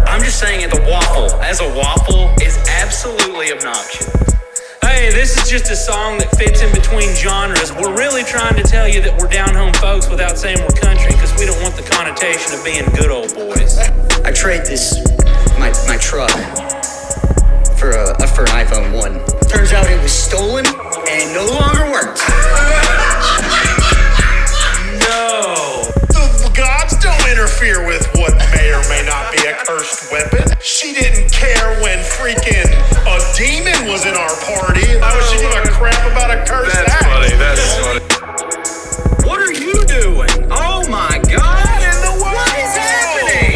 I'm just saying it, the waffle, as a waffle, is absolutely obnoxious. Hey, this is just a song that fits in between genres. We're really trying to tell you that we're down-home folks without saying we're country, because we don't want the connotation of being good old boys. I trade my truck for an iPhone 1. Turns out it was stolen and no longer worked. No. The gods don't interfere with what may or may not be a cursed weapon. She didn't care when freaking a demon was in our party. Why was she gonna crap about a cursed act? That's funny. What are you doing? Oh my God! In the world? What is happening?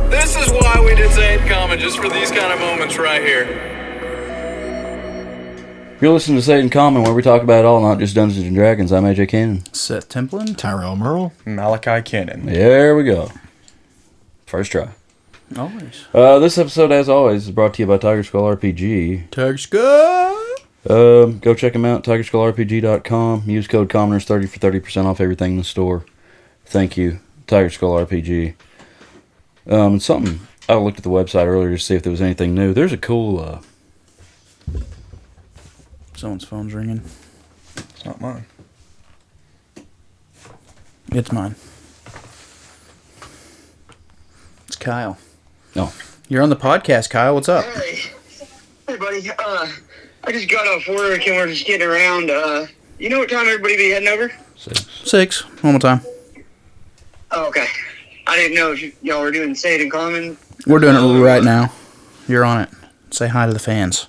This is why we did Say It Common, just for these kind of moments right here. You're listening to Say It in Common, where we talk about it all, not just Dungeons and Dragons. I'm AJ Cannon. Seth Templin. Tyrell Merle. Malachi Cannon. There we go. First try. Always. This episode, as always, is brought to you by Tiger Skull RPG. Tiger Skull. Go check them out, TigerSkullRPG.com. Use code Commoners30 for 30% off everything in the store. Thank you, Tiger Skull RPG. Something, I looked at the website earlier to see if there was anything new. There's a cool... Someone's phone's ringing. It's not mine. It's mine. It's Kyle. No. You're on the podcast, Kyle. What's up? Hey, buddy. I just got off work and we're just getting around. You know what time everybody be heading over? 6. One more time. Oh, okay. I didn't know if y'all were doing Say It in Common. We're doing it right now. You're on it. Say hi to the fans.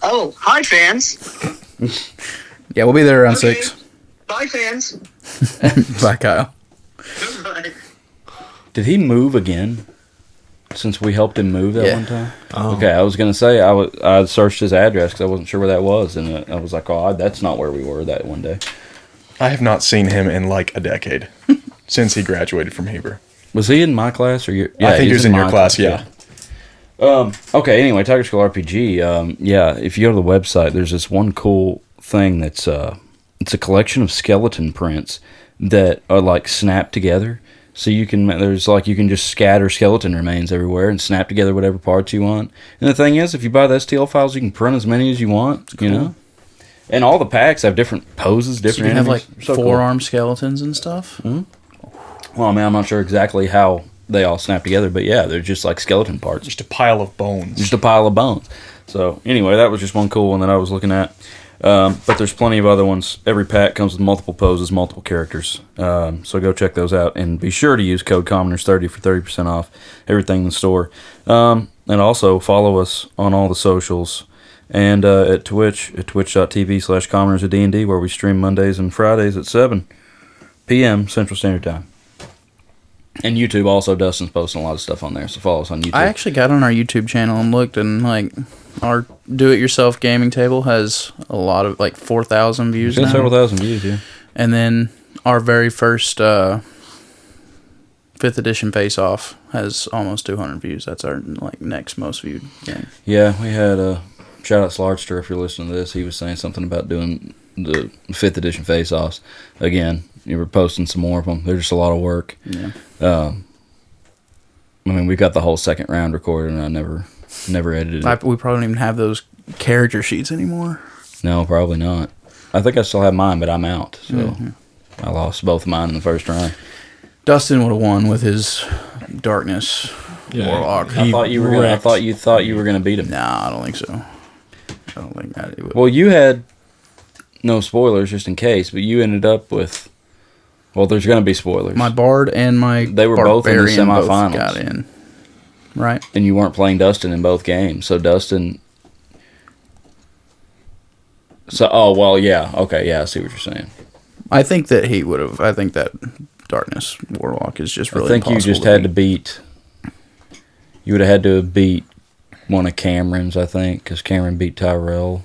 Oh, hi, fans. Yeah, we'll be there around Okay. 6. Bye, fans. Bye, Kyle. Bye. Did he move again? Since we helped him move that Yeah. one time? Oh. Okay, I was going to say, I searched his address because I wasn't sure where that was, and I was like, oh, that's not where we were that one day. I have not seen him in like a decade since he graduated from Heber. Was he in my class? Or your? I think he was in your my class, yeah. Okay, anyway, Tiger Skull RPG. Yeah, if you go to the website, there's this one cool thing that's it's a collection of skeleton prints that are like snapped together. So you can just scatter skeleton remains everywhere and snap together whatever parts you want. And the thing is, if you buy the STL files, you can print as many as you want. Cool. You know, and all the packs have different poses, different. So you can have like so forearm skeletons and stuff. Mm-hmm. Well, I mean, I'm not sure exactly how they all snap together, but yeah, they're just like skeleton parts. Just a pile of bones. Just a pile of bones. So anyway, that was just one cool one that I was looking at. But there's plenty of other ones. Every pack comes with multiple poses, multiple characters. So go check those out. And be sure to use code Commoners30 for 30% off everything in the store. And also follow us on all the socials. And at Twitch, at twitch.tv/commonersofd&D, where we stream Mondays and Fridays at 7 p.m. Central Standard Time. And YouTube also, Dustin's posting a lot of stuff on there, so follow us on YouTube. I actually got on our YouTube channel and looked, and like our do-it-yourself gaming table has a lot of like 4,000 views It's got now. several thousand views, yeah. And then our very first 5th edition face-off has almost 200 views. That's our like next most viewed game. Yeah, we had shout out Slardster if you're listening to this. He was saying something about doing the 5th edition face-offs again. You were posting some more of them. They're just a lot of work. Yeah. I mean, we got the whole second round recorded, and I never edited it. We probably don't even have those character sheets anymore. No, probably not. I think I still have mine, but I'm out. So I lost both of mine in the first round. Dustin would have won with his darkness warlock. I thought you were gonna beat him. Nah, I don't think so. I don't think that he would. Well, you had no spoilers just in case, but you ended up with. Well, there's going to be spoilers. My bard and my they were both in the barbarian semifinals. Both got in, right? And you weren't playing Dustin in both games, so Dustin. So, yeah, okay, yeah, I see what you're saying. I think that he would have. I think that darkness warlock is just really. I think you just had to beat. You would have had to beat one of Cameron's, I think, because Cameron beat Tyrell.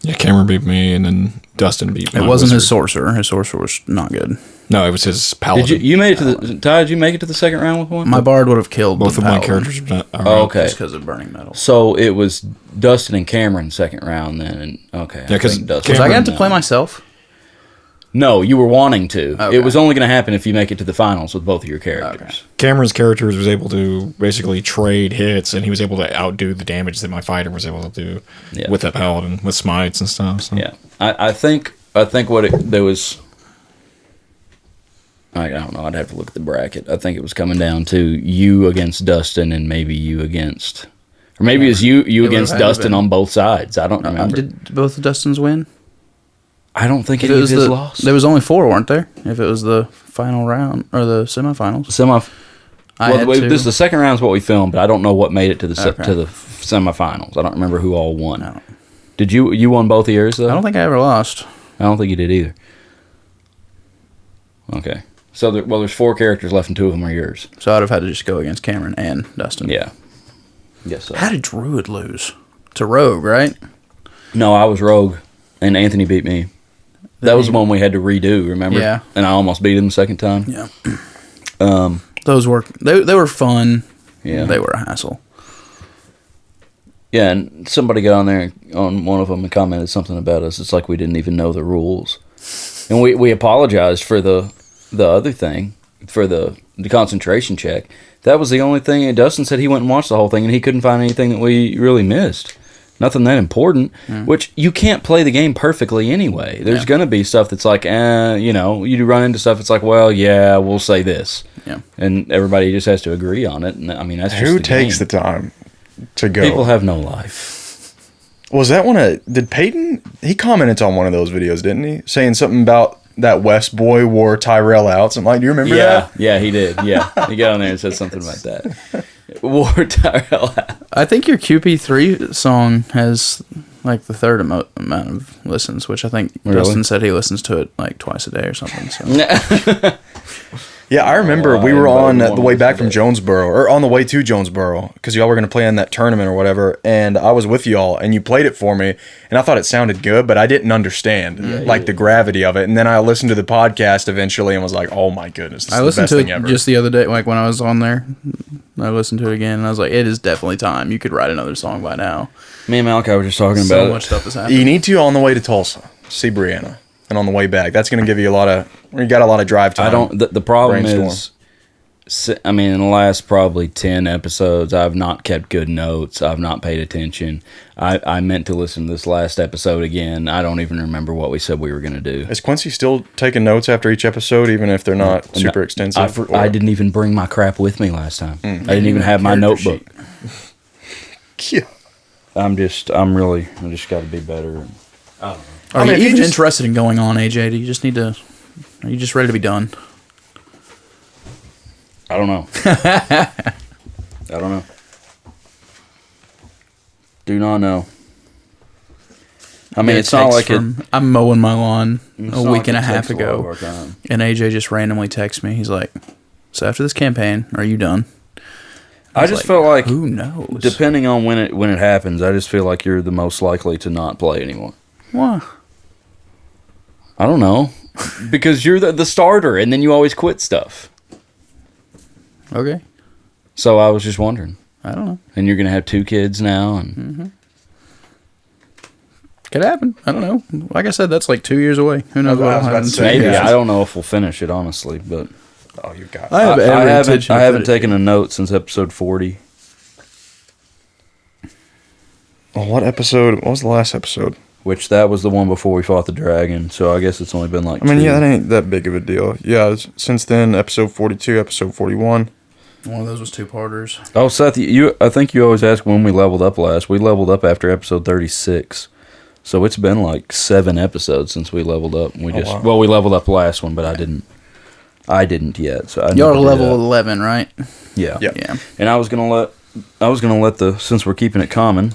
Yeah, Cameron beat me, and then Dustin beat me. It wasn't his sorcerer. His sorcerer was not good. No, it was his paladin. Did you made it to the Ty? Did you make it to the second round with one? My bard would have killed both of my characters. Okay, just because of burning metal. So it was Dustin and Cameron second round then. And okay, yeah, because was I going to play myself? No, you were wanting to. Okay. It was only going to happen if you make it to the finals with both of your characters. Cameron's character was able to basically trade hits, and he was able to outdo the damage that my fighter was able to do Yeah. with that paladin, with smites and stuff. So. Yeah, I think there was. I don't know. I'd have to look at the bracket. I think it was coming down to you against Dustin, and maybe you against, or maybe it was you would've against had to Dustin been. on both sides. I don't remember. Did both the Dustins win? I don't think If any it of was his the, lost. there was only 4, weren't there? If it was the final round or the semifinals, This is the second round is what we filmed, but I don't know what made it to the Okay. to the semifinals. I don't remember who all won. No. Did you won both of yours though? I don't think I ever lost. I don't think you did either. Okay, so there's 4 characters left, and 2 of them are yours. So I'd have had to just go against Cameron and Dustin. Yeah. Yes. So. How did Druid lose to Rogue? Right? No, I was Rogue, and Anthony beat me. That was the one we had to redo. Remember? Yeah. And I almost beat him the second time. Yeah. Those were they were fun. Yeah. They were a hassle. Yeah, and somebody got on there on one of them and commented something about us. It's like we didn't even know the rules, and we apologized for the other thing, for the concentration check. That was the only thing. And Dustin said he went and watched the whole thing, and he couldn't find anything that we really missed. Nothing that important, which you can't play the game perfectly anyway. There's going to be stuff that's like, you run into stuff. It's like, well, yeah, we'll say this. Yeah. And everybody just has to agree on it. And I mean, that's just Who the takes game. the time to go? People have no life. Was that one did Peyton? He commented on one of those videos, didn't he? Saying something about that West boy wore Tyrell out. Something like, do you remember that? Yeah, he did. Yeah, he got on there and said something about that. War Tyrell out. I think your QP3 song has like the third amount of listens, which I think Really? Dustin said he listens to it like twice a day or something. So Yeah, I remember we I were on invited the one way of back us from today. Jonesboro, or on the way to Jonesboro, because y'all were going to play in that tournament or whatever, and I was with y'all, and you played it for me, and I thought it sounded good, but I didn't understand, the gravity of it, and then I listened to the podcast eventually and was like, oh my goodness, this I is the listened best to thing it ever. just the other day, like when I was on there. I listened to it again, and I was like, it is definitely time. You could write another song by now. Me and Malachi were just talking So about much it. stuff has happened. You need to on the way to Tulsa, see Brianna, and on the way back. That's going to give you you got a lot of drive time. I don't. The problem Brainstorm. is, I mean, in the last probably 10 episodes, I've not kept good notes. I've not paid attention. I meant to listen to this last episode again. I don't even remember what we said we were going to do. Is Quincy still taking notes after each episode, even if they're not super extensive? I didn't even bring my crap with me last time. I Mm. didn't even have my Character notebook. Yeah. I just got to be better. Are I mean, you if you even just- interested in going on, AJ? Do you just need to? Are you just ready to be done? I don't know. I don't know. Do not know. I mean, it's not like I'm mowing my lawn it's a not week like and a it half takes lot of ago, our time. and AJ just randomly texts me. He's like, "So after this campaign, are you done?" I was just like, felt like, who knows? depending on when it happens, I just feel like you're the most likely to not play anymore. Why? I don't know, because you're the starter, and then you always quit stuff. Okay, So I was just wondering. I don't know. And you're gonna have 2 kids now, and Could happen. I don't know. Like I said, that's like 2 years away. Who knows I what was will about happen? to say, maybe yeah. I don't know if we'll finish it honestly, but Oh, you got. I have every intention I of haven't finishing. taken a note since episode 40. Well, what episode? What was the last episode? Which that was the one before we fought the dragon, so I guess it's only been like I mean, 2. yeah, that ain't that big of a deal. Yeah, since then, episode 42, episode 41. One of those was 2-parters. Oh, Seth, I think you always ask when we leveled up last. We leveled up after episode 36. So it's been like 7 episodes since we leveled up. We wow. well, we leveled up last one, but I didn't yet. So I Y'all are never did level that. 11, right? Yeah. Yep. Yeah. And I was gonna let the, since we're keeping it common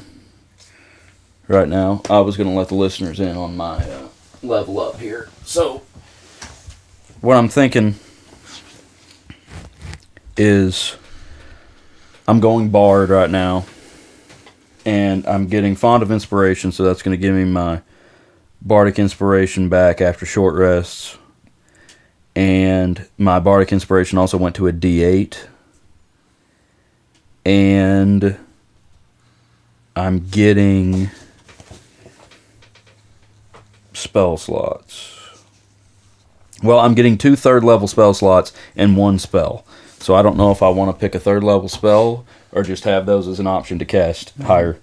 right now, I was gonna let the listeners in on my level up here. So what I'm thinking is I'm going Bard right now, and I'm getting Font of Inspiration, so that's going to give me my Bardic Inspiration back after short rests. And my Bardic Inspiration also went to a D8. And I'm getting spell slots. Well, I'm getting 2 third-level spell slots and 1 spell. So I don't know if I want to pick a third-level spell or just have those as an option to cast higher.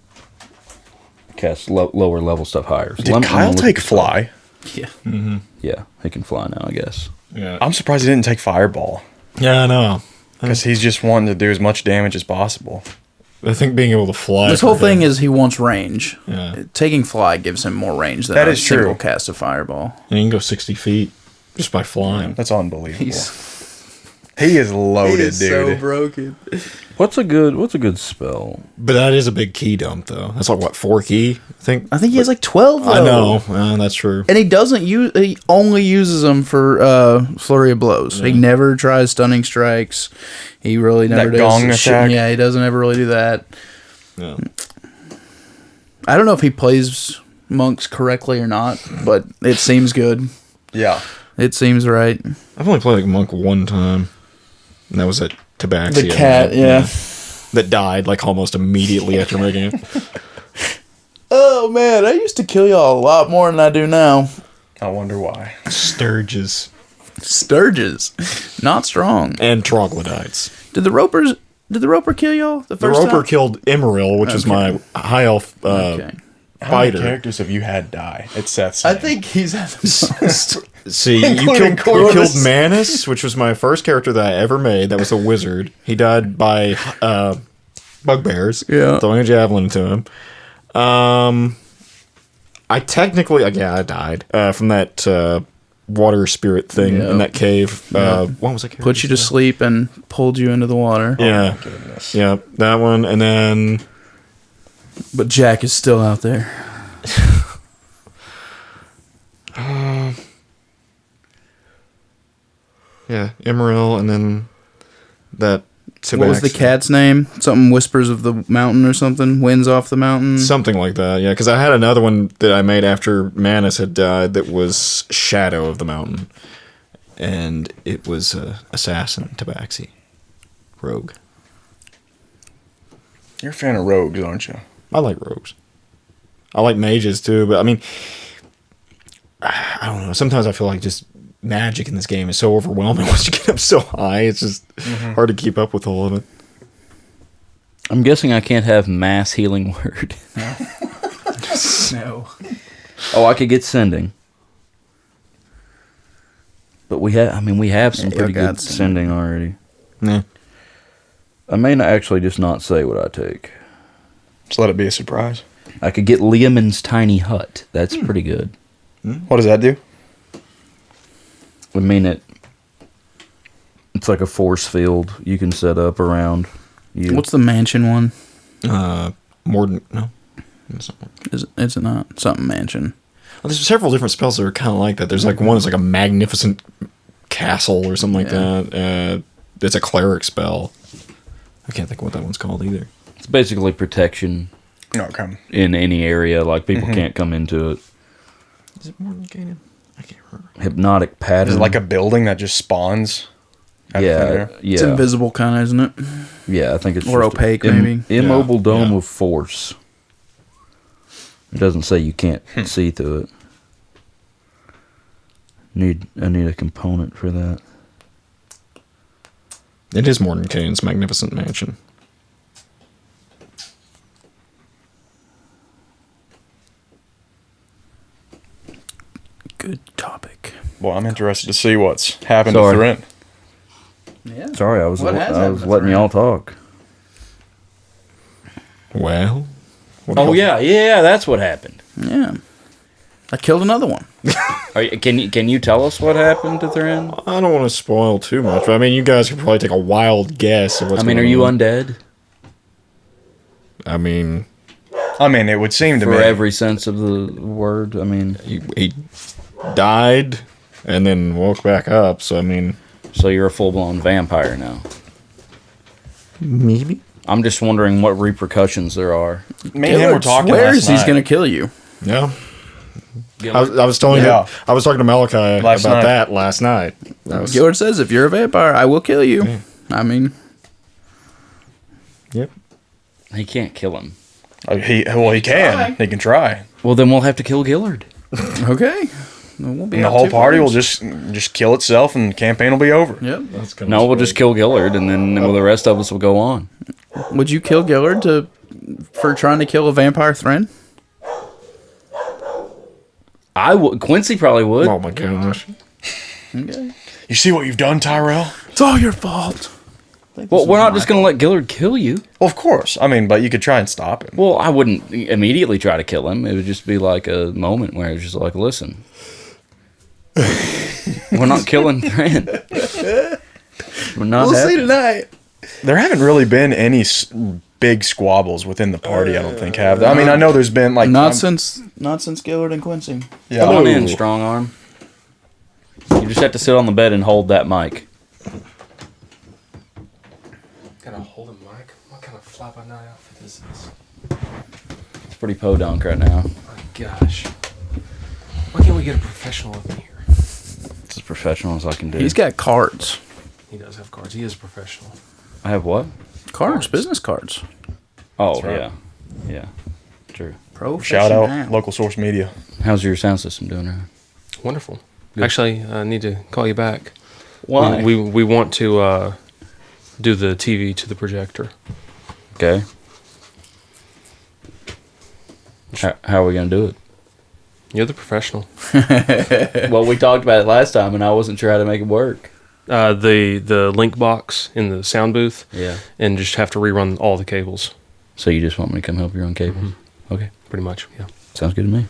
Cast lower level stuff higher. So Did Kyle take fly? Yeah. Yeah, he can fly now, I guess. Yeah. I'm surprised he didn't take fireball. Yeah, I know. Because he's just wanting to do as much damage as possible. I think being able to fly. This for whole thing him- is he wants range. Yeah. Taking fly gives him more range than That a is true. single cast of fireball. And you can go 60 feet just by flying. That's unbelievable. He is loaded, dude. broken. What's a good spell? But that is a big key dump, though. That's like, what, 4 key? I think he has like 12 though. I know. That's true. And he doesn't use. He only uses them for flurry of blows. He never tries stunning strikes. He really never That does gong attack? Yeah, he doesn't ever really do that. Yeah. I don't know if he plays monks correctly or not, but it seems good. Yeah. It seems right. I've only played like Monk one time. And that was at Tabaxi. The cat, yeah. That died like almost immediately after making it. Oh man, I used to kill y'all a lot more than I do now. I wonder why. Sturges. Sturges, not strong. And troglodytes. Did the roper kill y'all the The first Roper time? killed Emeril, which is my high elf Okay. How many fighter. characters have you had die? It's Seth's. I think he's had the most. See, you Including killed Corvus. Manus, which was my first character that I ever made. That was a wizard. He died by bugbears. Yeah. Throwing a javelin to him. I technically, I died from that water spirit thing in that cave. What was that? Put you to sleep and pulled you into the water. Yeah, yeah, that one, and then But Jack is still out there. yeah, Emeril, and then that. What was the Tabaxi. cat's name? Something Whispers of the Mountain or something? Winds off the mountain? Something like that, yeah. Because I had another one that I made after Manus had died that was Shadow of the Mountain. And it was Assassin Tabaxi. Rogue. You're a fan of rogues, aren't you? I like rogues. I like mages too, but I mean, I don't know. Sometimes I feel like just magic in this game is so overwhelming once you get up so high. It's just hard to keep up with all of it. I'm guessing I can't have mass healing word. No. Oh, I could get sending. But we have some Yeah, pretty you got good sending. sending already. Yeah. I may not actually just not say what I take. Just let it be a surprise. I could get Liamon's Tiny Hut. That's pretty good. What does that do? I mean, it's like a force field you can set up around you. What's the mansion one? Morden. No. It's not Morden. Is it not? Something mansion. Well, there's several different spells that are kind of like that. There's like one that's like a magnificent castle or something like that. It's a cleric spell. I can't think of what that one's called either. It's basically protection No, come. in any area. Like, people can't come into it. Is it Morden Canyon? I can't remember. Hypnotic pattern. Is it like a building that just spawns? out of thin Yeah, air? It's yeah. invisible kind of, isn't it? Yeah, I think it's Or just opaque, maybe. Immobile Yeah, dome yeah. of force. It doesn't say you can't see through it. I need a component for that. It is Mordenkainen's magnificent mansion. Good topic. Well, I'm interested to see what's happened Sorry. to Thrent. Yeah. Sorry, I was What has I happened was to letting Thran? y'all talk. Well. what Oh else? yeah, that's what happened. Yeah. I killed another one. Can you tell us what happened to Thran? I don't want to spoil too much, but I mean, you guys could probably take a wild guess of what's I mean, are going you on. undead? I mean, I mean, it would seem to For me. every sense of the word, I mean, he died and then woke back up, so I mean... so you're a full-blown vampire now. Maybe? I'm just wondering what repercussions there are. Me and him were talking swears last he's night. going to kill you. Yeah. I was telling Yeah. I was talking to Malachi Last about night. that last night. That was, Gillard says, if you're a vampire, I will kill you. I mean, yep. He can't kill him. He can. He can try. Well, then we'll have to kill Gillard. okay. We'll be And the out whole 2 party will frames. just kill itself, and the campaign will be over. Yep. No, we'll just kill Gillard, and then the rest of us will go on. Would you kill Gillard for trying to kill a vampire Thren? I would. Quincy probably would. Oh my gosh. Okay. You see what you've done, Tyrell? It's all your fault. Well, we're not just going to let Gillard kill you. Well, of course. I mean, but you could try and stop him. Well, I wouldn't immediately try to kill him. It would just be like a moment where it's just like, listen, we're not killing Thren. We're not. We'll see tonight. There haven't really been any big squabbles within the party, I don't think, have there? I mean, I know there's been, like... Not since Gillard and Quincy. Yeah. Come on in, strong arm. You just have to sit on the bed and hold that mic. Gotta hold a mic? What kind of fly-by-night outfit is this? It's pretty podunk right now. My gosh. Why can't we get a professional up in here? It's as professional as I can do. He's got cards. He does have cards. He is a professional. I have what? Cards, business cards. Oh, right. yeah. Yeah. True. Shout out Local Source Media. How's your sound system doing right? Wonderful. Actually, I need to call you back. Why? We want to do the TV to the projector. Okay. How are we going to do it? You're the professional. Well, we talked about it last time, and I wasn't sure how to make it work. The link box in the sound booth. Yeah. And just have to rerun all the cables. So you just want me to come help you run cables? Mm-hmm. Okay. Pretty much, yeah. Sounds good to me.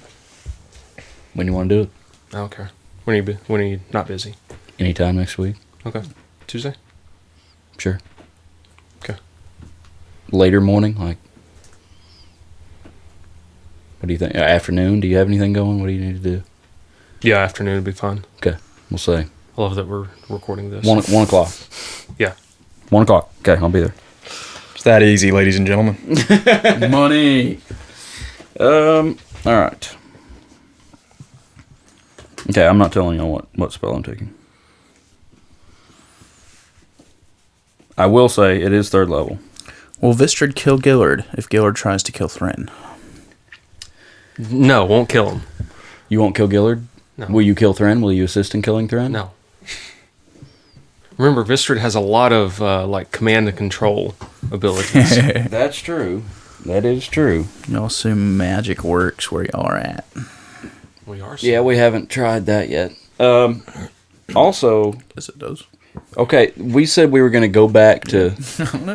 When you want to do it? I don't care. When are you not busy? Anytime next week. Okay. Tuesday? Sure. Okay. Later morning, like. What do you think? Afternoon? Do you have anything going? What do you need to do? Yeah, afternoon would be fine. Okay. We'll say. I love that we're recording this. 1 o'clock. Yeah. 1 o'clock. Okay, I'll be there. It's that easy, ladies and gentlemen. Money. All right. Okay, I'm not telling you what spell I'm taking. I will say it is 3rd level. Will Vistrid kill Gillard if Gillard tries to kill Thren? No, won't kill him. You won't kill Gillard? No. Will you kill Thren? Will you assist in killing Thren? No. Remember, Vistrid has a lot of like command and control abilities. That's true. That is true. Y'all assume magic works where y'all are at. We are. Yeah, we haven't tried that yet. Also, Yes, it does. okay, we said we were going to go back to...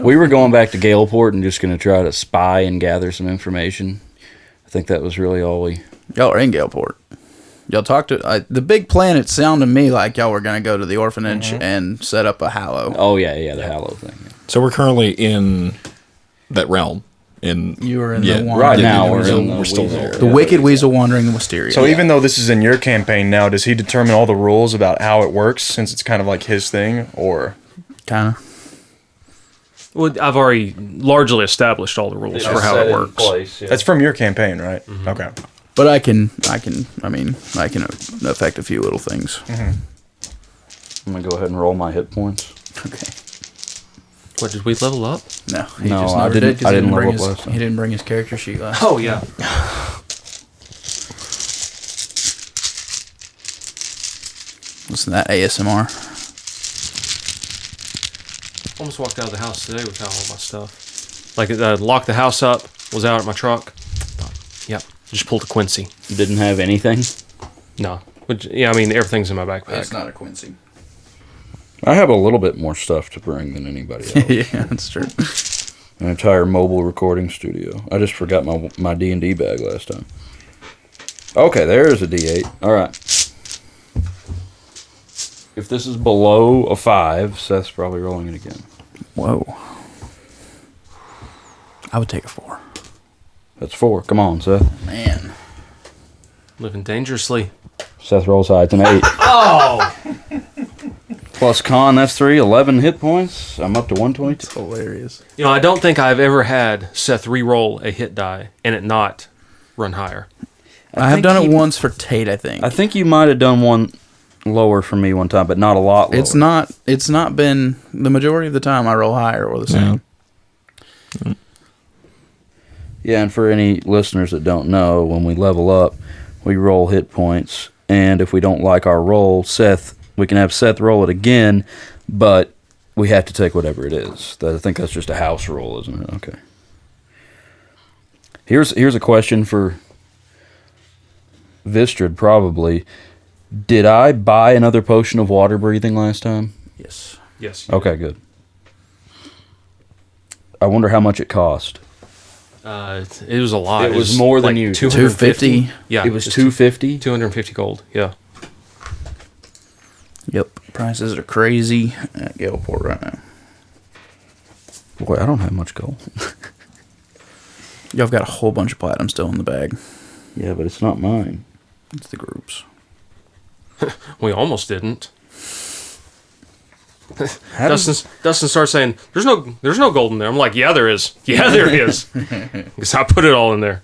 We were going back to Galeport and just going to try to spy and gather some information. I think that was really all we... Y'all are in Galeport. Y'all talked to... the big planet sounded to me like y'all were going to go to the orphanage and set up a Hallow. Oh, yeah, the Hallow thing. Yeah. So we're currently in that realm. You were in the one... Right now, we're still Weasel. there. The Wicked Weasel Wandering the Wisteria. So even though this is in your campaign now, does he determine all the rules about how it works since it's kind of like his thing, or... Kind of. Well, I've already largely established all the rules for how it works. That's from your campaign, right? Okay. But I can affect a few little things. I'm going to go ahead and roll my hit points. Okay. What, did we level up? No, he No, just I never didn't- did 'cause I he didn't bring level up his, last time. he didn't bring his character sheet last. Oh, yeah. Listen to that ASMR. Almost walked out of the house today without all my stuff. Like, locked the house up, was out at my truck. Yep. Just pulled a Quincy. Didn't have anything? No. Which, yeah, I mean, everything's in my backpack. That's not a Quincy. I have a little bit more stuff to bring than anybody else. Yeah, that's true. An entire mobile recording studio. I just forgot my D&D bag last time. Okay, there's a D8. All right. If this is below a 5, Seth's probably rolling it again. Whoa. I would take a 4. That's 4. Come on, Seth. Man. Living dangerously. Seth rolls high. It's an 8. Oh! Plus con, that's 3. 11 hit points. I'm up to 122. Hilarious. You know, I don't think I've ever had Seth re-roll a hit die and it not run higher. I have think done it he- once for Tate, I think. I think you might have done one lower for me one time, but not a lot lower. It's not been the majority of the time I roll higher or the same. Yeah, and for any listeners that don't know, when we level up, we roll hit points, and if we don't like our roll, we can have Seth roll it again, but we have to take whatever it is. I think that's just a house rule, isn't it? Okay. Here's a question for Vistrid, probably. Did I buy another potion of water breathing last time? Yes. Yes. Okay, good. I wonder how much it cost. It was a lot. It was more than you. 250. Yeah. It was 250. 250 gold. Yeah. Yep. Prices are crazy at Galeport right now. Boy, I don't have much gold. Y'all have got a whole bunch of platinum still in the bag. Yeah, but it's not mine. It's the groups. We almost didn't. Dustin starts saying, "There's no gold in there." I'm like, "Yeah, there is. Yeah, there is." Because I put it all in there.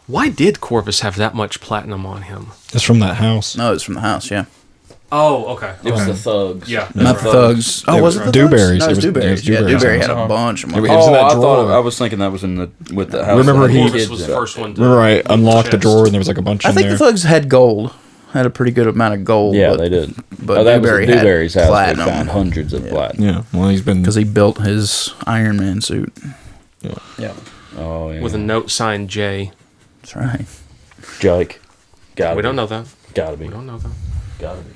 Why did Corvus have that much platinum on him? It's from that house. No, it's from the house, yeah. Oh, okay. It was the thugs. Yeah. Not the thugs. Oh, was it the Dewberries. thugs? No, it was It was Dewberries. Yeah, Dewberries. Dewberry had a bunch. It was in Oh, that I drawer. thought I was thinking that was with the house. Remember that had he- Corvus kids was in the it. first one to Remember, I unlocked the chest. drawer and there was like a bunch I in think there. the thugs had gold. Had a pretty good amount of gold. Yeah, but, they did. But that Dewberry was at Dewberry's had house. platinum. They found hundreds of platinum. Yeah, well, he's been. Because he built his Iron Man suit. Yeah. Oh yeah. with a note signed J. That's right. Jake. Gotta We be. don't know that. Gotta be. We don't know that. Gotta be.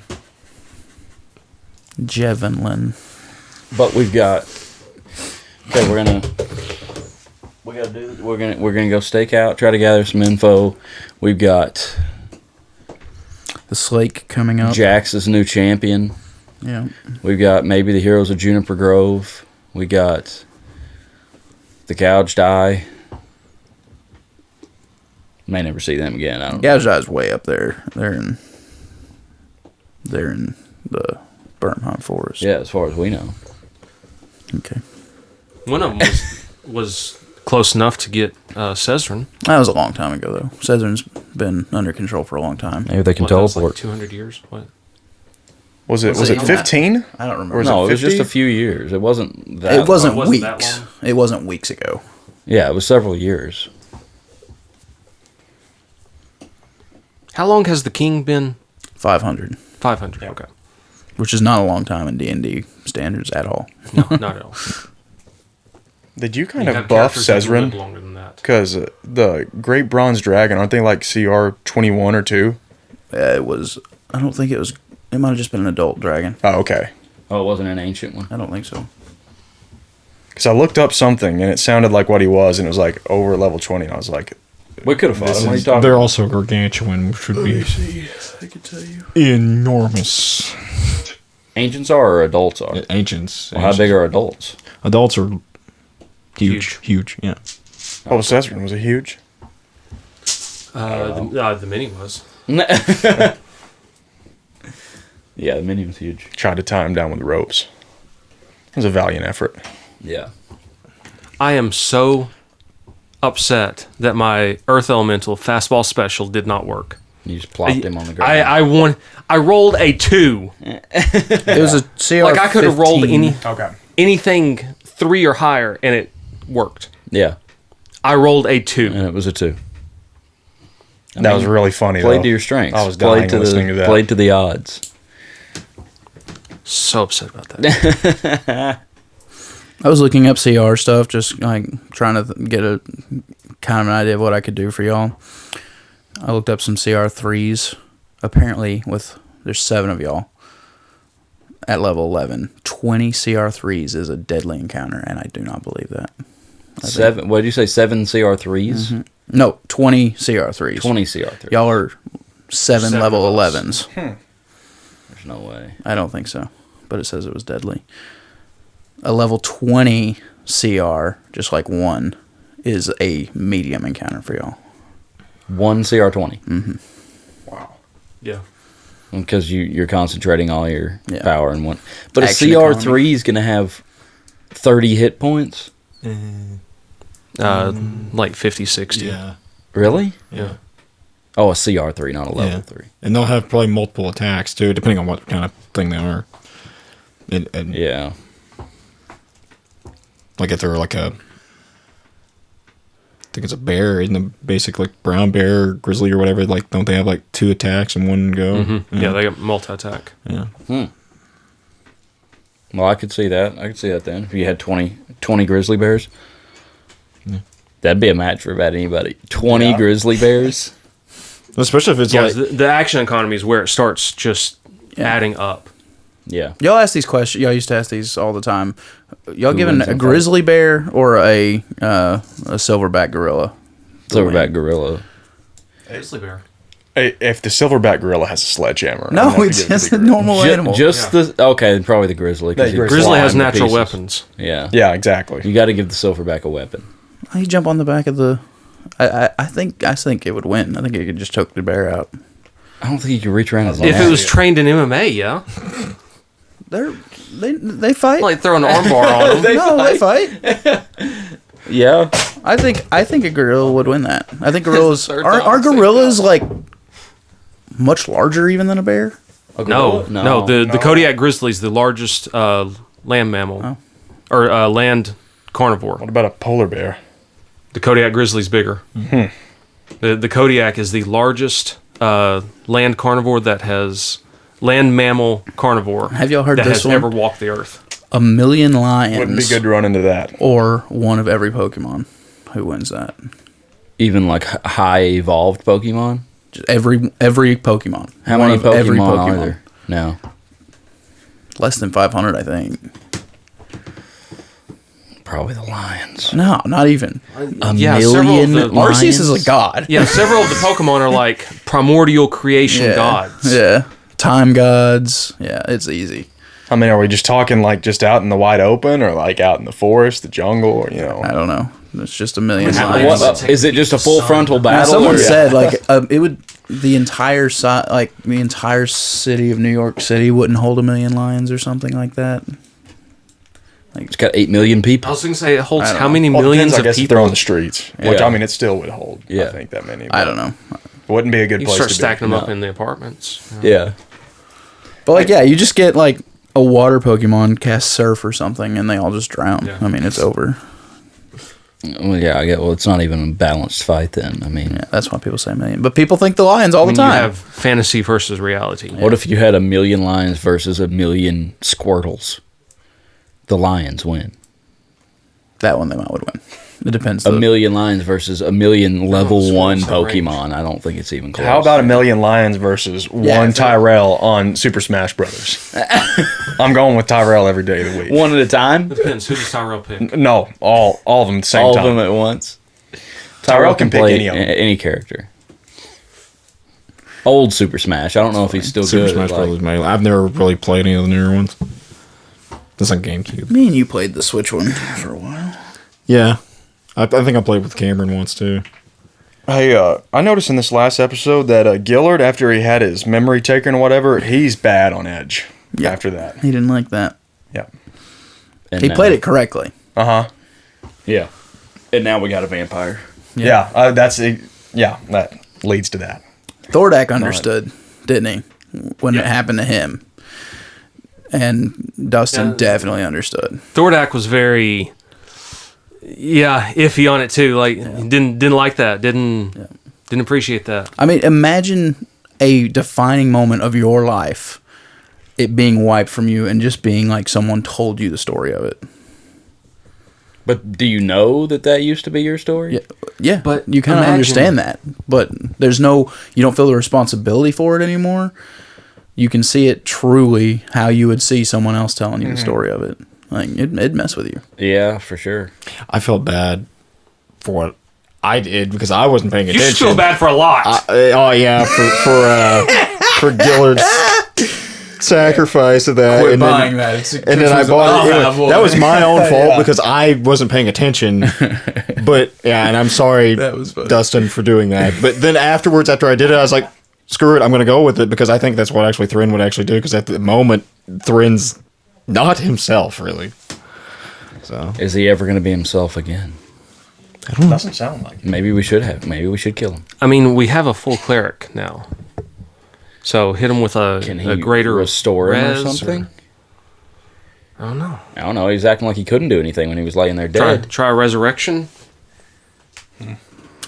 Jevenlin. But we've got. Okay, we're gonna go stake out. Try to gather some info. We've got The Slake coming up. Jax's new champion. Yeah. We've got maybe the Heroes of Juniper Grove. We got the Gouged Eye. May never see them again. I don't know. Gouged Eye's way up there. They're in the Burnham Forest. Yeah, as far as we know. Okay. One of them was close enough to get Cezrin. That was a long time ago, though. Cezrin's been under control for a long time. Maybe they can What, that was teleport. like 200 years? What? Was it Was it 15? I don't remember. Or was No, it was 50? just a few years. It wasn't that. It wasn't It wasn't that weeks. long? It wasn't weeks ago. Yeah, it was several years. How long has the king been? 500, 500. Okay. which is not a long time in D&D standards at all. No, not at all. Did you kind You of have buff characters that live Cezrin? longer than that. Because the Great Bronze Dragon, aren't they like CR 21 or 2? It was. I don't think it was. It might have just been an adult dragon. Oh, okay. Oh, it wasn't an ancient one. I don't think so. Because I looked up something and it sounded like what he was, and it was like over level 20. And I was like, We could have fought him. What are you talking They're about? also gargantuan, which would be I can tell you. enormous. Ancients are or adults are? Ancients. Well, how big are adults? Adults are Huge. huge. Yeah. oh, Cezrin, was it huge? The mini was. Yeah, the mini was huge. Tried to tie him down with ropes. It was a valiant effort. Yeah. I am so upset that my Earth Elemental fastball special did not work. You just plopped him on the ground. I rolled a 2. It was a CR. Like I could have rolled 15. anything 3 or higher and it worked. Yeah, I rolled a 2. and it was a 2. That was really funny, Played though. to your strengths. I was dying listening to that. Played to the odds. So upset about that. I was looking up CR stuff, just like trying to get a kind of an idea of what I could do for y'all. I looked up some CR3s. Apparently, there's 7 of y'all at level 11. 20 CR3s is a deadly encounter, and I do not believe that. 7. What did you say? 7 CR3s. No, 20 CR3s. 20 CR3s. Y'all are 7 7 level of us. 11s. There's no way. I don't think so, but it says it was deadly. A level 20 CR, just like 1, is a medium encounter for y'all. 1 CR20. Yeah. Because you're concentrating all your Yeah. power in one. But Action a CR3 economy. is going to have 30 hit points? Like 50, 60. Yeah. Really? Yeah. Oh, a CR3, not a level Yeah. 3. And they'll have probably multiple attacks too, depending on what kind of thing they are. And Yeah. Like if they're like I think it's a bear, isn't a basic like brown bear, or grizzly or whatever. Like, don't they have like 2 attacks in one go? Yeah, they got multi-attack. Yeah. Well, I could see that. I could see that then. If you had 20 grizzly bears, that'd be a match for about anybody. 20 grizzly bears. Especially if it's Yeah, like the action economy is where it starts just adding up. Yeah. Y'all ask these questions. Y'all used to ask these all the time. Y'all Who giving wins a in grizzly bear or a silverback gorilla? Silverback gorilla. Grizzly bear. Hey, if the silverback gorilla has a sledgehammer, No, I'm gonna it's give it to just the a gorilla. normal animal. Just the okay, probably the grizzly. 'cause Yeah, you Grizzly has fly 'em to natural pieces. weapons. Yeah. Yeah, exactly. You got to give the silverback a weapon. You jump on the back of the. I think it would win. I think it could just choke the bear out. I don't think you can reach around his If neck. it was trained in MMA, yeah. They fight. Like throw an armbar on them. They fight. Yeah. I think a gorilla would win that. I think gorillas Third are time, same gorillas like much larger even than a bear. No. The Kodiak grizzly is the largest land mammal, or land carnivore. What about a polar bear? The Kodiak grizzly's bigger. The Kodiak is the largest land carnivore that has land mammal carnivore. Have y'all heard that this has one? ever walked the earth? 1 million lions. Wouldn't be good to run into that. Or one of every Pokemon. Who wins that? Even like high evolved Pokemon. Just every Pokemon. How One many of every Pokemon are there? No. Less than 500, I think. Probably the lions. No, not even. A Yeah, several of million the- lions? Arceus is a god. Yeah, several of the Pokemon are like primordial creation gods. Yeah. Time gods. Yeah, it's easy. I mean, are we just talking like just out in the wide open, or like out in the forest, the jungle, or you know? I don't know. It's just 1 million How- lions. what- Is it just a full frontal battle? Someone or- said like it would the entire the entire city of New York City wouldn't hold 1 million lions or something like that. It's got 8 million I people. was going to say it holds I don't how know. many Well, it millions depends, I of guess, if they're people. on the streets, which Yeah. I mean, it still would hold. I Yeah. think that many. I but don't know. It wouldn't be a good You place start to stacking be. them up in the apartments. Yeah. But like yeah, you just get like a water Pokemon cast Surf or something and they all just drown. Yeah. I mean, it's over. Well, yeah, I get. Well, it's not even a balanced fight then. I mean, Yeah, that's why people say 1 million. But people think the lions all When the you time. have fantasy versus reality. what if you had 1 million lions versus 1 million Squirtles? The lions win. That one they might would win. It depends. 1 million lions versus 1 million level Squirtles 1 have range. Pokemon. I don't think it's even close. How about 1 million lions versus Yeah, one if it- Tyrell on Super Smash Brothers? I'm going with Tyrell every day of the week. one at a time? Depends. Who does Tyrell pick? No, all of them at the same All time. of them at once. Tyrell can pick play any of them. any character. Old Super Smash. I don't know if he's still Super good. Smash like- Bros. Melee. I've never really played any of the newer ones. That's on GameCube. Me and you played the Switch one for a while. Yeah, I think I played with Cameron once too. Hey, I noticed in this last episode that Gillard, after he had his memory taken or whatever, he's bad on Edge. Yeah. After that, He didn't like that. yeah, and He now- played it correctly. uh huh, Yeah. And now we got a vampire. yeah. That leads to that. Thordak understood, didn't he? When it happened to him. And Dustin Yeah. definitely understood. Thordak was very, iffy on it too. Like didn't like that. Didn't appreciate that. I mean, imagine a defining moment of your life, it being wiped from you and just being like someone told you the story of it. But do you know that used to be your story? Yeah, But you kind of imagine- understand that. But you don't feel the responsibility for it anymore. You can see it truly how you would see someone else telling you the story of it. Like, it'd mess with you. Yeah, for sure. I felt bad for what I did because I wasn't paying You attention. should feel bad for a lot. Oh yeah, for Gillard's sacrifice of that. Quit and then- buying that. It's- And then I bought it. Oh, boy. That was my own fault because I wasn't paying attention. But yeah, and I'm sorry, That was funny. Dustin, for doing that. But then afterwards, after I did it, I was like, screw it, I'm going to go with it because I think that's what actually Thrin would actually do. Because at the moment, Thrin's not himself, really. So Is he ever going to be himself again? Doesn't sound like it. Maybe we should have. Maybe we should kill him. I mean, we have a full cleric now. So hit him with Can he a greater restore him or res something? I don't know. I don't know. He was acting like he couldn't do anything when he was laying there dead. Try resurrection.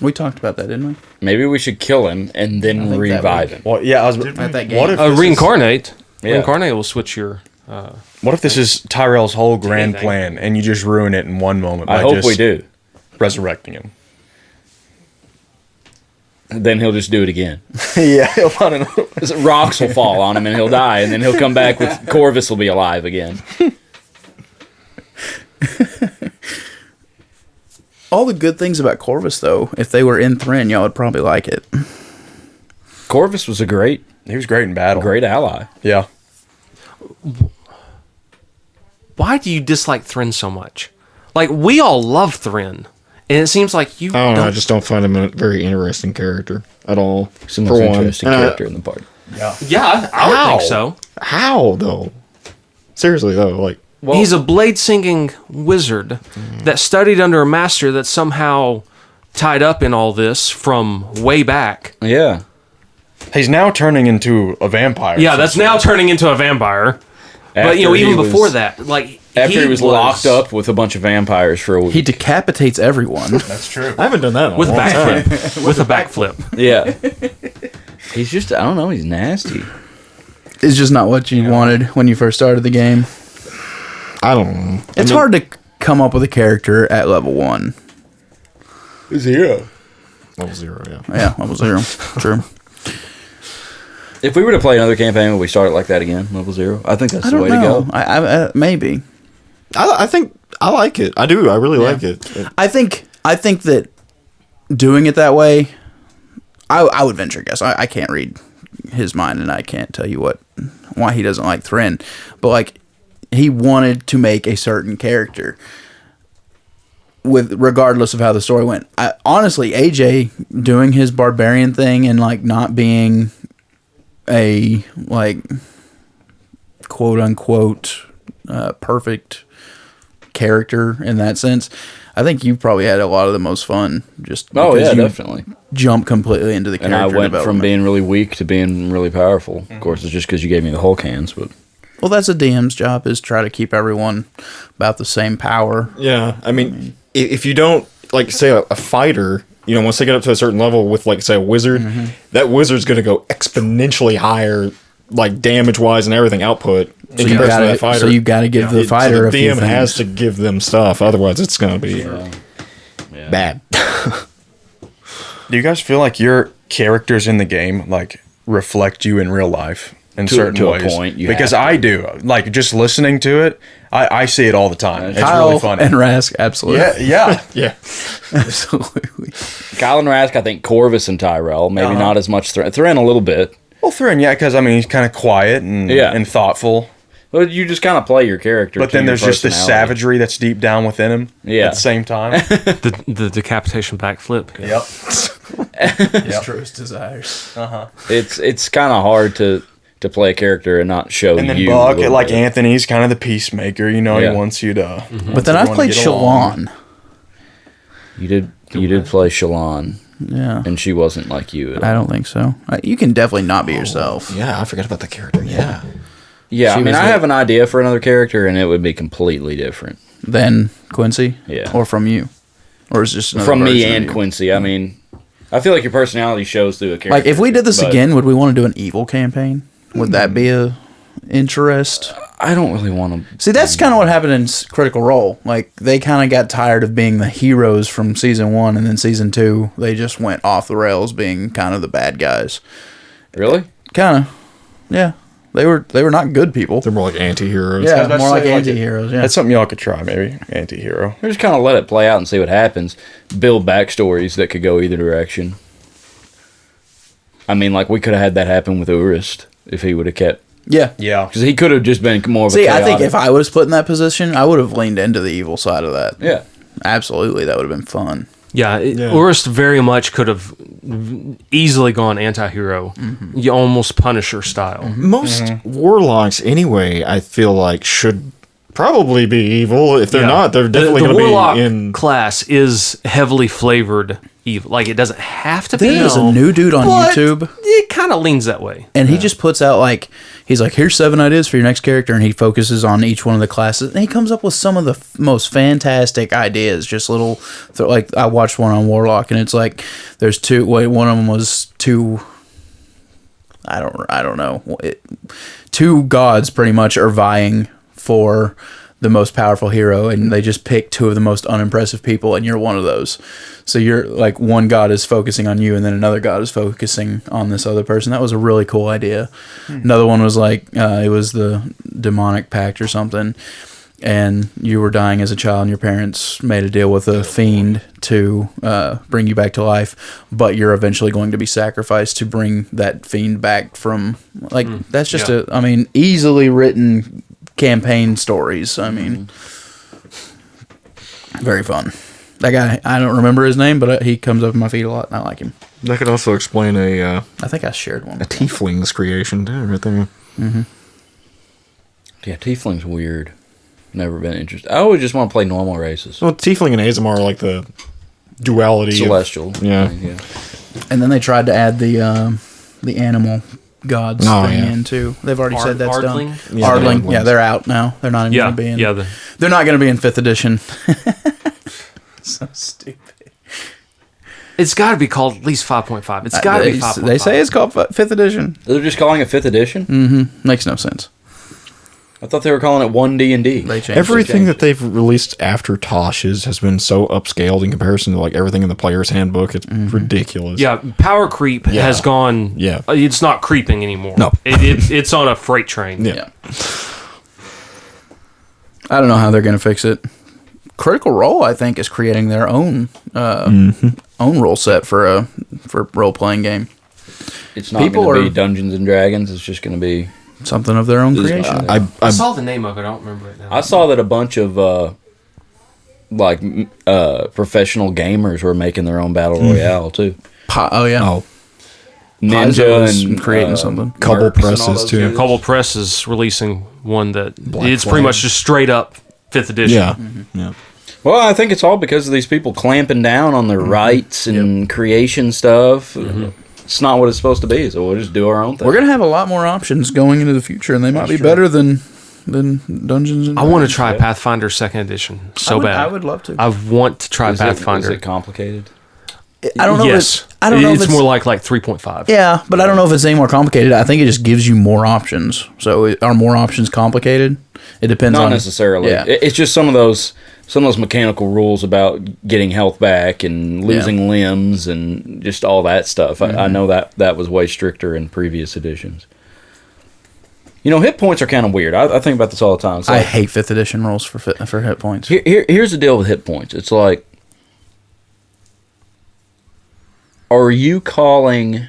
We talked about that, didn't we? Maybe we should kill him and then think that revive him. Well, yeah, I was. At that game. What if this is- Reincarnate. Yeah. Reincarnate will switch your. What if this is Tyrell's whole grand Anything. plan, and you just ruin it in one moment? I by hope just we do. resurrecting him. Then he'll just do it again. Yeah, he'll find an- Rocks will fall on him and he'll die, and then he'll come back with Corvus will be alive again. All the good things about Corvus, though, if they were in Thrin, y'all would probably like it. Corvus was a great He was great in battle. ally. Yeah. Why do you dislike Thrin so much? Like, we all love Thrin, and it seems like you I don't know. I don't. just don't find him a very interesting character at all. He's the for most one. interesting And character in the party. Yeah, I would How? think so. How though? Seriously though, like He's a blade-singing wizard that studied under a master that's somehow tied up in all this from way back. Yeah. He's now turning into a vampire. Yeah, that's now turning into a vampire. But, you know, After he even was- before that, like... After he was locked up with a bunch of vampires for a week. He decapitates everyone. That's true. I haven't done that in a With a long time. backflip. With a backflip. Yeah. He's just, I don't know, he's nasty. It's just not what you wanted when you first started the game. I don't know. It's hard to come up with a character at level 1. Zero. Level 0, yeah. Yeah, level 0. True. If we were to play another campaign, would we start it like that again, level 0? I think that's I the don't way know. to go. I maybe. I think I like it. I do. I really like it. I think that doing it that way, I would venture a guess. I can't read his mind, and I can't tell you why he doesn't like Thrin. But like, he wanted to make a certain character, with regardless of how the story went. Honestly, AJ doing his barbarian thing and like not being a like quote unquote perfect character in that sense, I think you probably had a lot of the most fun just Oh, because yeah, you definitely. jump completely into the And character I went from development. being really weak to being really powerful. Of course, it's just because you gave me the Hulk hands, but... Well, that's a DM's job, is try to keep everyone about the same power. Yeah, I mean, if you don't like, say a fighter, you know, once they get up to a certain level with, like, say, a wizard, that wizard's going to go exponentially higher, like damage wise and everything output in So comparison to that fighter. so you got to give the fighter so a the few DM things. has to give them stuff, otherwise it's going to be bad. Do you guys feel like your characters in the game like reflect you in real life in certain to a ways? point, you because have to. I do. Like just listening to it, I see it all the time. It's Kyle really funny. and Rask, absolutely. yeah. Yeah, Absolutely. Kyle and Rask, I think Corvus and Tyrell, maybe Uh-huh. not as much Thrin a little bit. Well, Thrin, yeah, because I mean he's kind of quiet and and thoughtful. But you just kind of play your character. But to then your there's just this personality. savagery that's deep down within him. Yeah. At the same time. The decapitation backflip. Yep. His truest desires. It's kind of hard to play a character and not show And then you. Buck, a little like bit. Anthony's kind of the peacemaker. You know, Yeah. he wants you to. But then I've played Shalon. You did play Shalon, Yeah. and she wasn't like you at all. I don't think so. You can definitely not be yourself. yeah, I forgot about the character. Yeah, Yeah, She I mean, was I like- have an idea for another character, and it would be completely different Then Quincy? Yeah. Or from you? Or is it just another from me version of and you? Quincy. I mean, I feel like your personality shows through a character. Like, if we did this but again, would we want to do an evil campaign? Would that be a interest? I don't really want to. See, that's kind of what happened in Critical Role. Like, they kind of got tired of being the heroes from season 1, and then season 2, they just went off the rails being kind of the bad guys. Really? Kind of. Yeah. They were not good people. they're more like anti-heroes. Yeah, about to more like say, like, anti-heroes. Yeah. That's something y'all could try, maybe. Anti-hero. We just kind of let it play out and see what happens. Build backstories that could go either direction. I mean, like, we could have had that happen with Urist if he would have kept. Yeah. Yeah. Because he could have just been more of a See, I think chaotic- if I was put in that position, I would have leaned into the evil side of that. Yeah. Absolutely. That would have been fun. Yeah, Urist very much could have easily gone anti-hero. You almost Punisher style. Most warlocks, anyway, I feel like should probably be evil. If they're Yeah. not, they're definitely the going to warlock be in. class is heavily flavored evil. Like, it doesn't have to be. There's a new dude on But YouTube. it kind of leans that way. And he just puts out like, he's like, here's 7 ideas for your next character, and he focuses on each one of the classes, and he comes up with some of the most fantastic ideas. Just little, like I watched one on Warlock, and it's like there's 2. One of them was 2. I don't know. 2 gods pretty much are vying for the most powerful hero, and they just pick 2 of the most unimpressive people, and you're one of those. So you're like, one god is focusing on you, and then another god is focusing on this other person. That was a really cool idea. Another one was like, it was the demonic pact or something, and you were dying as a child, and your parents made a deal with a fiend to bring you back to life, but you're eventually going to be sacrificed to bring that fiend back from, like, that's just easily written campaign stories. I mean, very fun. That guy, I don't remember his name, but he comes up in my feed a lot, and I like him. That could also explain I think I shared one. a tiefling's creation too, right there. Yeah, Tiefling's weird. Never been interested. I always just want to play normal races. Well, tiefling and Azamar are like the duality. Celestial. Yeah. And then they tried to add the animal gods thing in too. They've already said that's Ardling? done. Yeah, Ardling, the yeah, they're out now. They're not even going to be in. Yeah, They're not going to be in 5th edition. So stupid. it's got to be called at least 5.5. It's got to be 5.5. They say it's called 5th edition. They're just calling it 5th edition? Makes no sense. I thought they were calling it 1D&D. They changed Everything it. that they've released after Tosh's has been so upscaled in comparison to like everything in the player's handbook. It's ridiculous. Yeah, power creep has gone. Yeah. It's not creeping anymore. No. It's on a freight train. Yeah. I don't know how they're going to fix it. Critical Role, I think, is creating their own own rule set for role playing game. It's not going to be Dungeons and Dragons. It's just going to be something of their own creation. I saw the name of it. I don't remember it now. I saw that a bunch of professional gamers were making their own battle royale too. Oh yeah. Oh, Ninja was and creating something. Cobble Mercs and all Presses, those too. guys. Cobble Press is releasing one that it's Flag. pretty much just straight up 5th edition. yeah. Yeah. Well, I think it's all because of these people clamping down on their rights and creation stuff. It's not what it's supposed to be, so we'll just do our own thing. We're gonna have a lot more options going into the future, and they might be better than Dungeons and I want to Dragons. try Pathfinder 2nd edition so bad. I would love to. I want to try Is Pathfinder. it complicated? I don't know. Yes. I don't know. It's if more like 3.5. Yeah, but I don't know if it's any more complicated. I think it just gives you more options. So are more options complicated? It depends Not on necessarily. Yeah. It's just some of those mechanical rules about getting health back and losing limbs and just all that stuff. I know that was way stricter in previous editions. You know, hit points are kind of weird. I think about this all the time. It's I like, hate 5th edition rules for hit points. here's the deal with hit points. It's like, are you calling...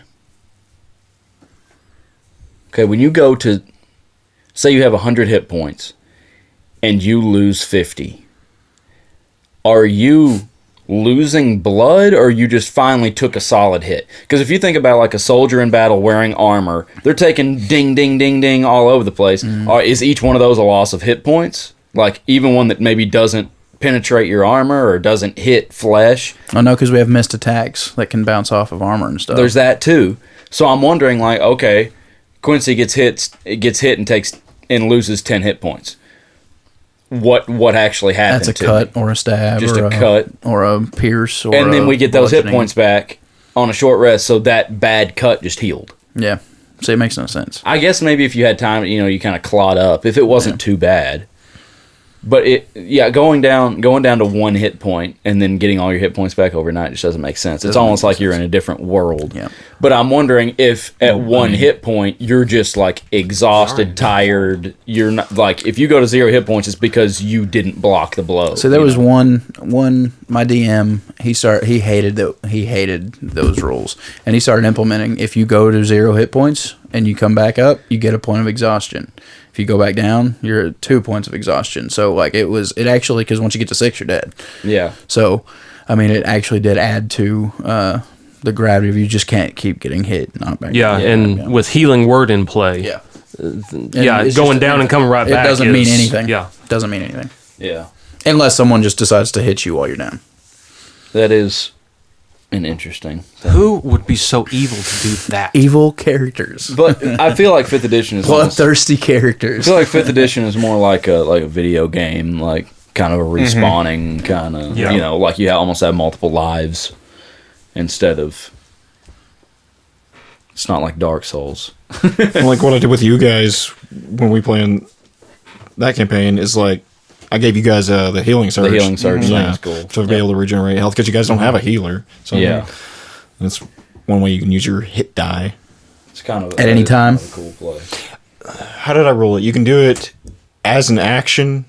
Okay, when you go to... Say you have 100 hit points and you lose 50. Are you losing blood, or you just finally took a solid hit? Because if you think about like a soldier in battle wearing armor, they're taking ding, ding, ding, ding all over the place. Is each one of those a loss of hit points? Like even one that maybe doesn't penetrate your armor or doesn't hit flesh? I know, because we have missed attacks that can bounce off of armor and stuff. There's that too. So I'm wondering, like, okay, Quincy gets hit and loses 10 hit points. What actually happened? That's a cut or a stab, Just or a cut or a pierce, or and then we get those hit bludgeoning. points back on a short rest, so that bad cut just healed. Yeah, so it makes no sense. I guess maybe if you had time, you kind of clawed up if it wasn't too bad. But going down to 1 hit point and then getting all your hit points back overnight just doesn't make sense. It's almost like you're in a different world. Yeah. But I'm wondering if at 1 hit point you're just like exhausted, tired. You're not like, if you go to 0 hit points, it's because you didn't block the blow. So there was one my DM, he hated those rules, and he started implementing, if you go to 0 hit points and you come back up, you get a point of exhaustion. If you go back down, you're at 2 points of exhaustion. So like it actually, because once you get to 6, you're dead. Yeah. So I mean, it actually did add to the gravity of you just can't keep getting hit. With healing word in play. Yeah. It's going down and coming right back. It doesn't mean anything. Yeah. It doesn't mean anything. Yeah. Unless someone just decides to hit you while you're down. That is an interesting thing. Who would be so evil to do that? Evil characters. But I feel like 5th edition is almost, Bloodthirsty I characters. feel like 5th edition is more like a video game, like kind of a respawning kind of, Yeah. you know, like you almost have multiple lives instead of. It's not like Dark Souls. And like what I did with you guys when we played that campaign is like I gave you guys the healing surge. The healing surge thing Yeah, is cool. to be able to regenerate health because you guys don't have a healer. So Yeah. that's one way you can use your hit die. It's kind of At any time. kind of a cool play. How did I roll it? You can do it as an action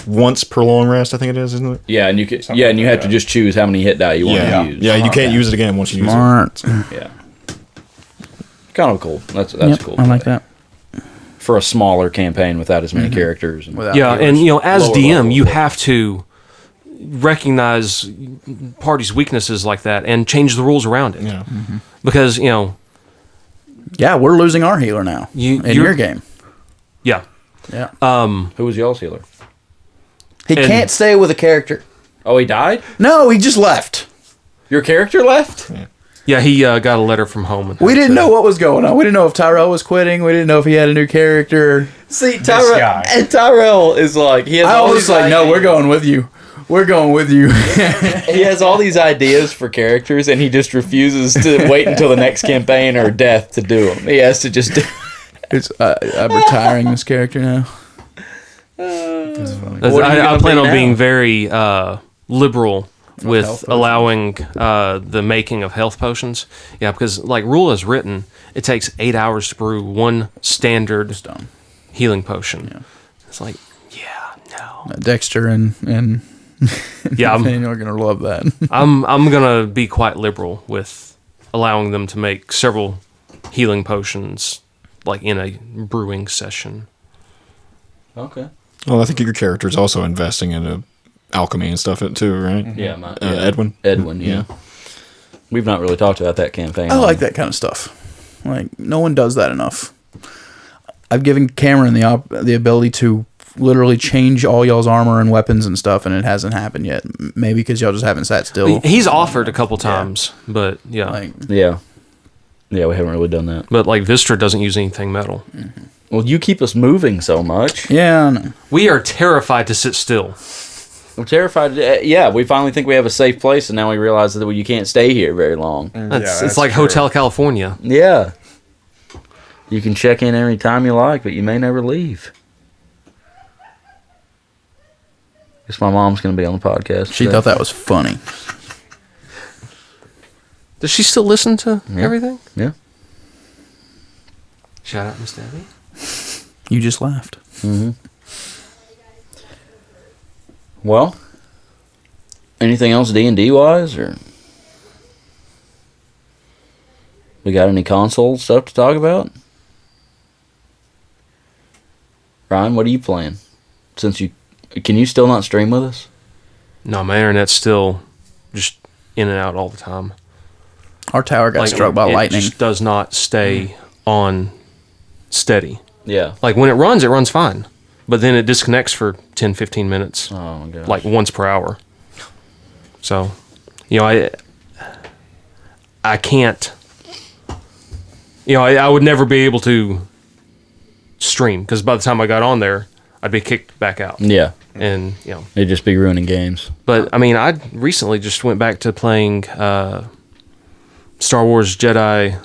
once per long rest. I think it is, isn't it? Yeah, and you can. Yeah, and you have to just choose how many hit die you want Yeah, to use. yeah. You can't use it again once you use it. Smart. Yeah. Kind of cool. That's Yep, cool. I like that. For a smaller campaign without as many characters. And, Without Yeah, healers. and you know, as Lower DM, level. you have to recognize parties' weaknesses like that and change the rules around it. Yeah. Because you know, Yeah, we're losing our healer now in you're- your game. yeah, Yeah. who was y'all's healer? He and- can't stay with a character. Oh, he died? No, he just left. Your character left? yeah, he got a letter from home. And We had didn't to- know what was going on. We didn't know if Tyrell was quitting. We didn't know if he had a new character. See, guy. and Tyrell is like, he has I all was these like, no, ideas. we're going with you. We're going with you. He has all these ideas for characters, and he just refuses to wait until the next campaign or death to do them. He has to just do. I'm retiring this character now. What are you I gonna plan be on now? being very liberal with health potions? allowing the making of health potions. Yeah, because like rule is written, it takes 8 hours to brew one standard Done. healing potion. It's like, yeah, no. Dexter and Yeah, I'm Daniel are gonna love that. I'm gonna be quite liberal with allowing them to make several healing potions like in a brewing session. Okay. Well, I think your character is also investing in alchemy and stuff too, right? Yeah, Edwin. Edwin, yeah. We've not really talked about that campaign. I like that kind of stuff. Like no one does that enough. I've given Cameron the ability to literally change all y'all's armor and weapons and stuff, and it hasn't happened yet. Maybe because y'all just haven't sat still. He's offered a couple times, but yeah. Like Yeah. Yeah, we haven't really done that. But like Vistra doesn't use anything metal. Well, you keep us moving so much. yeah, I know. We are terrified to sit still. I'm terrified. Yeah, we finally think we have a safe place, and now we realize that you can't stay here very long. It's like Hotel California. Yeah. You can check in any time you like, but you may never leave. Guess my mom's going to be on the podcast. She today. thought that was funny. Does she still listen to everything? Yeah. Shout out, Miss Debbie. You just laughed. Well, anything else D&D wise, or we got any console stuff to talk about? Ryan, what are you playing? Can you still not stream with us? No, my internet's still just in and out all the time. Our tower got struck by it lightning. just does not stay on steady. Yeah. Like when it runs fine. But then it disconnects for 10, 15 minutes. Oh my gosh. Like once per hour. So, you know, I can't, you know, I would never be able to stream because by the time I got on there, I'd be kicked back out. Yeah. And, you know, It'd just be ruining games. but I mean, I recently just went back to playing Star Wars Jedi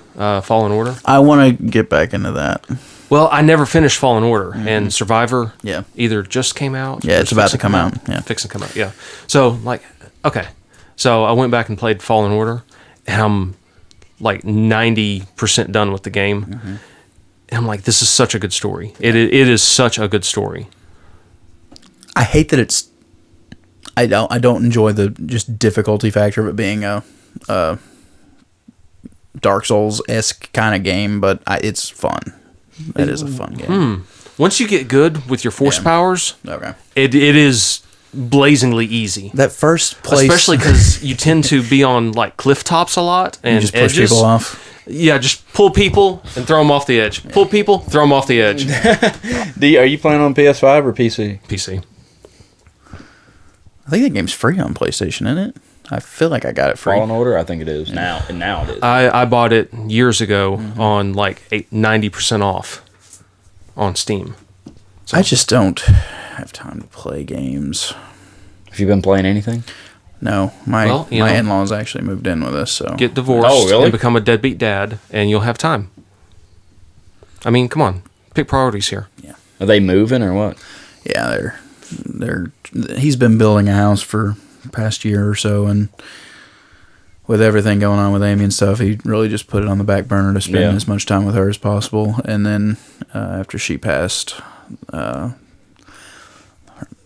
Fallen Order. I want to get back into that. Well, I never finished Fallen Order, and Survivor Yeah. either just came out. Yeah, or it's about fixing to come out. Yeah. Fixing to come out, yeah. So, like, okay. So I went back and played Fallen Order, and I'm like 90% done with the game. And I'm like, this is such a good story. It is such a good story. I hate that it's. I don't enjoy the just difficulty factor of it being a Dark Souls-esque kind of game, but it's fun. It is a fun game. Once you get good with your force Yeah. powers, Okay. it is blazingly easy. That first place, Especially because you tend to be on like cliff tops a lot and you just push edges. people off. Yeah, just pull people and throw them off the edge. Pull people, throw them off the edge. Are you playing on PS5 or PC? PC. I think that game's free on PlayStation, isn't it? I feel like I got it free. Fallen Order? I think it is now. And now it is. I bought it years ago on like 90% off on Steam. I just don't have time to play games. Have you been playing anything? No, my Well, you know. in-laws actually moved in with us, so Get divorced Oh, really? and become a deadbeat dad, and you'll have time. I mean, come on. Pick priorities here. Are they moving or what? yeah, they're he's been building a house for the past year or so, and with everything going on with Amy and stuff, he really just put it on the back burner to spend Yeah. as much time with her as possible. And then after she passed,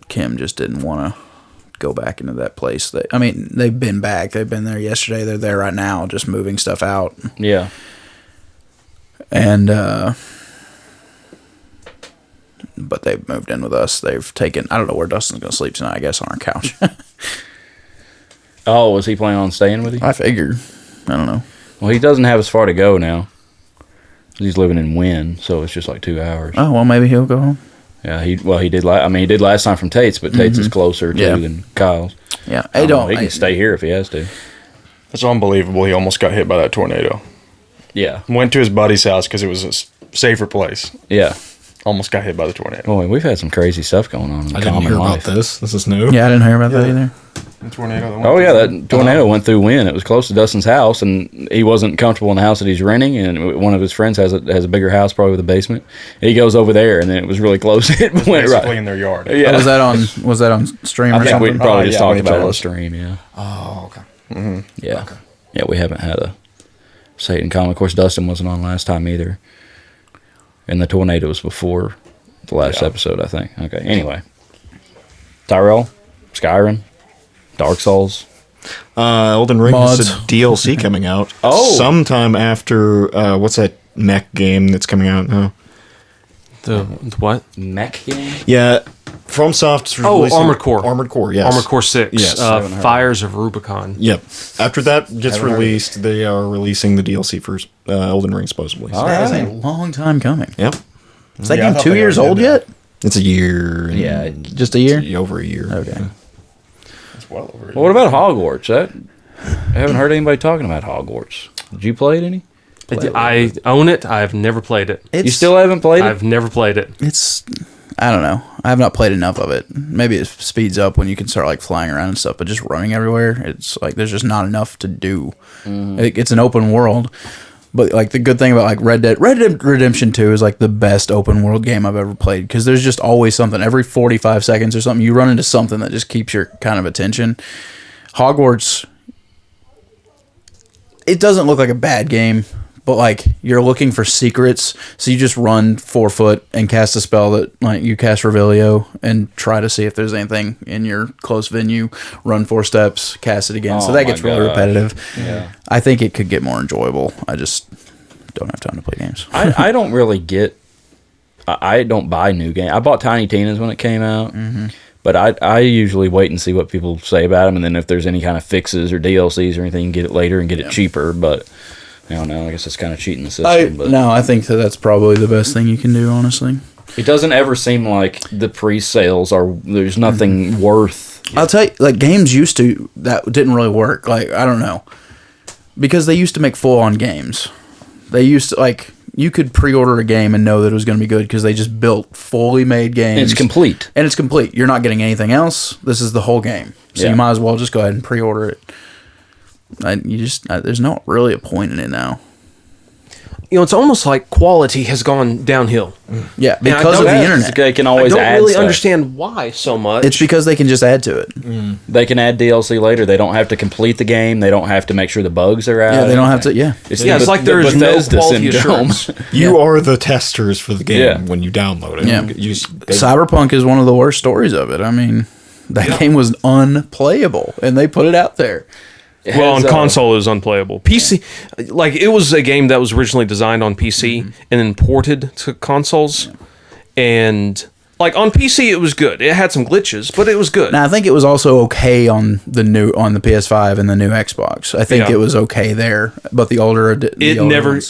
Kim just didn't want to go back into that place. They've been back. They've been there yesterday. They're there right now, just moving stuff out. Yeah. And but they've moved in with us. They've taken. I don't know where Dustin's gonna sleep tonight. I guess on our couch. Oh, was he planning on staying with you? I figured. I don't know. Well, he doesn't have as far to go now. He's living in Wynn, so it's just like 2 hours. Oh well, maybe he'll go home. Yeah, he did. He did last time from Tate's, but Tate's is closer too Yeah. than Kyle's. Yeah, I don't know, he can stay here if he has to. That's unbelievable. He almost got hit by that tornado. Yeah, Went to his buddy's house because it was a safer place. yeah. Almost got hit by the tornado. Boy, we've had some crazy stuff going on in I didn't common hear life. about this. This is new. Yeah, I didn't hear about that either. The tornado. That went Oh yeah, through- that tornado went through Wynn. It was close to Dustin's house, and he wasn't comfortable in the house that he's renting. And one of his friends has a bigger house, probably with a basement. And he goes over there, and then it was really close. It went basically right. in their yard. Yeah, Oh, was that on stream I or think we something? probably Oh, just yeah, talked when he about it told on us. stream. Yeah, Oh, okay. yeah, yeah. We haven't had a say it in common. Of course, Dustin wasn't on last time either, and the tornado was before the last episode, I think. Okay. Anyway, Tyrell, Skyrim, Dark Souls. Elden Ring has Mods. a DLC coming out. Oh. Sometime after, what's that mech game that's coming out now? The what? Mech game. Yeah, FromSoft's Oh, releasing- Armored Core. Armored Core, yes. Armored Core 6. Yes. haven't heard Fires of Rubicon. Yep. After that gets Haven't heard released, they are releasing the DLC for Elden Ring, supposedly. All That is right. a long time coming. Yep. Is that Yeah, I game thought 2 they years already old did yet? It's a year. And Yeah. Just a year? Over a year. Okay. It's well over. Well, what about Hogwarts? I haven't heard anybody talking about Hogwarts. Did you play it any? I own it. I've never played it. You still haven't played it? I've never played it. It's I don't know. I have not played enough of it. Maybe it speeds up when you can start like flying around and stuff, but just running everywhere, it's like there's just not enough to do. It's an open world, but like the good thing about like Red Dead Redemption 2 is like the best open world game I've ever played because there's just always something. Every 45 seconds or something, you run into something that just keeps your kind of attention. Hogwarts, it doesn't look like a bad game, but like you're looking for secrets, so you just run 4 foot and cast a spell that like you cast Revelio and try to see if there's anything in your close venue. Run 4 steps, cast it again. So Oh that my gets really gosh. repetitive. Yeah. I think it could get more enjoyable. I just don't have time to play games. I don't really get. I don't buy new games. I bought Tiny Tina's when it came out, but I usually wait and see what people say about them, and then if there's any kind of fixes or DLCs or anything, get it later and get it cheaper. But I don't know. I guess it's kind of cheating the system. But No, I think that's probably the best thing you can do, honestly. it doesn't ever seem like the pre-sales are. There's nothing worth. I'll tell you, like games used to that didn't really work. Like I don't know, because they used to make full-on games. They used to like you could pre-order a game and know that it was going to be good because they just built fully made games. It's complete. And it's complete. You're not getting anything else. This is the whole game, so Yeah. you might as well just go ahead and pre-order it. There's not really a point in it now. You know, it's almost like quality has gone downhill. Yeah, I because of don't- the internet. They can I always don't add really stuff. understand why so much. It's because they can just add to it. They can add DLC later. They don't have to complete the game. They don't have to make sure the bugs are out. Yeah, they don't have to. Yeah, it's like there is no quality assurance. You are the testers for the game Yeah. when you download it. Yeah. They- Cyberpunk is one of the worst stories of it. I mean, that game was unplayable, and they put it out there. Well, on Has, console it was unplayable. PC, like it was a game that was originally designed on PC and then ported to consoles, and like on PC it was good. It had some glitches, but it was good. Now, I think it was also okay on the PS5 and the new Xbox. I think Yeah. it was okay there, but the older it never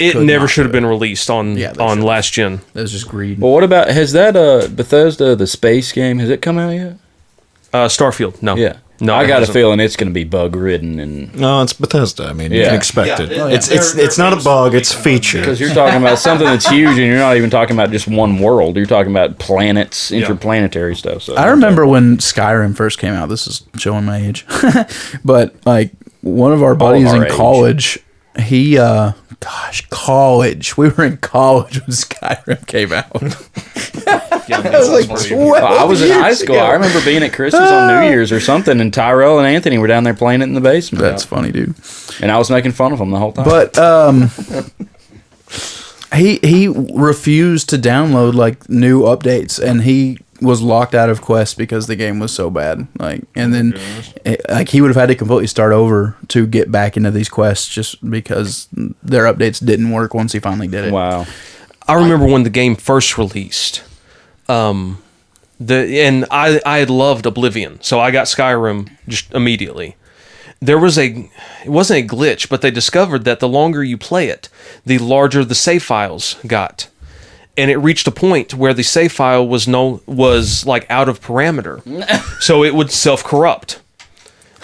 should have been released on Yeah, they on should've. last gen. It was just greed. Well, what about has that Bethesda the space game? Has it come out yet? Starfield, no. Yeah. No, I it got a hasn't. feeling it's going to be bug ridden, and No, it's Bethesda. I mean, you Yeah. can expect it. Yeah. It's not a bug. It's a feature. because you're talking about something that's huge, and you're not even talking about just one world. You're talking about planets, interplanetary stuff. So I remember when Skyrim first came out. This is showing my age, but like one of our buddies our in age. college, he college. We were in college when Skyrim came out. I was like, I was in high school. I remember being at Chris's on New Year's or something, and Tyrell and Anthony were down there playing it in the basement. That's funny, dude. And I was making fun of them the whole time. But he refused to download like new updates, and he was locked out of Quest because the game was so bad. Like, and then like he would have had to completely start over to get back into these quests just because their updates didn't work once he finally did it. wow. I remember when the game first released. I had loved Oblivion, so I got Skyrim just immediately. It wasn't a glitch, but they discovered that the longer you play it, the larger the save files got. And it reached a point where the save file was like out of parameter. So it would self-corrupt.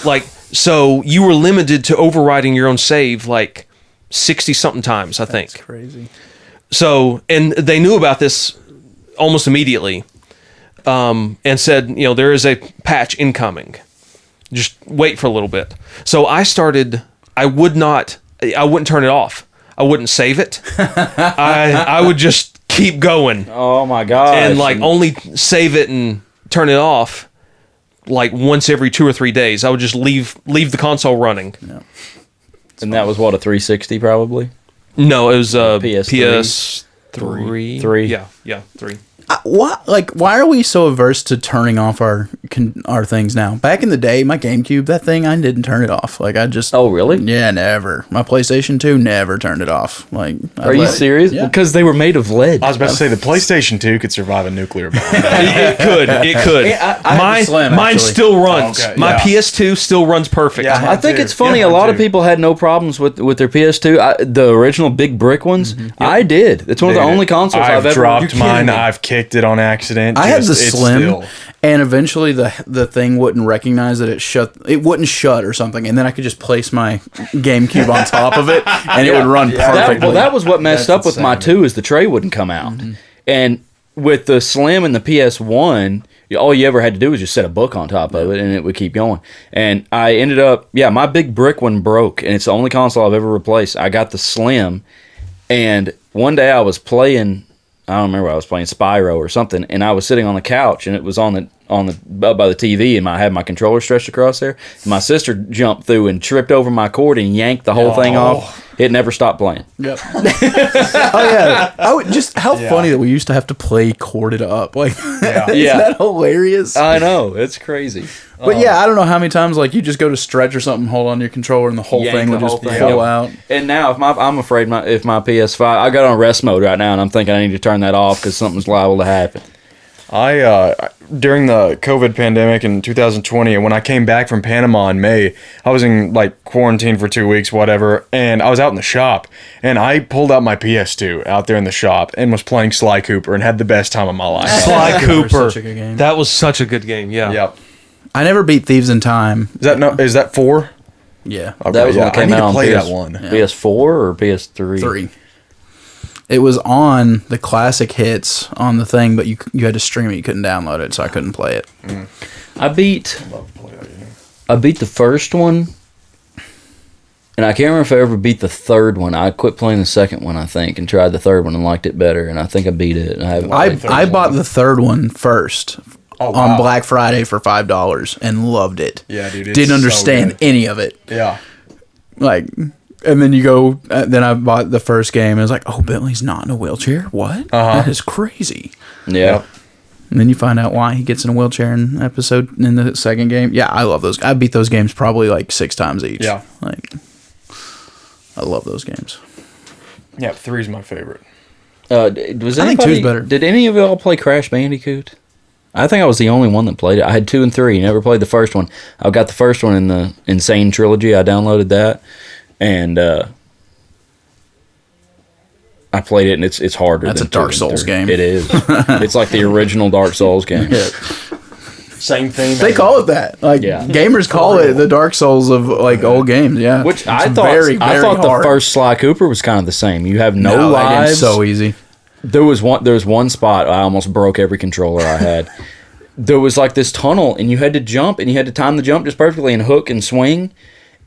Like, so you were limited to overriding your own save like 60 something times, I think. That's crazy. So, and they knew about this almost immediately, and said, there is a patch incoming. Just wait for a little bit. So I wouldn't turn it off. I wouldn't save it. I would just keep going. Oh my god. And like only save it and turn it off like once every 2 or 3 days. I would just leave the console running. Yeah. And that was what, a 360 probably? No, it was PS3. PS3. Three. Yeah, 3. Why are we so averse to turning off our things now? Back in the day, my GameCube, that thing, I didn't turn it off. Like I just Oh, really? Yeah, never. My PlayStation 2 never turned it off. Like Are you serious? Yeah. Because they were made of lead. I was about to say the PlayStation 2 could survive a nuclear bomb. It could. I had the Slim, Mine actually. still runs. Okay, My yeah. PS2 still runs perfect. Yeah. I think too. it's funny. Yeah, a lot mine of too. people had no problems with their PS2. The original big brick ones. I did. It's one of the only consoles I've ever dropped You mine. kidding me? I've kicked it on accident. I had the Just- it's Slim, still- and eventually the thing wouldn't recognize that it wouldn't shut or something, and then I could just place my GameCube on top of it, and it would run perfectly. That was what messed up with my 2 is the tray wouldn't come out. And with the Slim and the PS1, all you ever had to do was just set a book on top of it, and it would keep going. And I ended up, my big brick one broke, and it's the only console I've ever replaced. I got the Slim, and one day I was playing, I don't remember, I was playing Spyro or something, and I was sitting on the couch, and it was on the up by the TV, and I had my controller stretched across there. And my sister jumped through and tripped over my cord and yanked the whole thing off. It never stopped playing. Yep. Oh yeah. I would just how funny that we used to have to play corded up. Like, isn't that hilarious? I know, it's crazy. But yeah, I don't know how many times like you just go to stretch or something, hold on to your controller, and the whole Yank thing the would just whole thing pull out. out. And now, I'm afraid if my PS5, I got on rest mode right now, and I'm thinking I need to turn that off because something's liable to happen. During the COVID pandemic in 2020, and when I came back from Panama in May, I was in like quarantine for 2 weeks, whatever, and I was out in the shop, and I pulled out my PS2 out there in the shop and was playing Sly Cooper and had the best time of my life. Sly Cooper. Such a good game. That was such a good game. Yeah. Yep. I never beat Thieves in Time. Is that 4? Yeah, Okay, That was when it I came need out to on play PS, that one. PS4 or PS3? 3. It was on the classic hits on the thing, but you had to stream it. You couldn't download it, so I couldn't play it. I beat the first one, and I can't remember if I ever beat the third one. I quit playing the second one, I think, and tried the third one and liked it better, and I think I beat it. And I haven't played I bought the third one first wow. on Black Friday for $5 and loved it. Yeah, dude, it's Didn't so understand good. any of it. Yeah. Like, and then you go. Then I bought the first game. And I was like, "Oh, Bentley's not in a wheelchair. What? That is crazy." Yeah. And then you find out why he gets in a wheelchair in the second game. Yeah, I love those. I beat those games probably like 6 times each. Yeah. Like, I love those games. Yeah, 3's my favorite. Was I think anybody, 2's better. Did any of y'all play Crash Bandicoot? I think I was the only one that played it. I had 2 and 3. Never played the first one. I got the first one in the Insane Trilogy. I downloaded that, and I played it, and it's harder. That's than a Dark 2 and Souls 3. game. It is. It's like the original Dark Souls game. Same thing. They call it that. Like Yeah. gamers call it the Dark Souls of like old games. Yeah, Which It's I thought hard. the first Sly Cooper was kind of the same. You have no that game's lives. so easy. There was one spot I almost broke every controller I had. There was like this tunnel, and you had to jump, and you had to time the jump just perfectly and hook and swing.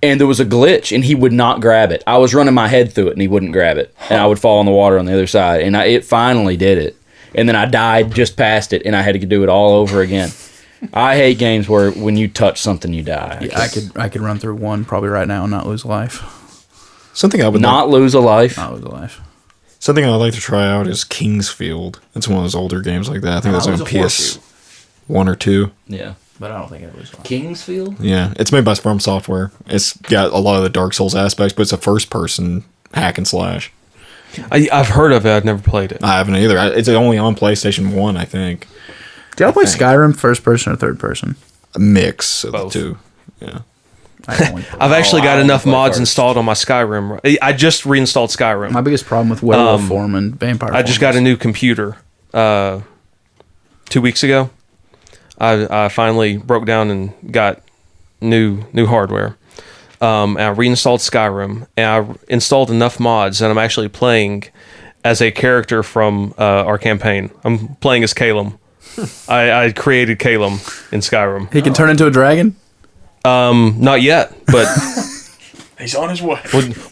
And there was a glitch, and he would not grab it. I was running my head through it, and he wouldn't grab it, and I would fall in the water on the other side. And it finally did it, and then I died just past it, and I had to do it all over again. I hate games where when you touch something, you die. Yeah, I could run through one probably right now and not lose a life. Something I would Not lose a life. Not lose a life. Something I'd like to try out is Kingsfield. It's one of those older games like that. I think that's on PS1 or 2. Yeah. But I don't think it was. Kingsfield? Yeah, it's made by From Software. It's got a lot of the Dark Souls aspects, but it's a first-person hack and slash. I've heard of it. I've never played it. I haven't either. It's only on PlayStation 1, I think. Do y'all play Skyrim first person or third person? A mix of Both. the two. Yeah. I've actually got enough mods installed on my Skyrim. I just reinstalled Skyrim. My biggest problem with Werewolf Form and Vampire I just Form got a new computer 2 weeks ago. I finally broke down and got new hardware. And I reinstalled Skyrim, and I installed enough mods that I'm actually playing as a character from our campaign. I'm playing as Calum. I created Calum in Skyrim. He can turn into a dragon? Not yet, but He's on his way.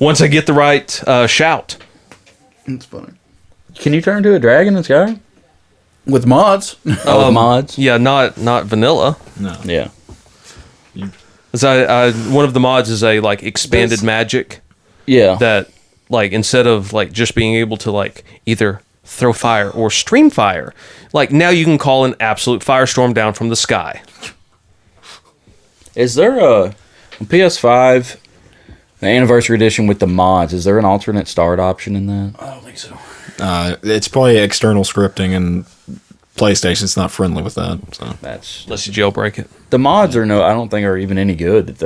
once I get the right shout. That's funny. Can you turn into a dragon in Skyrim? With mods. Oh, mods? Yeah, not vanilla. No. Yeah. One of the mods is a like expanded magic. Yeah. That like instead of like just being able to like either throw fire or stream fire, like now you can call an absolute firestorm down from the sky. Is there a PS5, the anniversary edition with the mods? Is there an alternate start option in that? I don't think so. It's probably external scripting, and PlayStation's not friendly with that. So That's Unless you jailbreak it. the mods are I don't think are even any good.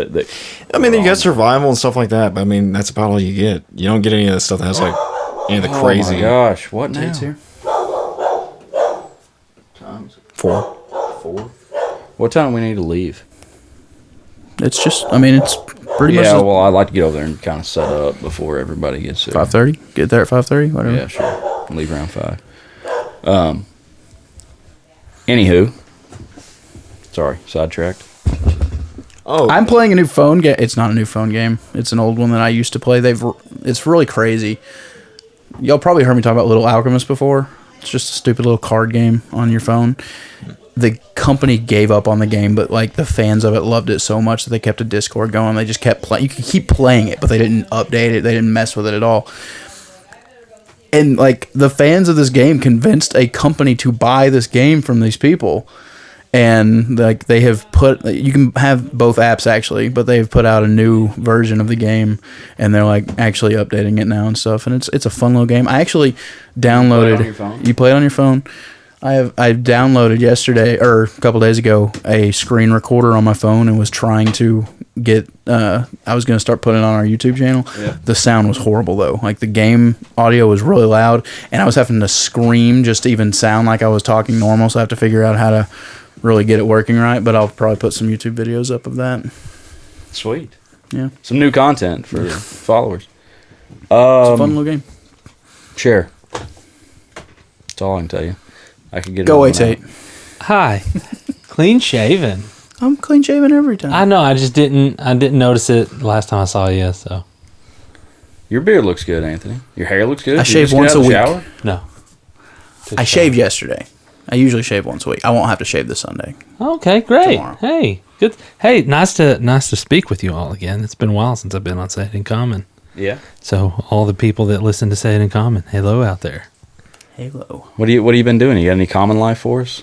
I mean, you got survival and stuff like that, but I mean, that's about all you get. You don't get any of the stuff that has like any of the crazy. Oh my gosh! What now? Tate's here. Four. What time do we need to leave? It's just, I mean, it's pretty Yeah, much well, I'd like to get over there and kind of set up before everybody gets there. 5:30. Get there at 5:30, whatever. Yeah, sure. Leave around 5. Anywho, sorry, sidetracked. Oh, I'm playing a new phone game. It's not a new phone game. It's an old one that I used to play. It's really crazy. Y'all probably heard me talk about Little Alchemist before. It's just a stupid little card game on your phone. The company gave up on the game, but like the fans of it loved it so much that they kept a Discord going. They just kept playing. You could keep playing it, but they didn't update it. They didn't mess with it at all. And like the fans of this game convinced a company to buy this game from these people. And like they have put, you can have both apps actually, but they've put out a new version of the game, and they're like actually updating it now and stuff. And it's a fun little game. I actually downloaded. on your phone? You play it on your phone? I downloaded yesterday or a couple days ago a screen recorder on my phone and was trying to get. I was going to start putting it on our YouTube channel. Yeah. The sound was horrible though. Like the game audio was really loud, and I was having to scream just to even sound like I was talking normal. So I have to figure out how to really get it working right. But I'll probably put some YouTube videos up of that. Sweet. Yeah, Some new content for followers. it's a fun little game. Share. That's all I can tell you. I could get Go it away, Tate. Hi. Clean shaven. I'm clean shaven every time. I know, I didn't notice it last time I saw you, so. Your beard looks good, Anthony. Your hair looks good. I You shave just get once out of a the week. shower? No. I shaved yesterday. I usually shave once a week. I won't have to shave this Sunday. Okay, great. Tomorrow. Hey, good. Hey, nice to speak with you all again. It's been a while since I've been on Say It in Common. Yeah. So all the people that listen to Say It in Common, hello out there. Halo. What have you been doing? You got any common life for us?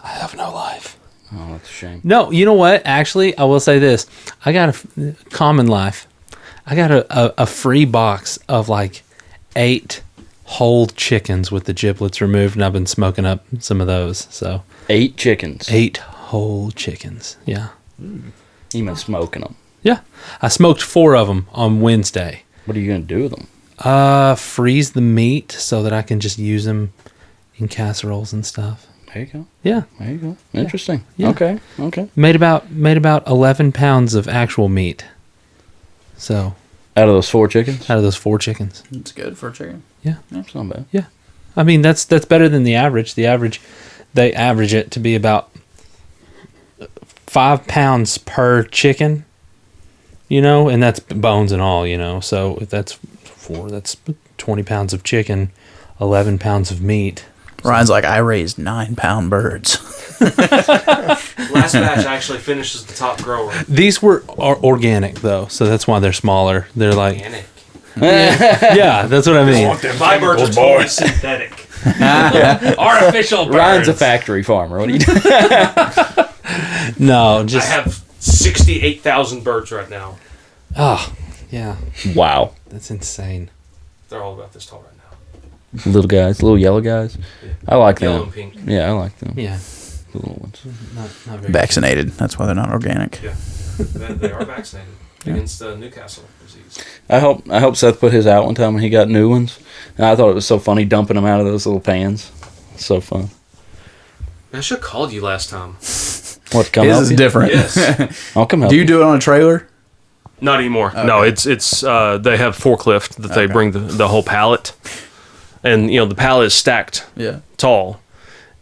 I have no life. Oh, that's a shame. No, you know what? Actually, I will say this. I got a common life. I got a free box of like 8 whole chickens with the giblets removed, and I've been smoking up some of those. So 8 chickens. 8 whole chickens. Yeah. You been smoking them. Yeah. I smoked 4 of them on Wednesday. What are you going to do with them? Freeze the meat so that I can just use them in casseroles and stuff. There you go. Yeah. There you go. Interesting. Yeah. Okay. Okay. Made about 11 pounds of actual meat. So Out of those 4 chickens? out of those 4 chickens. It's good for chicken. Yeah. That's not bad. Yeah. I mean, that's better than the average. The average, they average it to be about 5 pounds per chicken, you know, and that's bones and all, you know. So if that's 4, that's 20 pounds of chicken, 11 pounds of meat. Ryan's like, I raised 9-pound birds. Last batch actually finishes the top grower. These are organic though, so that's why they're smaller. They're like, Organic. yeah, that's what I mean. My birds are totally synthetic. Artificial birds. Ryan's a factory farmer. What are you doing? No, I just have 68,000 birds right now. oh, yeah, Wow. that's insane. They're all about this tall right now. Little guys, little yellow guys. I like Yellow them. and pink. Yeah, I like them. Yeah, The little ones. not very Vaccinated. That's why they're not organic. Yeah. They are vaccinated against Newcastle disease. I hope Seth put his out one time when he got new ones. And I thought it was so funny dumping them out of those little pans. So fun. I should have called you last time. What, come His help is you? different. Yes. I'll come help Do you do it on a trailer? Not anymore. No, it's they have forklift that they bring the whole pallet, and you know the pallet is stacked Yeah. tall,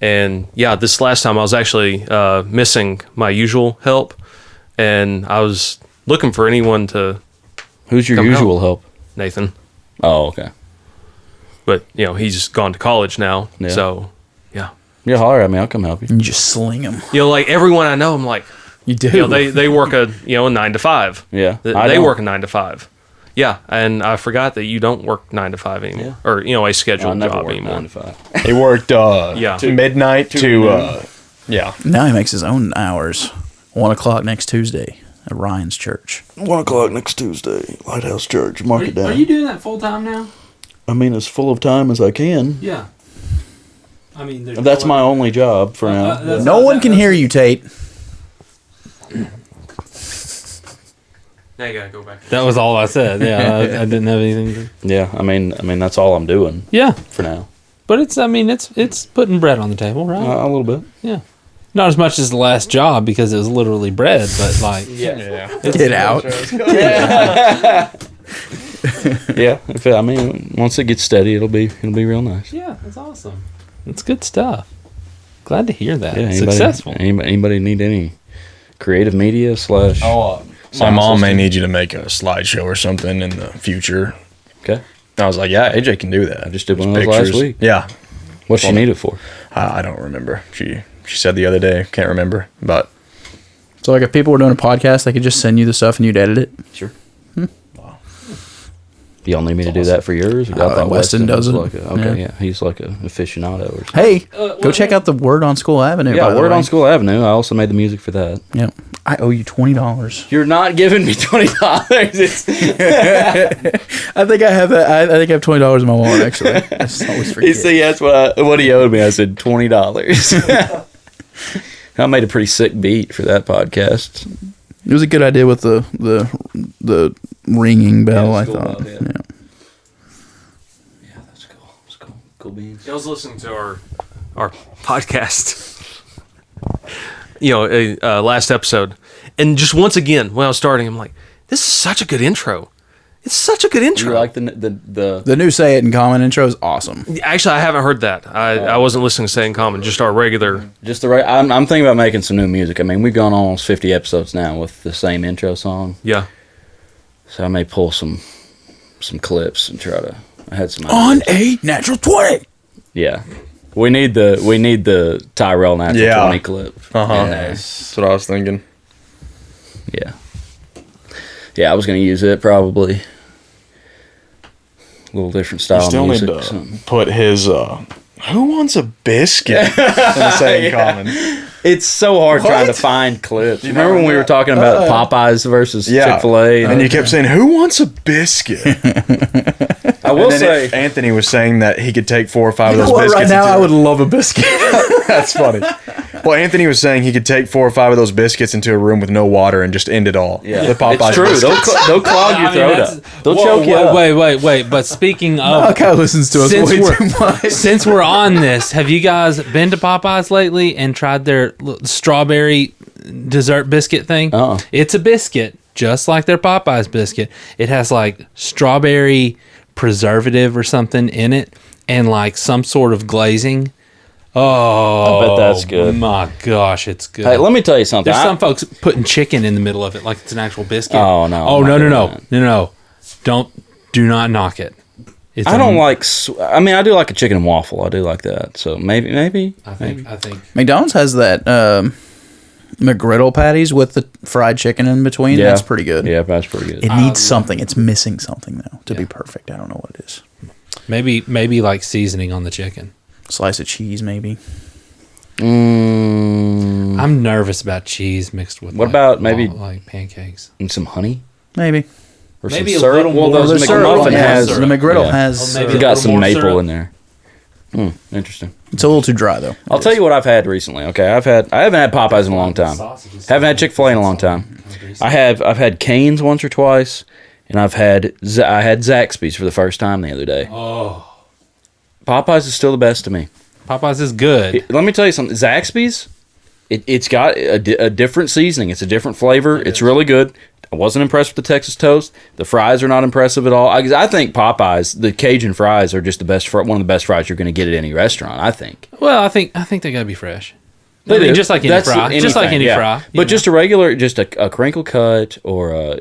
and yeah, this last time I was actually missing my usual help, and I was looking for anyone to Who's your Come usual help? Nathan, Oh, okay. but you know he's gone to college now, Yeah. so yeah, Yeah, holler at me. I'll come help you. You just sling them. you know like everyone I know, I'm like You do. you know they work a 9 to 5. Yeah. They I don't. work a 9 to 5. Yeah, and I forgot that you don't work 9 to 5 anymore, or a I scheduled never job work anymore. 9 to 5. He worked Yeah. midnight to yeah. Now he makes his own hours. 1 o'clock next Tuesday at Ryan's church. 1 o'clock next Tuesday, Lighthouse Church. Mark it down. Are you doing that full time now? I mean, as full of time as I can. Yeah. I mean, That's my only job for now. No one can hear you, Tate. Now you gotta go back. That was all I said. Yeah, I didn't have anything. Yeah, I mean, that's all I'm doing Yeah, for now. but it's putting bread on the table, right? A little bit. Yeah. Not as much as the last job because it was literally bread, but like Get out. Yeah, once it gets steady, it'll be real nice. yeah, that's awesome. It's good stuff. Glad to hear that. Yeah, Successful. Anybody need any creative media / My mom may need you to make a slideshow or something in the future. Okay. I was like, yeah, AJ can do that. I just did one of those last week. Yeah. What's she need it for? I don't remember. She said the other day, can't remember, but So, like, if people were doing a podcast, they could just send you the stuff and you'd edit it. Sure. Y'all need me to do that for yours? I thought Weston does it. Okay, he's like an aficionado or something. Hey, go check out the Word on School Avenue. Yeah, by the Word way. on School Avenue. I also made the music for that. Yep. I owe you $20. You're not giving me $20. I think I have that. I think I have $20 in my wallet. Actually, I just always forget. He said, "Yes, what he owed me." I said $20. I made a pretty sick beat for that podcast. It was a good idea with the ringing bell. Yeah, I the school thought. bell, yeah. Yeah, that's cool. That's cool. Cool beans. I was listening to our podcast, last episode, and just once again when I was starting, I'm like, this is such a good intro. It's such a good intro. You like the The new Say It in Common intro is awesome. Actually, I haven't heard that. I wasn't listening to Say in Common, just our regular. just the right? I'm thinking about making some new music. I mean, we've gone almost 50 episodes now with the same intro song. Yeah. So I may pull some clips and try to. I had some On ideas. a natural 20. Yeah. We need the Tyrell Natural 20 clip. that's what I was thinking. Yeah. Yeah, I was gonna use it probably. A little different style You still of need music. to something. put his who wants a biscuit in the same common. It's so hard trying to find clips. You remember when we were talking about Popeyes versus Chick-fil-A? And you kept saying, "Who wants a biscuit?" I will And then say, Anthony was saying that he could take 4 or 5 You of know those what? biscuits. Right now, and I do would it. love a biscuit. That's funny. Well, Anthony was saying he could take 4 or 5 of those biscuits into a room with no water and just end it all. Yeah, The Popeyes it's true. biscuits. They'll clog your throat up. They'll choke you up. Wait. But speaking of, Guy listens to us way too much. since we're on this, have you guys been to Popeyes lately and tried their strawberry dessert biscuit thing? It's a biscuit, just like their Popeyes biscuit. It has like strawberry preservative or something in it, and like some sort of glazing. Oh, I bet that's good. My gosh, it's good. Hey, let me tell you something. There's some folks putting chicken in the middle of it like it's an actual biscuit. Oh, no. Oh, I'm not no. doing that. Do not knock it. It's I don't like. I mean, I do like a chicken and waffle. I do like that. So maybe. I think McDonald's has that McGriddle patties with the fried chicken in between. Yeah. That's pretty good. Yeah, that's pretty good. It needs something. It's missing something though to be perfect. I don't know what it is. maybe like seasoning on the chicken. Slice of cheese, maybe. I'm nervous about cheese mixed with. What about maybe like pancakes and some honey? Maybe. Or Maybe some a syrup. little Well, more those syrup. McMuffin Yeah, has syrup. The McGriddle has. Or maybe It's a got little some more maple syrup. in there. Interesting. It's a little too dry though. I'll tell you what I've had recently. Okay, I haven't had Popeyes in a long time. Haven't had Chick-fil-A in a long time. I've had Cane's once or twice, and I had Zaxby's for the first time the other day. Oh, Popeyes is still the best to me. Popeyes is good. Let me tell you something. Zaxby's, it's got a different seasoning. It's a different flavor. It's really good. I wasn't impressed with the Texas toast. The fries are not impressive at all. I think Popeyes, the Cajun fries, are just one of the best fries you're going to get at any restaurant. I think. Well, I think they gotta be fresh. They do. Just like any That's fry. Just like anything, any yeah. fry. But just a regular, just a crinkle cut or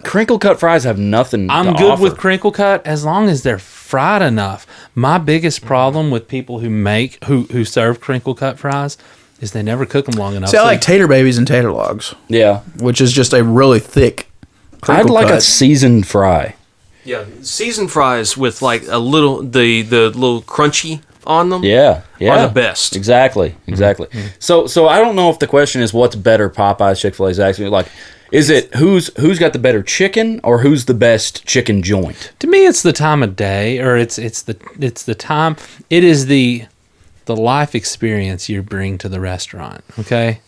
crinkle cut fries have nothing. I'm to good offer. with crinkle cut as long as they're fried enough. My biggest problem with people who serve crinkle cut fries is they never cook them long enough. See, I like tater babies and tater logs. Yeah, which is just a really thick. I'd like cut. a seasoned fry. Yeah, seasoned fries with like the little crunchy on them. Yeah, are the best. Exactly. So I don't know if the question is what's better, Popeyes, Chick-fil-A, Zaxby's. Like, is it who's got the better chicken or who's the best chicken joint? To me, it's the time of day, or it's the time. It is the life experience you bring to the restaurant. Okay,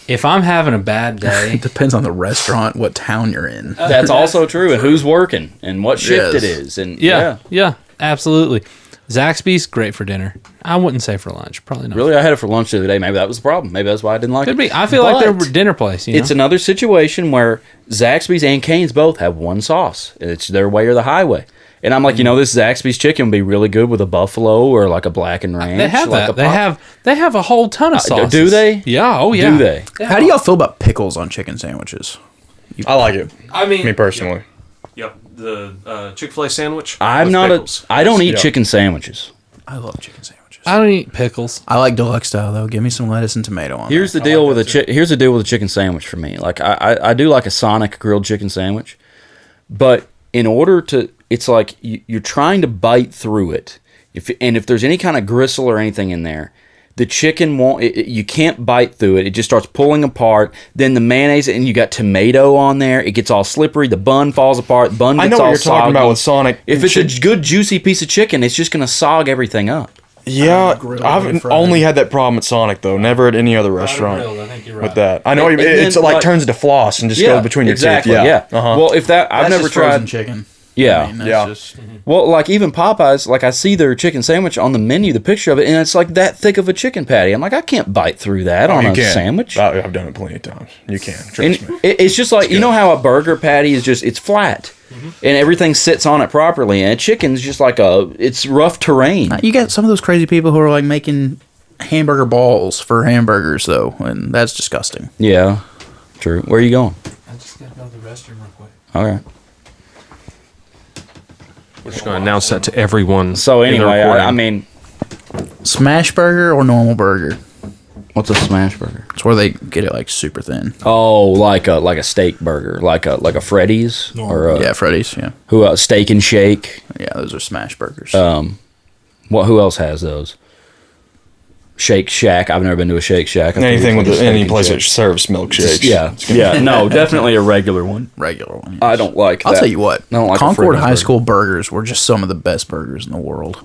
if I'm having a bad day, It depends on the restaurant, what town you're in. That's also true, and who's working and what shift Yes. it is, and yeah, absolutely. Zaxby's great for dinner. I wouldn't say for lunch. Probably not. Really, I had it for lunch the other day. Maybe that was the problem. Maybe that's why I didn't like Could it. be. I feel like they're But a dinner place. You know? It's another situation where Zaxby's and Cane's both have one sauce. It's their way or the highway. And I'm like, this Zaxby's chicken would be really good with a buffalo or like a blackened ranch. They have like that. They have a whole ton of sauces. Do they? Yeah. Oh yeah. Do they? How do y'all feel about pickles on chicken sandwiches? I like it. I mean, Me personally. Yep, the Chick-fil-A sandwich. I'm with not pickles. I don't eat Yeah. chicken sandwiches. I love chicken sandwiches. I don't eat pickles. I like deluxe style though. Give me some lettuce and tomato on. Here's the deal with here's the deal with a chicken sandwich for me. Like I do like a Sonic grilled chicken sandwich, but in order to, it's like you're trying to bite through it. If there's any kind of gristle or anything in there, the chicken won't. You can't bite through it. It just starts pulling apart. Then the mayonnaise and you got tomato on there. It gets all slippery. The bun falls apart. The bun gets I know all what you're talking soggy. about with Sonic. If it's a good juicy piece of chicken, it's just gonna sog everything up. Yeah, grilled I've and fried. only had that problem at Sonic though. Never at any other restaurant I think you're with that. I know And it's then, like like- turns into floss and just goes between your exactly, teeth. Yeah. Uh-huh. Well, if that I've That's never just frozen tried. chicken. Yeah. I mean, that's Yeah. just- Well, like even Popeyes, like I see their chicken sandwich on the menu, the picture of it, and it's like that thick of a chicken patty. I'm like, I can't bite through that on you a can. sandwich. I've done it plenty of times. You can. And Trust me. it's just like, you know how a burger patty is just, it's flat. And everything sits on it properly. And a chicken's just like it's rough terrain. You got some of those crazy people who are like making hamburger balls for hamburgers though, and that's disgusting. Yeah, true. Where are you going? I just got to go to the restroom real quick. All right. We're just going to announce that to everyone. So in the anyway, recording. I mean, Smash burger or normal burger? what's a smash burger? It's where they get it like super thin. Oh, like a steak burger, like a Freddy's or a, Yeah, Freddy's. Yeah, Steak and Shake. yeah, those are smash burgers. Who else has those? Shake Shack. I've never been to a Shake Shack. I think Anything it's with like a any Steak and place Shake. that serves milkshakes. Yeah. No, definitely a regular one. Regular one. I don't like. I'll that. tell you what. I don't like a Concord Freddy's High burger. School burgers were just some of the best burgers in the world.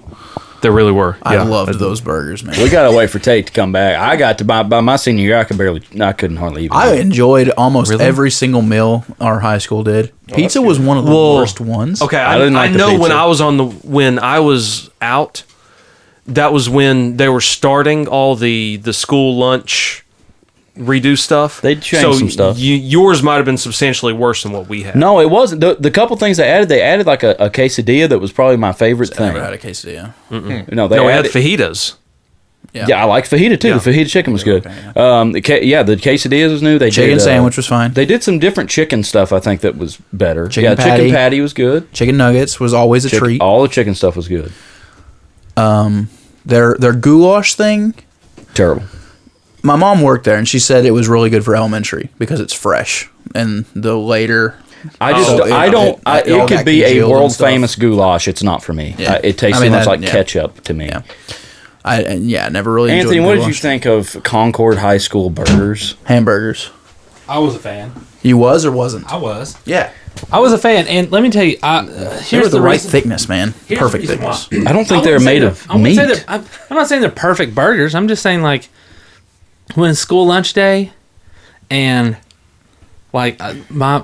There really were. I Yeah. loved those burgers, man. We gotta wait for Tate to come back. I got to by my senior year. I couldn't hardly eat. I enjoyed almost every single meal our high school did. Pizza was one of the worst ones. Okay, I I didn't like the know when pizza. when I was out, that was when they were starting all the school lunch redo stuff. They'd change some stuff. Yours might have been substantially worse than what we had. No, it wasn't. The couple things they added like a quesadilla that was probably my favorite I thing. never had a quesadilla. No, they No, we had added fajitas. Yeah, I like fajita too. Yeah. The fajita chicken was good. okay, The quesadillas was new. They Chicken did, sandwich was fine. They did some different chicken stuff. I think that was better. Chicken chicken patty. patty was good. Chicken nuggets was always a treat. All the chicken stuff was good. Their goulash thing. Terrible. My mom worked there, and she said it was really good for elementary because it's fresh. And the later, I just So I don't. it all It could got be a congealed and world stuff. famous goulash. It's not for me. Yeah. It tastes I mean, too much that- like yeah. ketchup to me. Yeah. I never really. Anthony, enjoyed what did you goulash. think of Concord High School burgers? Hamburgers. I was a fan. You was or wasn't? I was. Yeah. I was a fan, and let me tell you, Here's here's the right reason- thickness, man. here's the Perfect reason why. thickness. I don't think I they're wouldn't say made they're- of I wouldn't say meat. they're- I'm not saying they're perfect burgers. I'm just saying like when it's school lunch day, and like my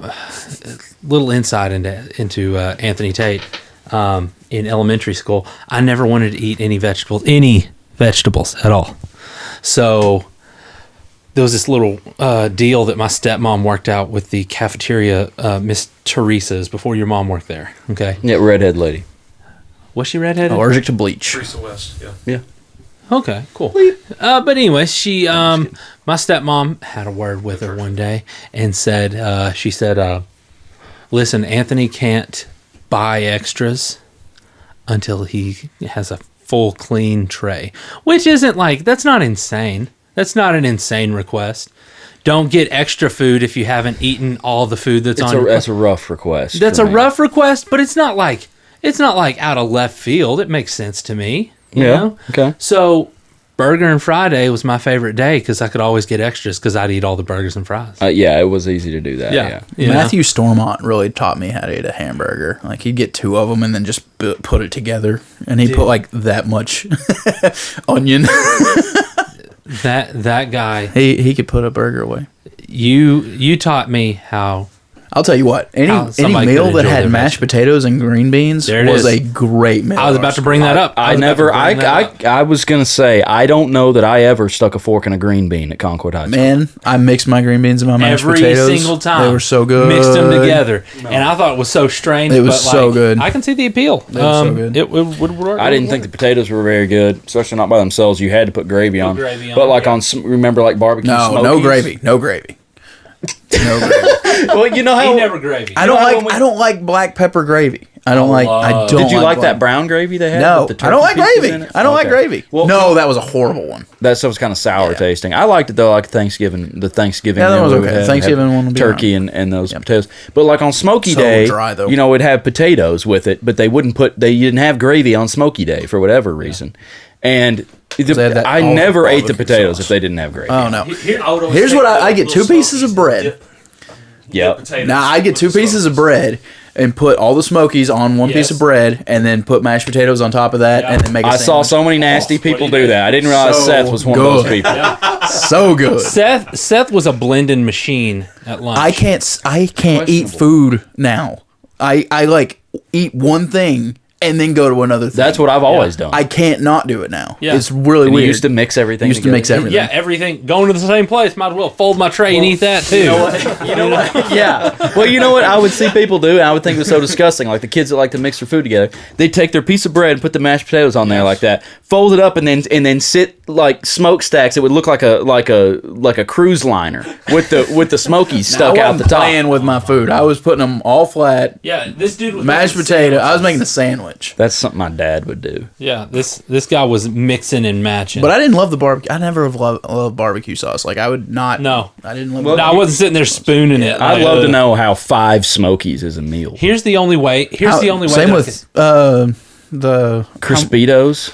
little insight into Anthony Tate in elementary school, I never wanted to eat any vegetables at all. So there was this little deal that my stepmom worked out with the cafeteria, Miss Teresa's, before your mom worked there. Okay, Yeah, redhead lady. was she redheaded? Allergic to bleach. Teresa West. Yeah. Yeah. Okay, cool. But anyway, she, my stepmom had a word with her one day and said, she said, listen, Anthony can't buy extras until he has a full clean tray, which isn't like, that's not insane. That's not an insane request. Don't get extra food if you haven't eaten all the food that's on your plate. That's a rough request. That's for a me. rough request, but it's not like out of left field. It makes sense to me. You Yeah, know? okay. So, Burger and Friday was my favorite day because I could always get extras because I'd eat all the burgers and fries. Yeah, it was easy to do that. Yeah. You know? Matthew Stormont really taught me how to eat a hamburger. Like he'd get two of them and then just put it together, and he'd put like that much onion. That guy, he could put a burger away. you taught me how. I'll tell you what. How Any somebody meal could that enjoy had their mashed potatoes and green beans There it was is. a great meal. I was about to bring that up. I was gonna say I don't know that I ever stuck a fork in a green bean at Concord High School. Man, I mixed my green beans and my mashed Every potatoes. single time. They were so good. Mixed them together. And I thought it was so strange. It was but, so like, good. I can see the appeal. They were so good. It would work. I didn't think the potatoes were very good, especially not by themselves. You had to put gravy on. gravy on But them, like yeah. on some, remember like barbecue. No, no Smokies? gravy. No gravy. No gravy. Well, you know how. He never gravy. I don't like black pepper gravy. I don't love- don't Did you like black- that brown gravy they had? No, with the I don't like turkey pieces gravy. in it? I don't like Okay. gravy. Well, No, that was a horrible one. that stuff was kind of sour Yeah. tasting. I liked it though, like Thanksgiving. The Thanksgiving. Yeah, that meal was we would okay. have, Thanksgiving had one would be turkey alright. and those potatoes. But like on Smoky So Day, dry, though. you know, it'd have potatoes with it, but they wouldn't put. They didn't have gravy on Smoky Day for whatever reason, and. They had that I all never ate the barbecue potatoes sauce. if they didn't have gravy. Oh no. Here's Here's what I get: 2 pieces of bread. Yep. Now I get 2 pieces of bread and put all the Smokies on one piece of bread, and then put mashed potatoes on top of that, and then make a I saw sandwich. so many nasty people do that. I didn't realize So Seth was one of those good. people. So good. Seth was a blending machine at lunch. I can't eat food now. I like eat one thing and then go to another thing. That's what I've always done. I can't not do it now. Yeah. It's really And you weird. used to mix everything. Used to mix together. everything. Yeah, everything going to the same place. Might as well fold my tray and eat that too. You know what? Yeah. Well, you know what I would see people do, and I would think it was so disgusting. Like the kids that like to mix their food together, they'd take their piece of bread and put the mashed potatoes on there like that, fold it up, and then sit like smokestacks. It would look like a cruise liner with the smokies stuck I out wasn't the top. playing with my food. I was putting them all flat. Yeah, this dude was Mashed making potato. I was sandwiches. making a sandwich. That's something my dad would do. Yeah, this guy was mixing and matching. But I didn't love the barbecue. I never have loved barbecue sauce. Like I would not. No. I didn't love. no, I wasn't sitting there spooning it. I'd like, love to know how 5 Smokies is a meal. Here's the only way. Same that I with the Crispitos.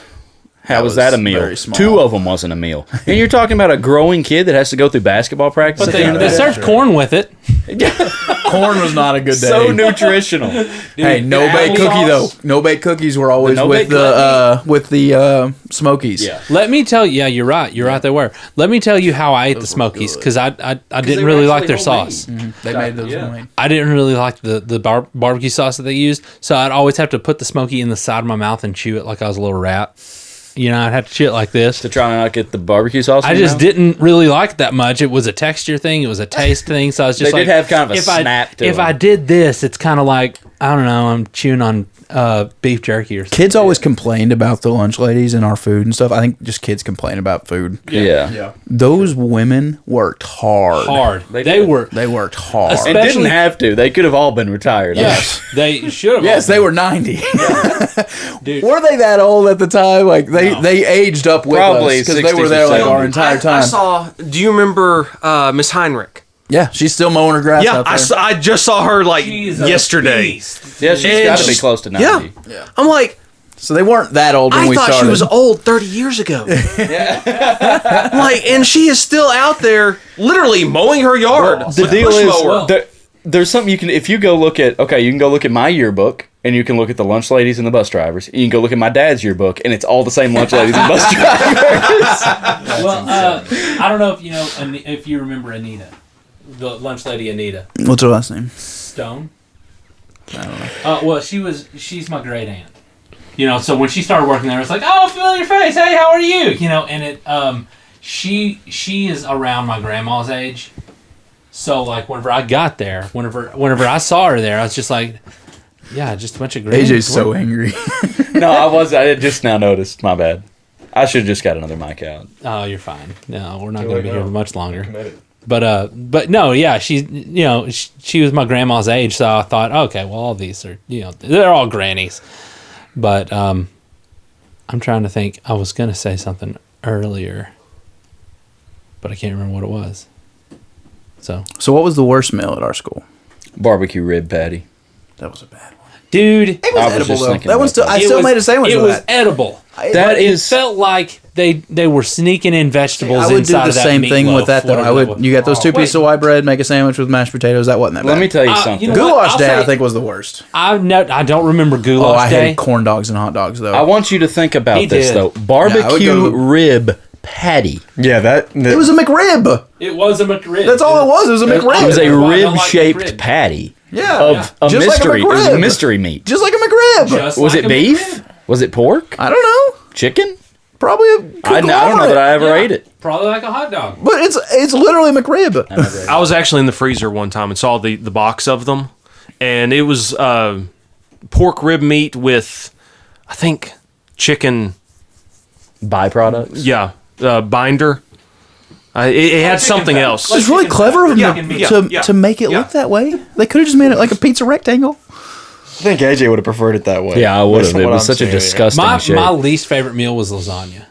How was that a meal? very small. 2 of them wasn't a meal. And you're talking about a growing kid that has to go through basketball practice But at the end of they the day? served corn with it. Corn was not a good day. So nutritional. Hey, no bake cookie though. No bake cookies were always The with the Smokies. Yeah. Let me tell you. Yeah, you're right. You're right. They were. Let me tell you how I ate the Smokies because I didn't really like their sauce. They made those. homemade. I didn't really like the barbecue sauce that they used, so I'd always have to put the Smoky in the side of my mouth and chew it like I was a little rat. You know, I'd have to chew it like this. To try and not get the barbecue sauce. I in your just mouth? didn't really like it that much. It was a texture thing. It was a taste thing. So I was just They like, did have kind of a if snap to If them. I did this, it's kind of like, I don't know, I'm chewing on beef jerky or something. Kids always complained about the lunch ladies and our food and stuff. I think just kids complain about food. Yeah. Those women worked hard. Hard. They They did. were. They worked hard. And Especially- didn't have to. They could have all been retired. Yes, they should have. Yes, they were 90. Dude. Were they that old at the time? Like they aged up with Probably us because they were 60s there or like 70s. our entire time. I saw. Do you remember Miss Heinrich? Yeah, she's still mowing her grass Yeah, out there. I just saw her like She's a yesterday. beast. Yeah, she's And got to be she- close to 90. Yeah. I'm like, So they weren't that old when I we thought started. she was old 30 years ago. Like, and she is still out there literally mowing her yard. The with deal push is, mower. there's something you can, if you go look at, you can go look at my yearbook, and you can look at the lunch ladies and the bus drivers. You can go look at my dad's yearbook, and it's all the same lunch ladies and bus drivers. Well, I don't know if you know if you remember Anita, the lunch lady Anita What's her last name? Stone. I don't know. Well, she's my great aunt. You know, so when she started working there, it's like, oh, familiar face. Hey, how are you? You know, and it she is around my grandma's age. So like whenever I got there, whenever I saw her there, I was just like, yeah, just a bunch of grannies. AJ's so angry. No, I had just now noticed. My bad. I should have just got another mic out. Oh, you're fine. No, we're not going to be here much longer. But no, yeah, she was my grandma's age, so I thought, okay, well, all these are, they're all grannies. But I'm trying to think. I was going to say something earlier, but I can't remember what it was. So what was the worst meal at our school? Barbecue rib patty. That was a bad one. Dude, It was I was edible just though. thinking That was about still. I it still was- made a sandwich It with was that. edible. That It is. felt like they were sneaking in vegetables I would do inside the of that same thing meatloaf, with that though. whatever I would. that was. You got those two pieces of white bread, make a sandwich with mashed potatoes. That wasn't that bad. Let me tell you something. you know what? Goulash I'll day, say- I think, was the worst. I don't remember Oh, goulash I day. hated corn dogs and hot dogs though. I want you to think about He this did. though. Yeah, I would Barbecue go to- rib patty. Yeah, It was a McRib. It was a McRib. That's all it was. It was a McRib. It was a That's why I don't like rib-shaped McRib. patty yeah, of a Just like mystery. It was a McRib. mystery meat. Just like a McRib. Just Was like it a beef? McRib. Was it pork? I don't know. Chicken? Probably a I don't know that I ever Yeah, ate it. Probably like a hot dog. But it's literally McRib. I was actually in the freezer one time and saw the box of them, and it was pork rib meat with, I think, chicken. Byproducts? Yeah, binder. It had something else. It's really clever of them Yeah, to make it look that way. They could have just made it like a pizza rectangle. I think AJ would have preferred it that way. Yeah, I would Based have. on It what was I'm such a seeing, yeah. disgusting shape. My least favorite meal was lasagna.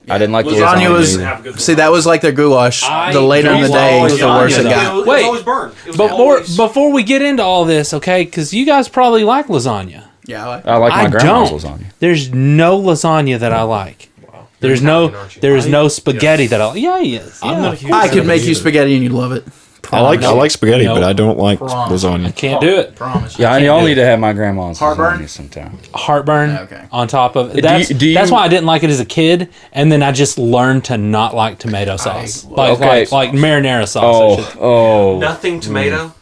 I didn't like the Lasagna was either. see that was like their goulash. I The later in the don't day like was the worst it lasagna, got. though. It was Wait, always burned. It was Before always- before we get into all this, okay, because you guys probably like lasagna. Yeah, I like my I grandma's don't. lasagna. There's no lasagna that I like. There's no spaghetti that I like. Yeah, he is. Yeah. I could make you spaghetti and you'd love it. I like spaghetti, No. but I don't like lasagna. Can't do it. Promise. Yeah, y'all need to have my grandma's Heartburn? lasagna sometime. Heartburn Okay. on top of you- that's do you- that's why I didn't like it as a kid, and then I just learned to not like tomato sauce, like marinara sauce. I should- Oh. Nothing tomato.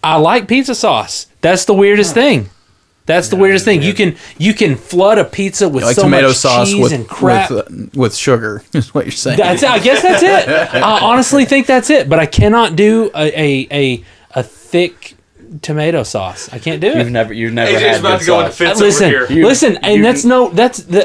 I like pizza sauce. That's the weirdest thing. That's the weirdest thing. You can flood a pizza with Like so tomato much sauce cheese and crap. with sugar is what you're saying. I guess that's it. I honestly think that's it. But I cannot do a thick tomato sauce. I can't do You've it. never AJ's had about good to go on sauce. defense Listen, over here. listen, and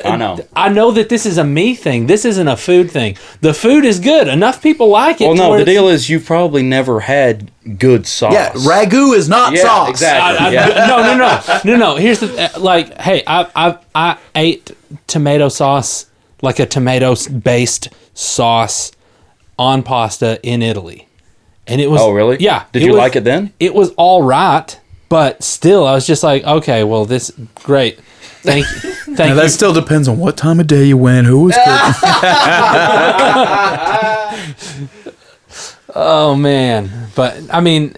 I know. I know that this is a me thing. This isn't a food thing. The food is good. Enough people like it. Well, to no, where the it's- deal is you probably never had good sauce. Yeah, ragu is not Yeah, sauce. exactly. Yeah. No. Here's the like. Hey, I ate tomato sauce, like a tomato-based sauce, on pasta in Italy, and it was. Oh, really? Yeah. Did you like it then? It was all right, but still, I was just like, okay, well, this great. Thank you. Now, Thank that you. still depends on what time of day you went, who was cooking. Oh man, but I mean,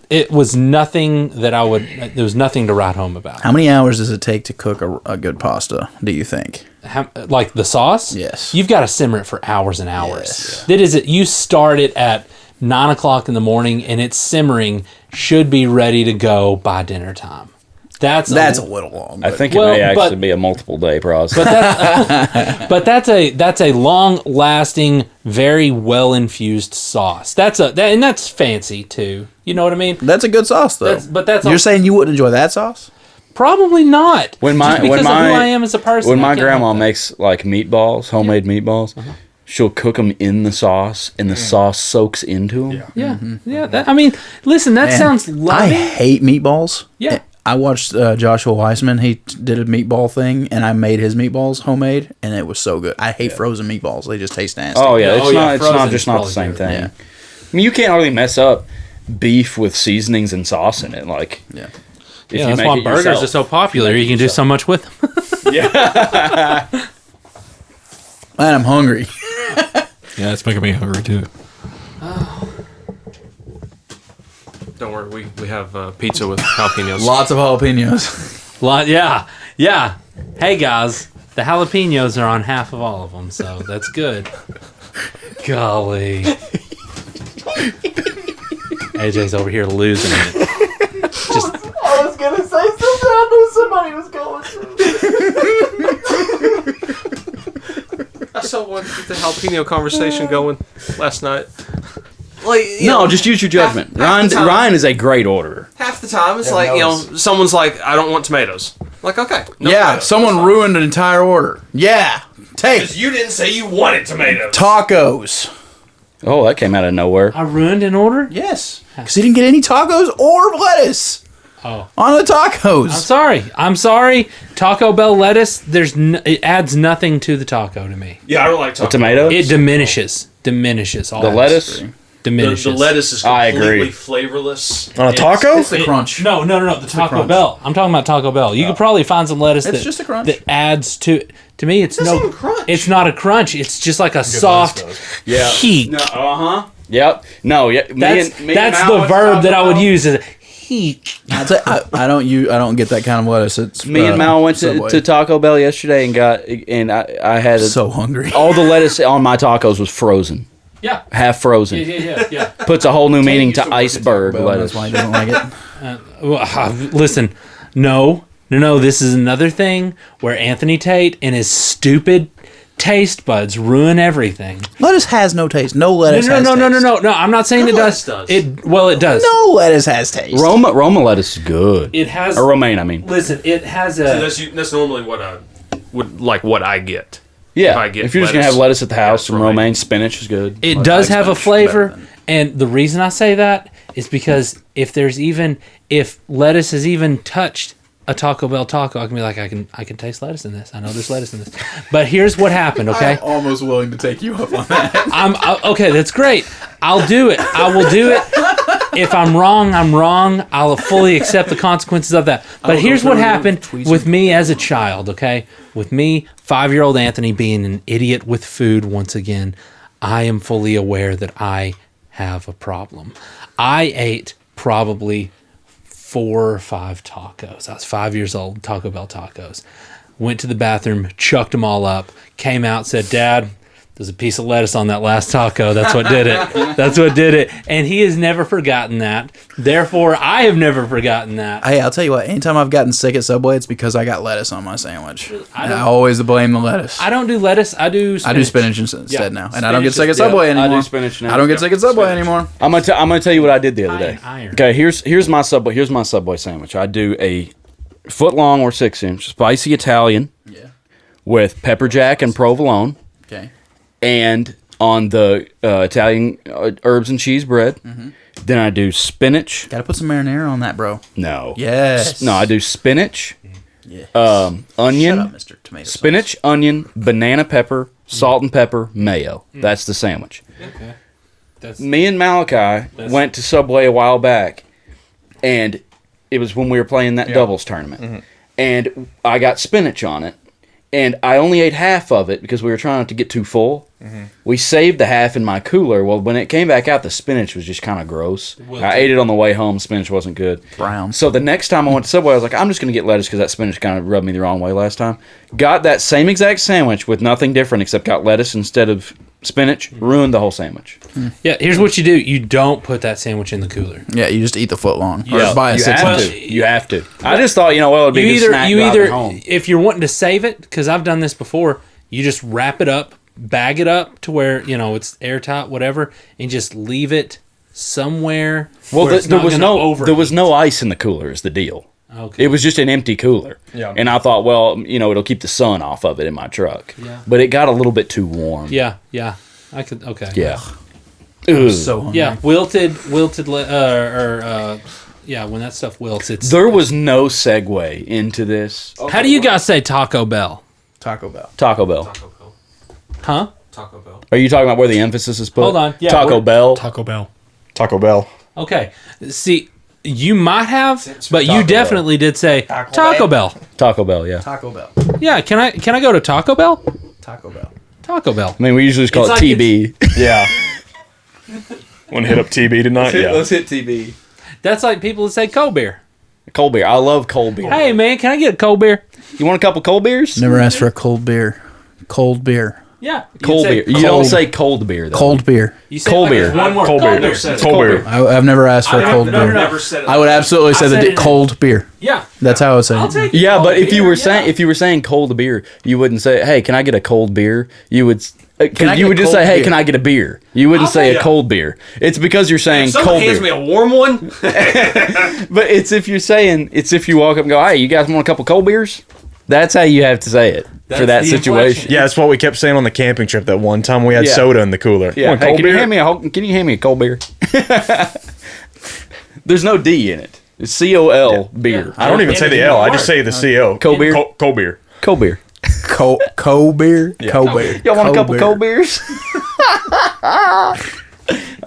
it was nothing that I would. There was nothing to write home about. How many hours does it take to cook a good pasta? Do you think? Like the sauce? Yes. You've got to simmer it for hours and hours. Yes. That is it. You start it at 9 o'clock in the morning, and it's simmering. Should be ready to go by dinner time. That's a little long. I think it may actually be a multiple day process. But that's a long lasting, very well infused sauce. And that's fancy too. You know what I mean? That's a good sauce though. You're saying you wouldn't enjoy that sauce? Probably not. When just because of who I am as a person. When my grandma makes like meatballs, homemade meatballs, she'll cook them in the sauce, and the sauce soaks into them. Yeah. I mean, listen, that sounds lovely. I hate meatballs. Yeah. I watched Joshua Weissman. He did a meatball thing, and I made his meatballs homemade, and it was so good. I hate frozen meatballs; they just taste nasty. Oh yeah, it's not the same thing. Yeah. I mean, you can't really mess up beef with seasonings and sauce in it. Like, that's why burgers are so popular. You can do so much with them. Man, I'm hungry. Yeah, it's making me hungry too. Don't worry, we have pizza with jalapenos. Lots of jalapenos. Yeah. Hey guys, the jalapenos are on half of all of them, so that's good. Golly. AJ's over here losing it. I was gonna say something. I knew somebody was going to. I still wanted to get the jalapeno conversation going last night. Like, just use your judgment. Ryan is a great orderer. Half the time, it's Someone's like, I don't want tomatoes. Like, okay. No tomatoes. Someone ruined an entire order. Yeah. Because you didn't say you wanted tomatoes. Tacos. Oh, that came out of nowhere. I ruined an order? Yes. Because he didn't get any tacos or lettuce. Oh. On the tacos. I'm sorry. Taco Bell lettuce, it adds nothing to the taco to me. Yeah, I don't like The tomatoes? It diminishes all the lettuce? diminishes. The lettuce is I completely agree. flavorless. On a taco? It's the crunch. No. The Taco Bell. I'm talking about Taco Bell. You could probably find some lettuce It's just a crunch. that adds to me. It's It doesn't even crunch. It's not a crunch. It's just like a soft heat. Yep. No. Yeah. That's the verb that I would use. Is heat. I don't get that kind of lettuce. It's Me and Mal went to Taco Bell yesterday and I had so hungry. All the lettuce on my tacos was frozen. Yeah. Half frozen. Yeah. Puts a whole new meaning to iceberg lettuce. That's why he doesn't like it. Listen, no. This is another thing where Anthony Tate and his stupid taste buds ruin everything. Lettuce has no taste. No lettuce has taste. No. I'm not saying it does. It does. No lettuce has taste. Roma lettuce is good. It has. Or romaine, I mean. Listen, it has a. That's normally what I get. Yeah. If you're just gonna have lettuce at the house, some romaine, spinach is good. It does have a flavor, and the reason I say that is because if lettuce has even touched a Taco Bell taco, I can be like, I can taste lettuce in this. I know there's lettuce in this. But here's what happened, okay? I'm almost willing to take you up on that. Okay, that's great. I'll do it. I will do it. If I'm wrong, I'm wrong. I'll fully accept the consequences of that. But here's what happened with me as a child, okay? With me, 5-year-old Anthony being an idiot with food once again, I am fully aware that I have a problem. I ate probably 4 or 5 tacos. I was 5 years old, Taco Bell tacos. Went to the bathroom, chucked them all up, came out, said, Dad, there's a piece of lettuce on that last taco. That's what did it. That's what did it. And he has never forgotten that. Therefore, I have never forgotten that. Hey, I'll tell you what. Anytime I've gotten sick at Subway, it's because I got lettuce on my sandwich. I always blame the lettuce. I don't do lettuce. I do spinach. I do spinach instead now. And I don't get Spinach sick at Subway anymore. I do spinach now. I don't get sick at Subway anymore. I'm gonna tell you what I did the other day. Iron. Okay, here's my Subway sandwich. I do a 1-foot-long or 6-inch spicy Italian with pepper jack and provolone. Okay. And on the Italian herbs and cheese bread. Then I do spinach. Got to put some marinara on that, bro. No. Yes. No, I do spinach. Yes. Onion. Shut up, Mr. Tomato Sauce. Spinach, onion, banana pepper, salt and pepper, mayo. That's the sandwich. Okay. Me and Malachi went to Subway a while back, and it was when we were playing that doubles tournament. And I got spinach on it, and I only ate half of it because we were trying not to get too full. We saved the half in my cooler. Well, when it came back out, the spinach was just kind of gross. I ate it on the way home. Spinach wasn't good. Brown. So the next time I went to Subway, I was like, I'm just going to get lettuce because that spinach kind of rubbed me the wrong way last time. Got that same exact sandwich with nothing different except got lettuce instead of spinach. Ruined the whole sandwich. Yeah, here's what you do. You don't put that sandwich in the cooler. Yeah, you just eat the foot long. Yeah, Or buy a you 6 have inch. to. You have to. I just thought, it'd be a good snack driving home. If you're wanting to save it, because I've done this before, you just wrap it up, bag it up to where it's airtight, whatever, and just leave it somewhere. Well, where it's there not was gonna overheat. there was no ice in the cooler. Is the deal. Okay. It was just an empty cooler. Yeah. And I thought, well, it'll keep the sun off of it in my truck. Yeah. But it got a little bit too warm. Yeah. I could. Okay. Yeah. Ugh. So hungry. Yeah, yeah, when that stuff wilts, it's. There was no segue into this. How do you guys say Taco Bell? Taco Bell. Taco Bell. Huh? Taco Bell. Are you talking about where the emphasis is put? Hold on. Yeah, Taco we're- Bell. Taco Bell. Taco Bell. Okay. See, you might have, but Taco you Bell. definitely did say Taco Bell. Taco Bell, yeah. Taco Bell. Yeah, can I go to Taco Bell? Taco Bell. Taco Bell. I mean, we usually just call It's it like TB. Yeah. Want to hit up TB tonight? Yeah. Let's hit TB. That's like people that say cold beer. Cold beer. I love cold beer. Hey man, can I get a cold beer? You want a couple cold beers? Never asked for a cold beer. Cold beer. Yeah. you'd Cold say beer. You don't say cold beer, though. Cold beer. You say cold like beer. it's one word. Cold beer. Cold beer. I've never asked for a cold beer. Never said it. I would absolutely say I said the it- cold beer. Yeah. That's how I would say I'll it. take Yeah, cold but if you beer, were saying cold beer, you wouldn't say, "Hey, can I get a cold beer?" You would you would just say, "Hey, can I get a beer?" You wouldn't say a cold beer. It's because you're saying Someone cold hands beer. me a warm one. But it's if you walk up and go, "Hey, you guys want a couple cold beers?" That's how you have to say it for that the situation. inflection. Yeah, that's what we kept saying on the camping trip. That one time we had Yeah. soda in the cooler. Yeah. Want Hey, cold can beer? you hand me a cold beer? There's no D in it. It's COL beer. I don't even say the L. I just say the CO. Cold beer? Cold beer. Cold beer. Cold beer? Cold beer. Y'all want a couple beer. cold beers? I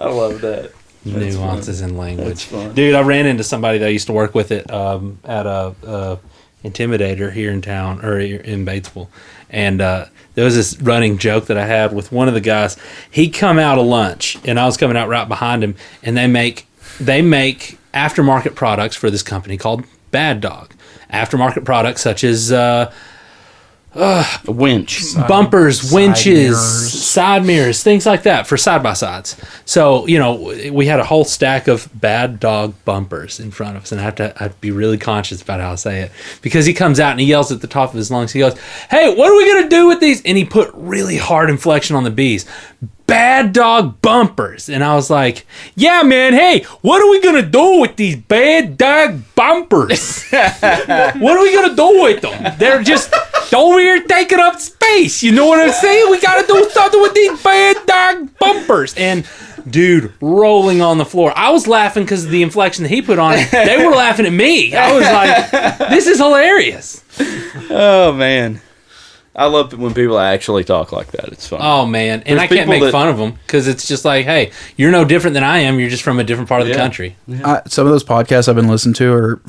love that. Nuances in language. Dude, I ran into somebody that I used to work with at a Intimidator here in town, or in Batesville. And there was this running joke that I had with one of the guys. He'd come out of lunch, and I was coming out right behind him, and they make aftermarket products for this company called Bad Dog. Aftermarket products such as A winch. bumpers, winches, mirrors. side mirrors, things like that for side by sides. So we had a whole stack of Bad Dog bumpers in front of us, and I'd be really conscious about how I say it, because he comes out and he yells at the top of his lungs. He goes, "Hey, what are we gonna do with these?" And he put really hard inflection on the B's. Bad Dog bumpers. And I was like, "Yeah, man, hey, what are we gonna do with these Bad Dog bumpers? What are we gonna do with them? They're just over here taking up space. You know what I'm saying? We gotta do something with these Bad Dog bumpers." And dude, rolling on the floor. I was laughing because of the inflection that he put on it. They were laughing at me. I was like, this is hilarious. Oh man, I love it when people actually talk like that. It's fun. Oh man, and There's I can't people make that- fun of them because it's just like, hey, you're no different than I am. You're just from a different part of the country. Some of those podcasts I've been listening to are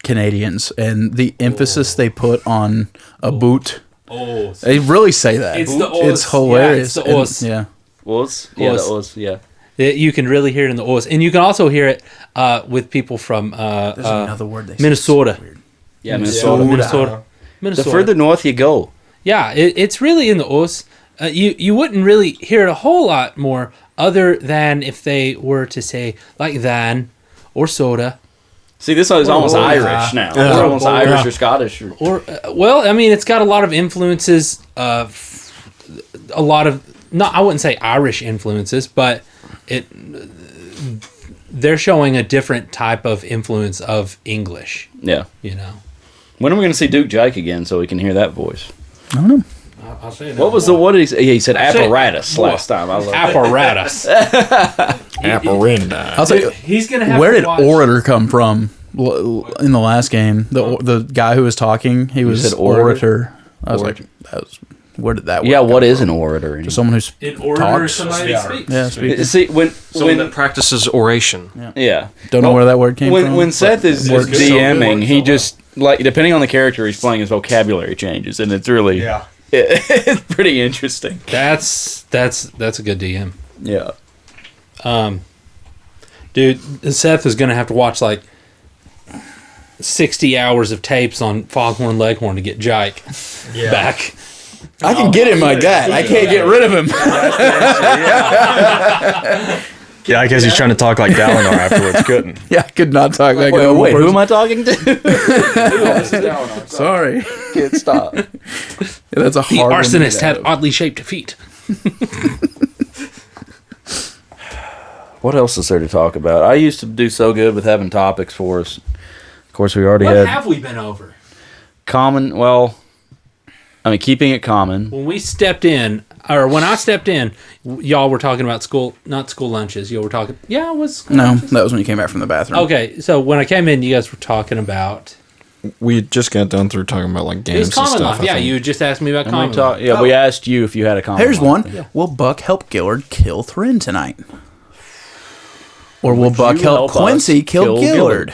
Canadians, and the emphasis they put on a boot. Oh, They really say that. It's the It's os. hilarious. Yeah, it's the And- os. yeah. Was? Yeah, Was. that was. Yeah. you can really hear it in the O's, and you can also hear it with people from There's another word they say. Minnesota. Yeah, Minnesota. The Minnesota. further north you go. Yeah, it's really in the O's. You wouldn't really hear it a whole lot more, other than if they were to say like than or soda. See, this is almost or- Irish now. Yeah. It's almost Or- Irish or Scottish. Or well, I mean, it's got a lot of influences. A lot of I wouldn't say Irish influences, but they're showing a different type of influence of English. Yeah. When are we going to see Duke Jake again so we can hear that voice? I don't know. I'll say What did he say? He said say- apparatus last time. I love that. apparatus. Apparinda. I'll tell you, He's gonna have. where to did watch. orator come from in the last game? The guy who was talking, he was said orator? orator. I was like, where did that? Yeah, word what come is from? an orator? Just someone who's In order, talks. somebody speaks. Yeah, speaking. See, Someone that practices oration. yeah. Don't know where that word came from. When Seth is Works so DMing, he just like depending on the character he's playing, his vocabulary changes, and it's really it's pretty interesting. That's a good DM. Yeah. Dude, Seth is gonna have to watch like 60 hours of tapes on Foghorn Leghorn to get Jike back. I can get him like that. I can't get rid of him. Yeah, I guess he's trying to talk like Dalinar afterwards. Couldn't. Yeah, I could not talk like Wait, a wait, who person. am I talking to? Sorry. Can't stop. Yeah, that's a The hard one to arsonist get out had of. oddly shaped feet. What else is there to talk about? I used to do so good with having topics for us. Of course, we already What had have we been over? common. Well, I mean, keeping it common. When we stepped in, or when I stepped in, y'all were talking about not school lunches. Y'all were talking. Yeah, it was. School No, lunches. that was when you came back from the bathroom. Okay, so when I came in, you guys were talking about. We just got done through talking about like It games was and common stuff. life. Yeah, you just asked me about And common we talk, life. yeah, we asked you if you had a common. Here's life. one. Will Buck help Gillard kill Thrin tonight? Or will Buck you help help us Quincy kill kill Gillard?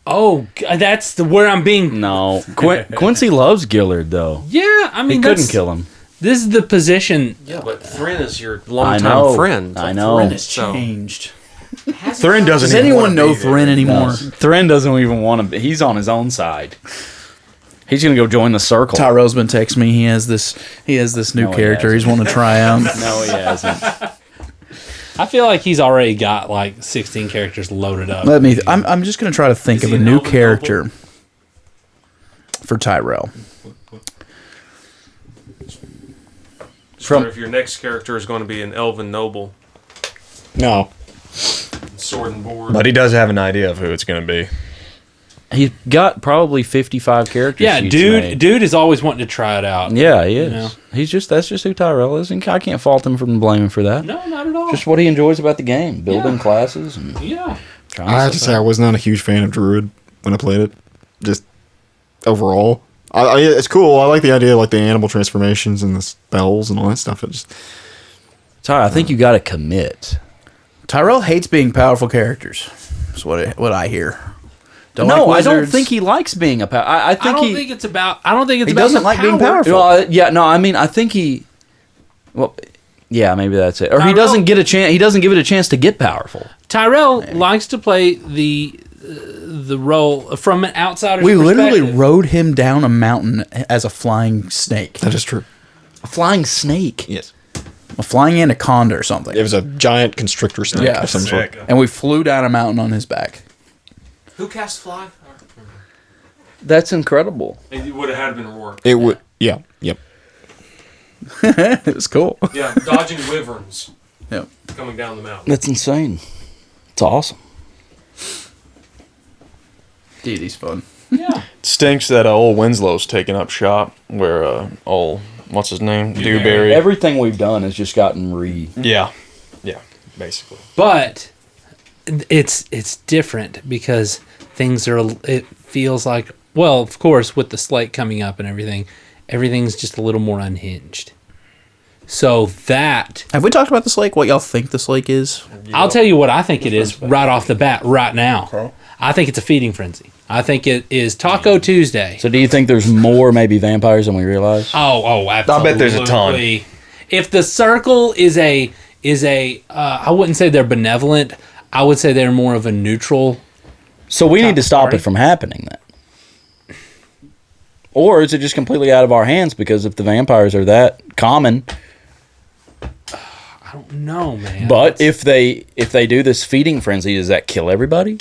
Oh, that's where I'm being. No, Quincy loves Gillard though. Yeah, I mean, He couldn't kill him. This is the position. Yeah, but Thrin is your I longtime know. friend. I know. Thrin has So- changed. Thrin doesn't. Does even anyone wanna know be there. Thrin anymore? Thrin doesn't even want to. He's on his own side. He's gonna go join the circle. Tyrell's been texting me. He has this new No, he character he's wanting to try out. No, he hasn't. I feel like he's already got like 16 characters loaded up. I'm just gonna try to think of he a an new Elven character for Tyrell. From if your next character is going to be an elven noble, No. sword and board. But he does have an idea of who it's going to be. He's got probably 55 characters. Yeah, sheets dude made. is always wanting to try it out. Yeah, he is. know? That's just who Tyrell is, and I can't fault him for blaming for that. No, not at all. Just what he enjoys about the game, building Yeah. classes and Yeah. trying. I have to say, I was not a huge fan of Druid when I played it. Just overall. It's cool. I like the idea of like the animal transformations and the spells and all that stuff. It just, Ty, I think you got to commit. Tyrell hates being powerful characters. That's what I hear. No, like I don't wizards. think he likes being a power. I I think don't he. think it's about. I don't think it's He about doesn't the like being power. powerful. Well, yeah, no, I mean, I think he. Well, yeah, maybe that's it. Or he Tyrell- doesn't get a chance. He doesn't give it a chance to get powerful. Tyrell likes to play the role from an outsider's We literally perspective. rode him down a mountain as a flying snake. that is true. A flying snake. Yes. A flying anaconda or something. It was a giant constrictor snake Yeah. of some sort. And we flew down a mountain on his back. Who cast fly? That's incredible. It would have had been Rourke. It would. Yeah. Yep. It was cool. Yeah, dodging wyverns Yep. coming down the mountain. That's insane. It's awesome. Dude, he's fun. Yeah. Stinks that old Winslow's taking up shop where old what's his name Dewberry. Everything we've done has just gotten Yeah, basically. But it's different because things are. It feels like, well, of course, with the slate coming up and everything's just a little more unhinged. So that Have we talked about this lake? What y'all think this lake is? I'll tell you what I think it is right off the bat, right now. I think it's a feeding frenzy. I think it is Taco Tuesday. So do you think there's more maybe vampires than we realize? Oh, absolutely. bet there's a ton. If the circle is a I wouldn't say they're benevolent. I would say they're more of a neutral. So we need to stop party. it from happening then. Or is it just completely out of our hands because if the vampires are that common, I don't know, man. but if they do this feeding frenzy, does that kill everybody?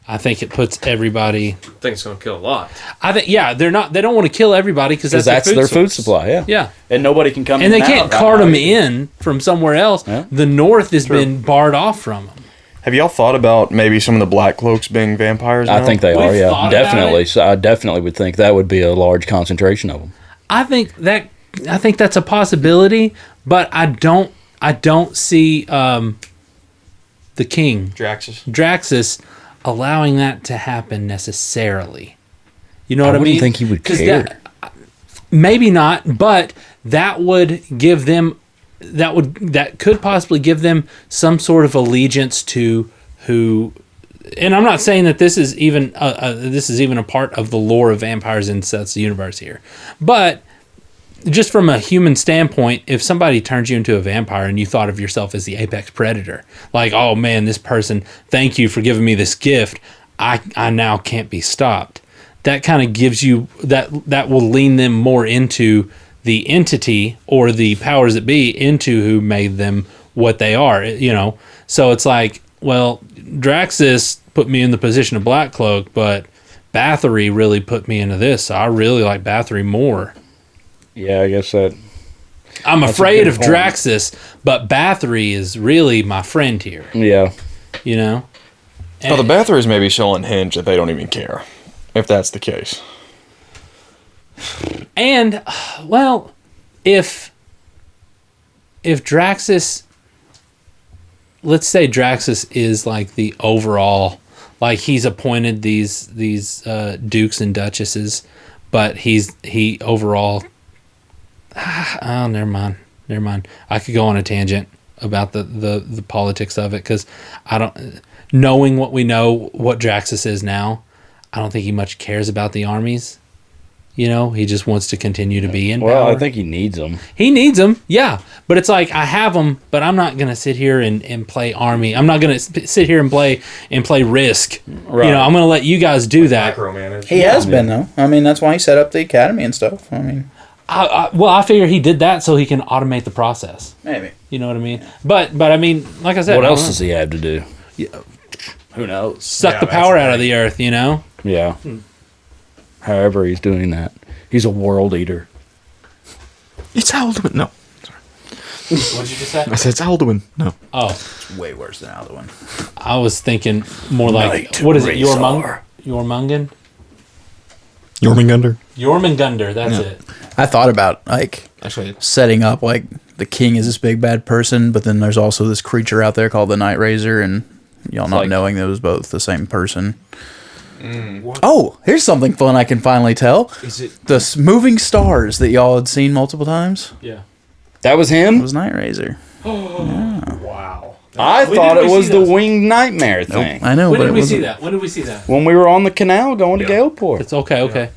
I think it puts everybody. I think it's going to kill a lot. I think they don't want to kill everybody because Because that's their food source. supply, yeah. Yeah. And nobody can come And in they can't out cart right them now. in from somewhere else. Yeah. The north has been barred off from them. Have y'all thought about maybe some of the Black Cloaks being vampires? I now? think they We've are, yeah. thought about Definitely. it. So I definitely would think that would be a large concentration of them. I think that's a possibility, but I don't see the king Draxus allowing that to happen necessarily. You know what I mean? wouldn't think he would 'Cause care. Maybe not, but that would give them that could possibly give them some sort of allegiance to who and I'm not saying that this is even a part of the lore of vampires in Seth's universe here, but just from a human standpoint, if somebody turns you into a vampire and you thought of yourself as the apex predator, like, oh man, this person, thank you for giving me this gift, I now can't be stopped. That kind of gives you that will lean them more into the entity or the powers that be, into who made them what they are, you know. So it's like, well, Draxus put me in the position of Black Cloak, but Bathory really put me into this. So I really like Bathory more. Yeah, I guess that. I'm that's afraid a of good point. Draxus, but Bathory is really my friend here. Yeah. You know? Well, the Bathory's maybe so unhinged that they don't even care, if that's the case. And, well, if Draxus, let's say Draxus is like the overall, like he's appointed these dukes and duchesses, but he overall, oh, never mind. I could go on a tangent about the politics of it, because knowing what we know, what Draxus is now, I don't think he much cares about the armies. You know, he just wants to continue to be in Well, power. I think he needs them. He needs them, yeah. But it's like, I have them, but I'm not going to sit here and play army. I'm not going to sit here and play Risk. Right. You know, I'm going to let you guys do that. Micromanage. He has been though. I mean, that's why he set up the academy and stuff. I mean, I figure he did that so he can automate the process. maybe. You know what I mean? But I mean, like I said, What I else don't does he have to do? Who knows? suck Yeah, the that's power the out of thing. the earth, you know? Yeah. However, he's doing that. He's a world eater. It's Alduin. No. What did you just say? I said it's Alduin. No. Oh, Way worse than Alduin. I was thinking more like, Night what is it? Razor. Jormungand? Jormungandr. Jormungandr, that's Yeah. it. I thought about like Actually, setting up like the king is this big bad person, but then there's also this creature out there called the Night Razor, and y'all not like- knowing that it was both the same person. Oh, here's something fun I can finally tell. Is it? The moving stars that y'all had seen multiple times Yeah. That was him? was Night Razor. Wow. I When thought did it we was see the those? winged nightmare thing. I know, When but did it we see wasn't. that? When did we see that? When we were on the canal going to Galeport. It's okay, okay.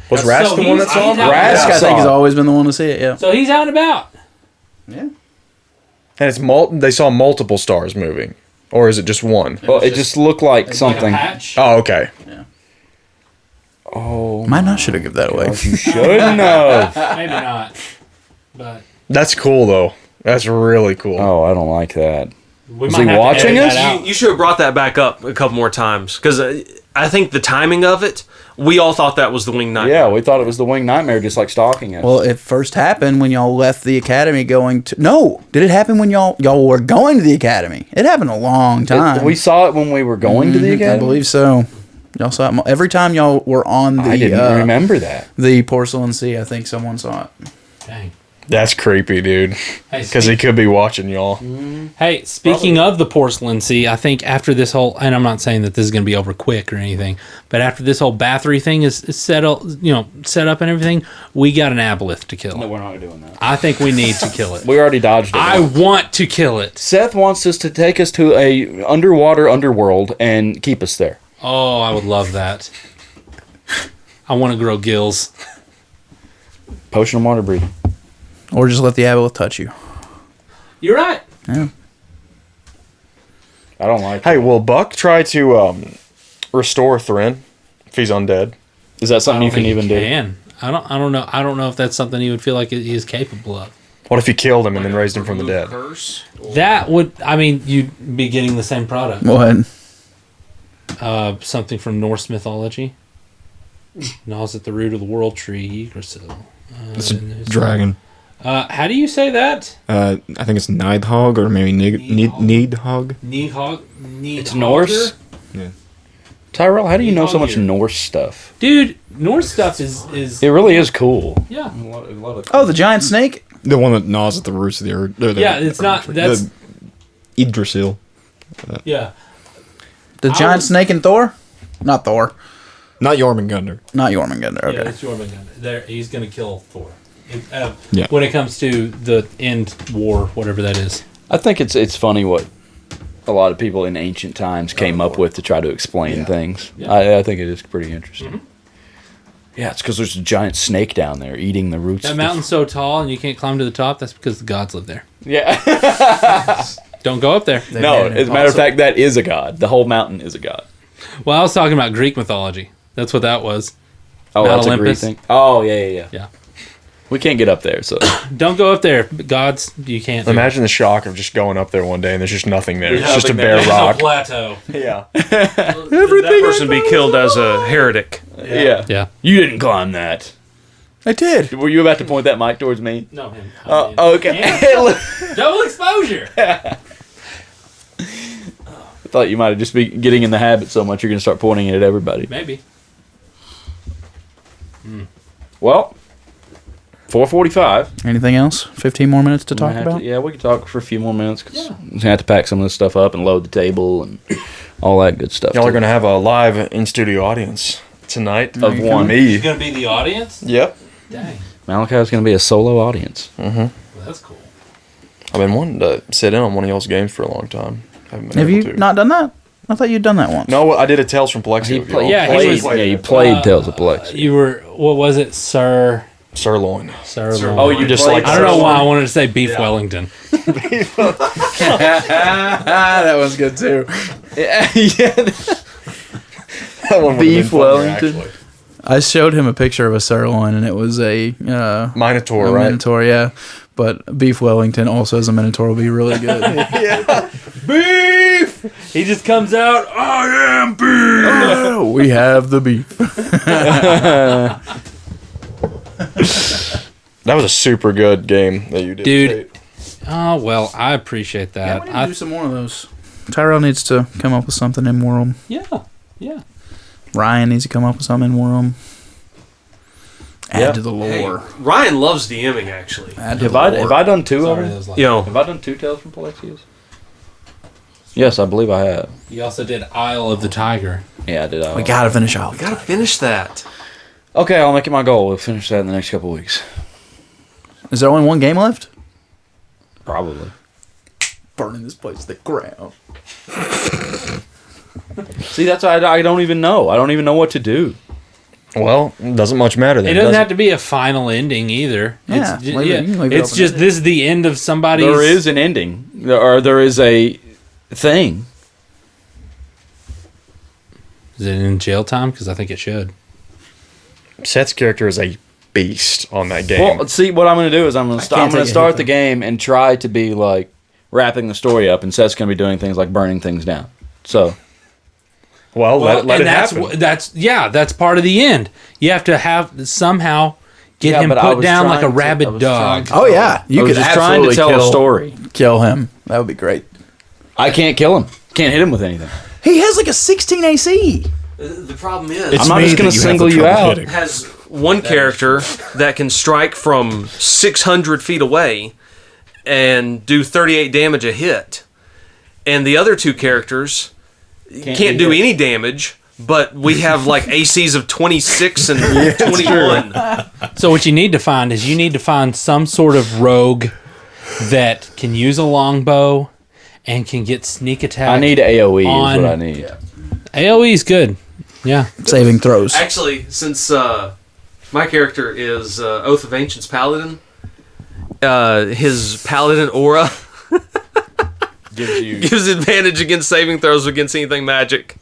Was Rask So the one he's- that saw him? he's out- Rask, I think saw has it. always been the one to see it. Yeah. So he's out and about. Yeah. And it's they saw multiple stars moving. Or is it just one? Well, it just looked like something. Like a patch. Oh, okay. Oh, Might not should have given that away. you should know. Maybe not. But That's cool, though. That's really cool. Oh, I don't like that. we Was might he have to watching edit us? that out. You should have brought that back up a couple more times, because I think the timing of it, we all thought that was the Winged Knight. Yeah, we thought it was the winged nightmare, just like stalking us. Well, it first happened when y'all left the academy going to. No, did it happen when y'all were going to the academy? It happened a long time. we saw it when we were going to the Mhm, academy. I believe so. Y'all saw it every time y'all were on the. I didn't remember that. The Porcelain Sea. I think someone saw it. Dang. That's creepy, dude. Hey, Because he could be watching y'all. Hey, speaking of the Porcelain Sea, I think after this whole, and I'm not saying that this is going to be over quick or anything, but after this whole Bathory thing is set up, set up and everything, we got an aboleth to kill. No, we're not doing that. I think we need to kill it. We already dodged it. I want to kill it. Seth wants us to take us to a underworld and keep us there. Oh, I would love that. I want to grow gills. Potion of water breathing. Or just let the aboleth touch you. You're right. Yeah. I don't like. Hey, will Buck try to restore Thrin if he's undead? Is that I something don't you can think even he do? can. I don't know. I don't know if that's something he would feel like he is capable of. What if he killed him and then raised him from the dead? That would, I mean, you'd be getting the same product. What? Something from Norse mythology. Gnaws at the root of the world tree, Yggdrasil. it's a dragon. How do you say that? I think it's Nidhogg or maybe Needhogg. Nidhogg. It's Norse. Yeah. Tyrell, how do you know so much Nidhogg. Norse stuff? Dude, Norse stuff is It really is cool. yeah. Oh, the giant snake? The one that gnaws at the roots of the earth. Yeah, it's not- that's- Yggdrasil. Yeah. The I giant was- snake in Thor? Not Thor. Not Jormungandr. Not Jormungandr. Okay. Yeah, it's Jormungandr. There, he's gonna kill Thor. Yeah. When it comes to the end war, whatever that is. I think it's funny what a lot of people in ancient times came up with to try to explain things. Yeah. I think it is pretty interesting. Mm-hmm. Yeah, it's because there's a giant snake down there eating the roots. That mountain's so tall and you can't climb to the top. That's because the gods live there. Yeah. Don't go up there. No, as a matter of fact, that is a god. The whole mountain is a god. Well, I was talking about Greek mythology. That's what that was. Oh, Mount that's Olympus. a Greek thing. Oh, yeah. Yeah. We can't get up there, so Don't go up there. Gods, you can't. do it. Imagine the shock of just going up there one day and there's just nothing there. It's just a Nothing bare there. rock. Plateau. Yeah. That person be killed as a heretic. yeah. Yeah. You didn't climb that. I did. Were you about to point that mic towards me? No, him. Okay. Double exposure. I thought you might have just been getting in the habit so much you're going to start pointing it at everybody. Maybe. Well, 4:45. Anything else? 15 more minutes to talk about? Yeah, we can talk for a few more minutes because we're going to have to pack some of this stuff up and load the table and all that good stuff. Y'all are going to have a live in-studio audience tonight. Of one. Me. He's gonna be the audience. Yep. Dang. Malachi's going to be a solo audience. Well, that's cool. I've been wanting to sit in on one of y'all's games for a long time. Haven't been Have able you to. not done that? I thought you'd done that once. No, I did a Tales from Palexia. with y'all. yeah, he was- You played Tales of Palexia. You were. What was it, Sir? Sirloin. Sirloin. Oh, you Just played like I don't know why I wanted to say Beef Wellington. That was good too. yeah. That one would've Beef been funnier, Wellington. actually. I showed him a picture of a sirloin, and it was a Minotaur, a right? Minotaur, yeah. But Beef Wellington also as a Minotaur will be really good. Beef. He just comes out. I am beef. Oh, we have the beef. That was a super good game that you did. Dude. Tate. Oh well, I appreciate Yeah, that. we need to do some more of those. Tyrell needs to come up with something in World. Yeah. Ryan needs to come up with something in World. Add Yeah. to the lore. Ryan loves DMing, actually. Add to Have the I lore. done two of Sorry, that them? was like, You know, Have I done two Tales from Palexias? Yes, I believe I have. You also did Isle of the Tiger. Yeah, I did. We gotta finish out. gotta finish that. Okay, I'll make it my goal. We'll finish that in the next couple of weeks. Is there only one game left? Probably. Burning this place to the ground. See, that's why I don't even know. I don't even know what to do. Well, it doesn't much matter then. It doesn't does have to be a final ending either. Yeah, it's, ju- leave it- you can leave it it's open. just this is the end of somebody's. There is an ending, or there is a thing. Is it in jail time? Because I think it should. Seth's character is a beast on that game. Well, see, what I'm going to do is I'm going to can't take a start hit the from game and try to be like wrapping the story up, and Seth's going to be doing things like burning things down. So well, let and it that's happen. that's part of the end. You have to have somehow get Yeah, him but I put was down like a trying to- I rabid was dog. trying Oh yeah, you I was could just trying to absolutely tell kill, a story. Kill him. That would be great. I can't kill him. Can't hit him with anything. He has like a 16 AC. The problem is, I'm not just going to single you out. has one character that can strike from 600 feet away and do 38 damage a hit, and the other two characters can't do any damage. But we have like ACs of 26 and 21. So what you need to find is you need to find some sort of rogue that can use a longbow and can get sneak attack. I need AOE on- is what I need. AOE is good. Yeah. Saving throws. Actually, since my character is Oath of Ancients Paladin, his Paladin aura gives advantage against saving throws against anything magic.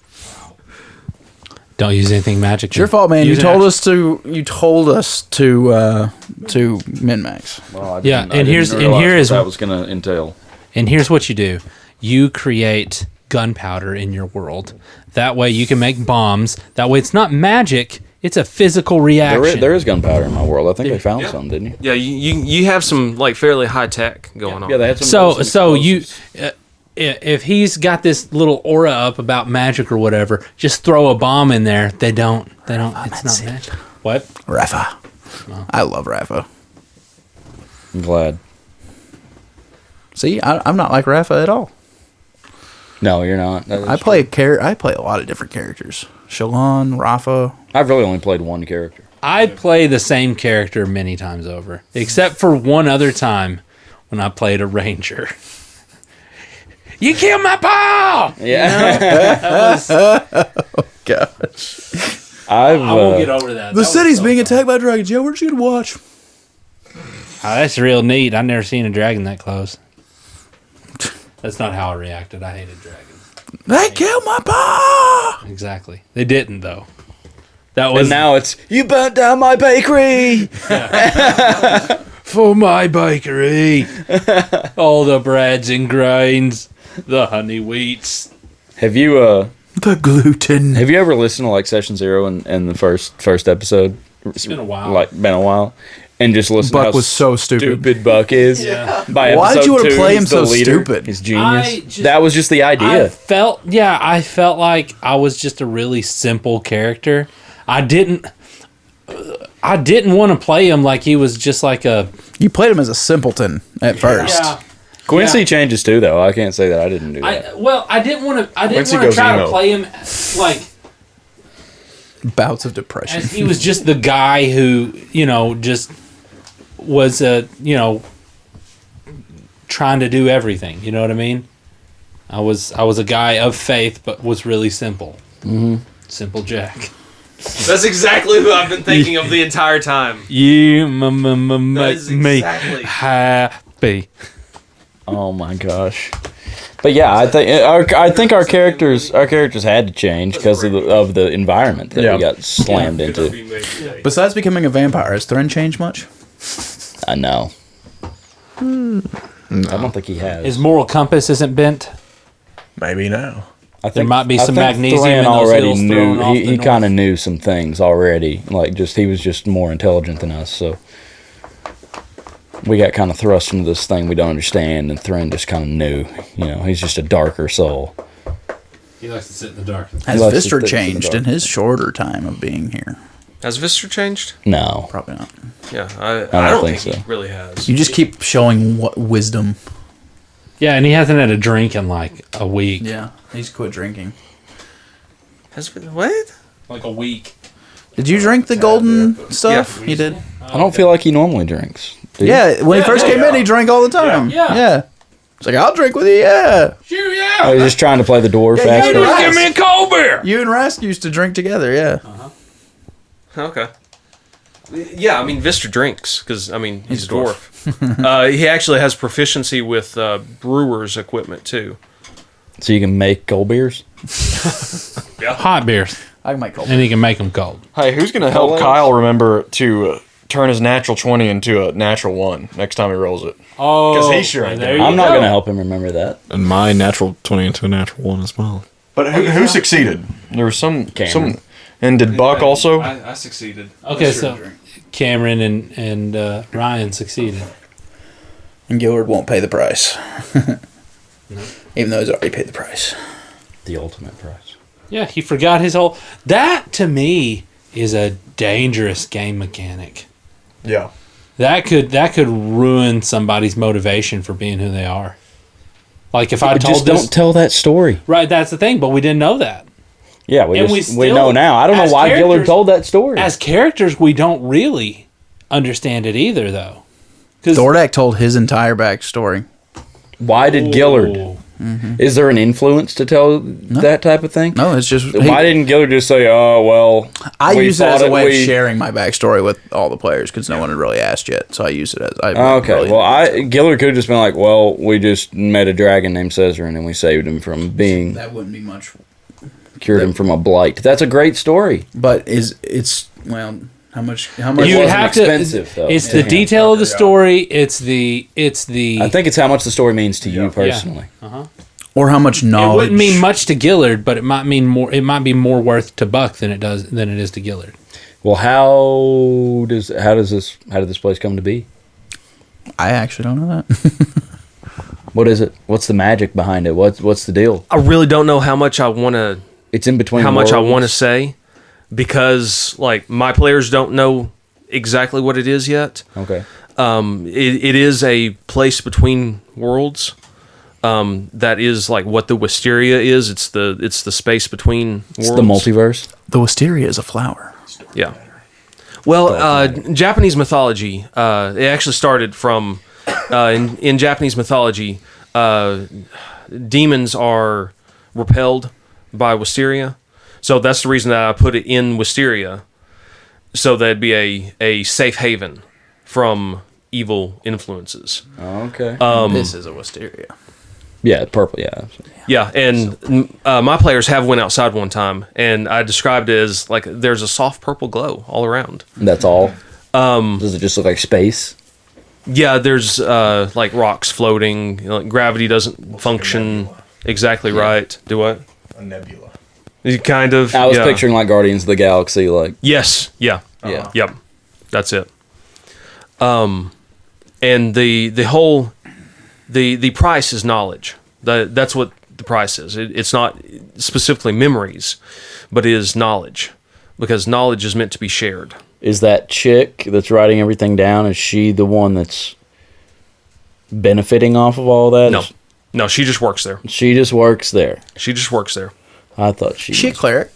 Don't use anything magic. It's your fault, man. You told us to. You told us to min max. Well, I Yeah, didn't- I and didn't here's- and realize here what is- that was going to entail. And here's what you do. You create gunpowder in your world. That way you can make bombs. That way it's not magic, it's a physical reaction. There is gunpowder in my world. I think they found some, didn't you? Yeah, you have some like fairly high tech going on. Yeah, they had some. So you if he's got this little aura up about magic or whatever, just throw a bomb in there. They don't it's not magic. What? Rafa. I love Rafa. I'm glad. See, I'm not like Rafa at all. No, you're not. That is I play I play a lot of different characters. Shalon, Rafa. I've really only played one character. I play the same character many times over, except for one other time when I played a ranger. You killed my pa! Yeah. Gosh. I won't get over that. The city's being attacked by dragons. Yeah, where'd you get to watch? Oh, that's real neat. I've never seen a dragon that close. That's not how I reacted. I hated dragons. They killed my pa! Exactly. They didn't, though. That was And now it's, you burnt down my bakery. for my bakery. All the breads and grains, the honey wheats. Have you The gluten. have you ever listened to like Session Zero and the first episode? It's been a while. Like been a while. And just listen to Buck how was so stupid. Buck is. Yeah. By Why did you episode wanna 2, play him he's the so leader. stupid? He's genius. I just- That was just the idea. I felt like I was just a really simple character. I didn't want to play him like he was just like a. You played him as a simpleton at first. Yeah. Quincy Yeah. changes too, though. I can't say that I didn't do that. I didn't want to. I didn't Quincy want to goes try emo. to play him like Bouts of depression. as he was just the guy who just was trying to do everything. You know what I mean? I was a guy of faith, but was really simple. Mm-hmm. Simple Jack. That's exactly who I've been thinking of the entire time. You make is me exactly- happy. Oh my gosh! But yeah, I think our characters had to change because of the environment that we got slammed into. Besides becoming a vampire, has Thren changed much? I know. I don't think he has. His moral compass isn't bent. Maybe now. I think There might be some I think magnesium Thran in those already hills knew. thrown off the He north. kind of knew some things already. Like he was just more intelligent than us. So we got kind of thrust into this thing we don't understand, and Thran just kind of knew. He's just a darker soul. He likes to sit in the dark. Has likes to Vistor stick to the changed in dark. his shorter time of being here? Has Vistor changed? No, Probably not. Yeah, I don't don't think think so. he really has. You just keep showing what wisdom. Yeah, and he hasn't had a drink in like a week. Yeah, he's quit drinking. What? Like a week. Did you drink the golden stuff? Yeah. He did. I don't feel like he normally drinks. Do you? Yeah, when he first came in, he drank all the time. Yeah. It's like, I'll drink with you, yeah. Sure, yeah. I was just trying to play the dwarf Yeah, faster. you Give me a cold beer. You and Rask used to drink together, yeah. Okay. Yeah, I mean, Vistor drinks because he's a dwarf. He actually has proficiency with brewer's equipment too. So you can make cold beers. Hot beers. I can make cold. And he can make them cold. Hey, who's gonna help Kyle remember to turn his natural 20 into a natural 1 next time he rolls it? Oh, 'Cause he sure ain't there gonna- you I'm not go. going to help him remember that. And my natural 20 into a natural 1 as well. But who succeeded? There was some. Cameron. And did Buck also? I succeeded. Okay, so Cameron and Ryan succeeded. And Gillard won't pay the price. Even though he's already paid the price. The ultimate price. Yeah, he forgot his whole. That to me is a dangerous game mechanic. Yeah. That could ruin somebody's motivation for being who they are. Like if I told Just this, don't tell that story. right? That's the thing, but we didn't know that. Yeah, we And just, we we know still, now. I don't know as why Gillard characters- told that story. As characters, we don't really understand it either, though. Because Thordak told his entire backstory. Why did Gillard? Is there an influence to tell that type of thing? No, it's just... Why didn't Gillard just say, "Oh well"? I we use it as thought a way we- of sharing my backstory with all the players because no one had really asked yet. So I use it as... Okay, well, Gillard could have just been like, "Well, we just met a dragon named Caesarion, and we saved him from being That wouldn't be much... cured him from a blight." That's a great story. But well, how much... you It would wasn't have to. expensive, though. It's the Yeah. detail of the story. It's the. I think it's how much the story means to you personally. Or how much It knowledge... wouldn't mean much to Gillard, but it might mean more. It might be more worth to Buck than it is to Gillard. Well, how did this place come to be? I actually don't know that. What is it? What's the magic behind it? What's the deal? I really don't know how much I want to. It's in between. How much I want to worlds. say, because like my players don't know exactly what it is yet. Okay. It is a place between worlds. That is like what the Wisteria is. It's the space between worlds. It's the multiverse. The wisteria is a flower. Yeah. Well, Japanese mythology. It actually started from in Japanese mythology. demons are repelled by Wisteria. So that's the reason that I put it in Wisteria, so that'd be a safe haven from evil influences. Okay. This is a Wisteria. Yeah, purple. Yeah. Yeah, and my players have went outside one time, and I described it as like there's a soft purple glow all around. That's all. Does it just look like space? Yeah, there's like rocks floating. Like gravity doesn't function exactly right. Do what? A nebula. You kind of. I was picturing like Guardians of the Galaxy, like. Yes. Yeah. Yeah. Yep. That's it. And the whole the price is knowledge. That's what the price is. It's not specifically memories, but it is knowledge, because knowledge is meant to be shared. Is that chick that's writing everything down, is she the one that's benefiting off of all that? No. No, she just works there. She just works there. She just works there. I thought she. Is she a cleric?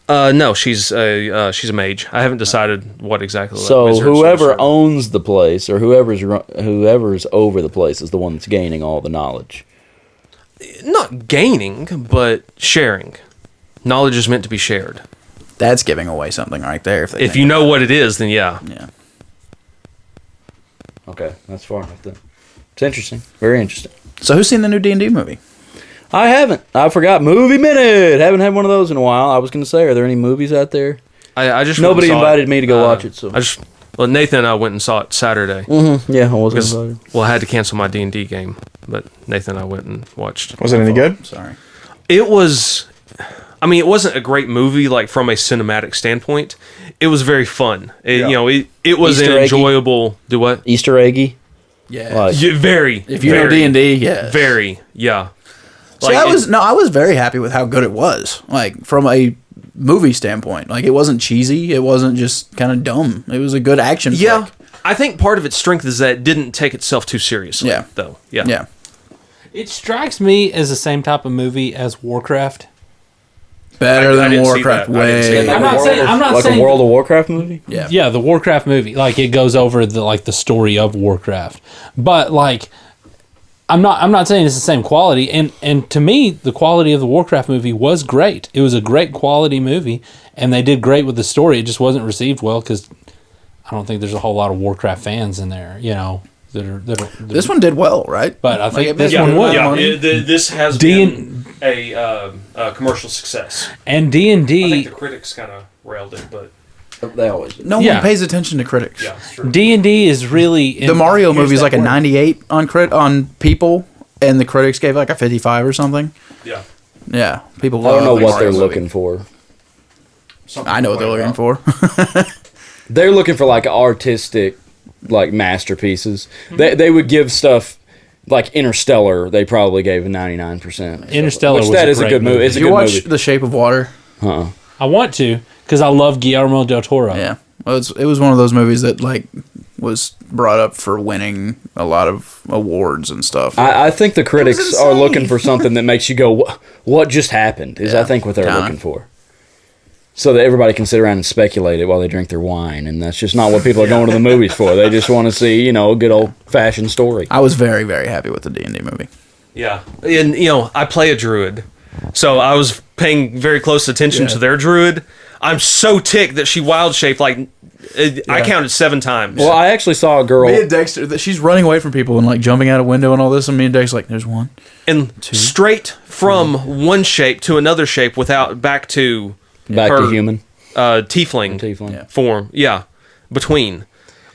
No, she's a mage. I haven't decided what exactly. So wizard whoever sorcerer. owns the place, or whoever's over the place, is the one that's gaining all the knowledge. Not gaining, but sharing. Knowledge is meant to be shared. That's giving away something right there. If you know what it is, then yeah. Yeah. Okay, that's far enough then. It's interesting. Very interesting. So who's seen the new D&D movie? I haven't. I forgot. Movie Minute. Haven't had one of those in a while. I was going to say, are there any movies out there? I just Nobody went and saw invited it. me to go watch it. So Well, Nathan and I went and saw it Saturday. Mm-hmm. Yeah, I wasn't Because, invited. well, I had to cancel my D&D game, but Nathan and I went and watched. Was it any good? Sorry. It was. I mean, it wasn't a great movie, like from a cinematic standpoint. It was very fun. You know, it was Easter an eggy? enjoyable. Do what? Easter eggy. Yeah. Like, Yeah, very. If you know very, D&D, yeah. Very. Yeah. See, I was very happy with how good it was. Like from a movie standpoint, like it wasn't cheesy. It wasn't just kind of dumb. It was a good action. Yeah. flick. I think part of its strength is that it didn't take itself too seriously. Yeah. Though. Yeah. Yeah. It strikes me as the same type of movie as Warcraft. Better I than didn't see Warcraft. that. I didn't see Way. that. I'm not like saying a World of Warcraft movie. Yeah. Yeah, the Warcraft movie, like it goes over the story of Warcraft, but like I'm not saying it's the same quality. And to me, the quality of the Warcraft movie was great. It was a great quality movie, and they did great with the story. It just wasn't received well because I don't think there's a whole lot of Warcraft fans in there, you know. That are This one did well, right? But I think it this made one good would. money. This has been a commercial success. And I think D&D the critics kind of railed it, but They always do. No Yeah. one pays attention to critics. yeah, it's true. D&D is really The Mario here's movie is that like a word. 98 on people, and the critics gave like a 55 or something. Yeah. Yeah, people I don't love know the what Mario they're movie. looking for. I know what they're looking for. They're looking for like artistic, like masterpieces. They would give stuff like Interstellar. They probably gave a 99%. Interstellar which was that a is a great good movie. movie. It's a Did you good watch movie. The Shape of Water? I want to because I love Guillermo del Toro. Yeah, well, it was one of those movies that like was brought up for winning a lot of awards and stuff. I think the critics are insane. looking for something that makes you go, "What just happened?" Is I think what they're kinda. looking for. So that everybody can sit around and speculate it while they drink their wine, and that's just not what people are going to the movies for. They just want to see, a good old fashioned story. I was very, very happy with the D&D movie. Yeah, and I play a druid, so I was paying very close attention to their druid. I'm so ticked that she wild shaped like I counted 7 times. Well, I actually saw a girl. Me and Dexter, she's running away from people and like jumping out a window and all this, and me and Dexter like, there's one. And straight from one shape to another shape without back to her, human tiefling, tiefling. form. Yeah, between.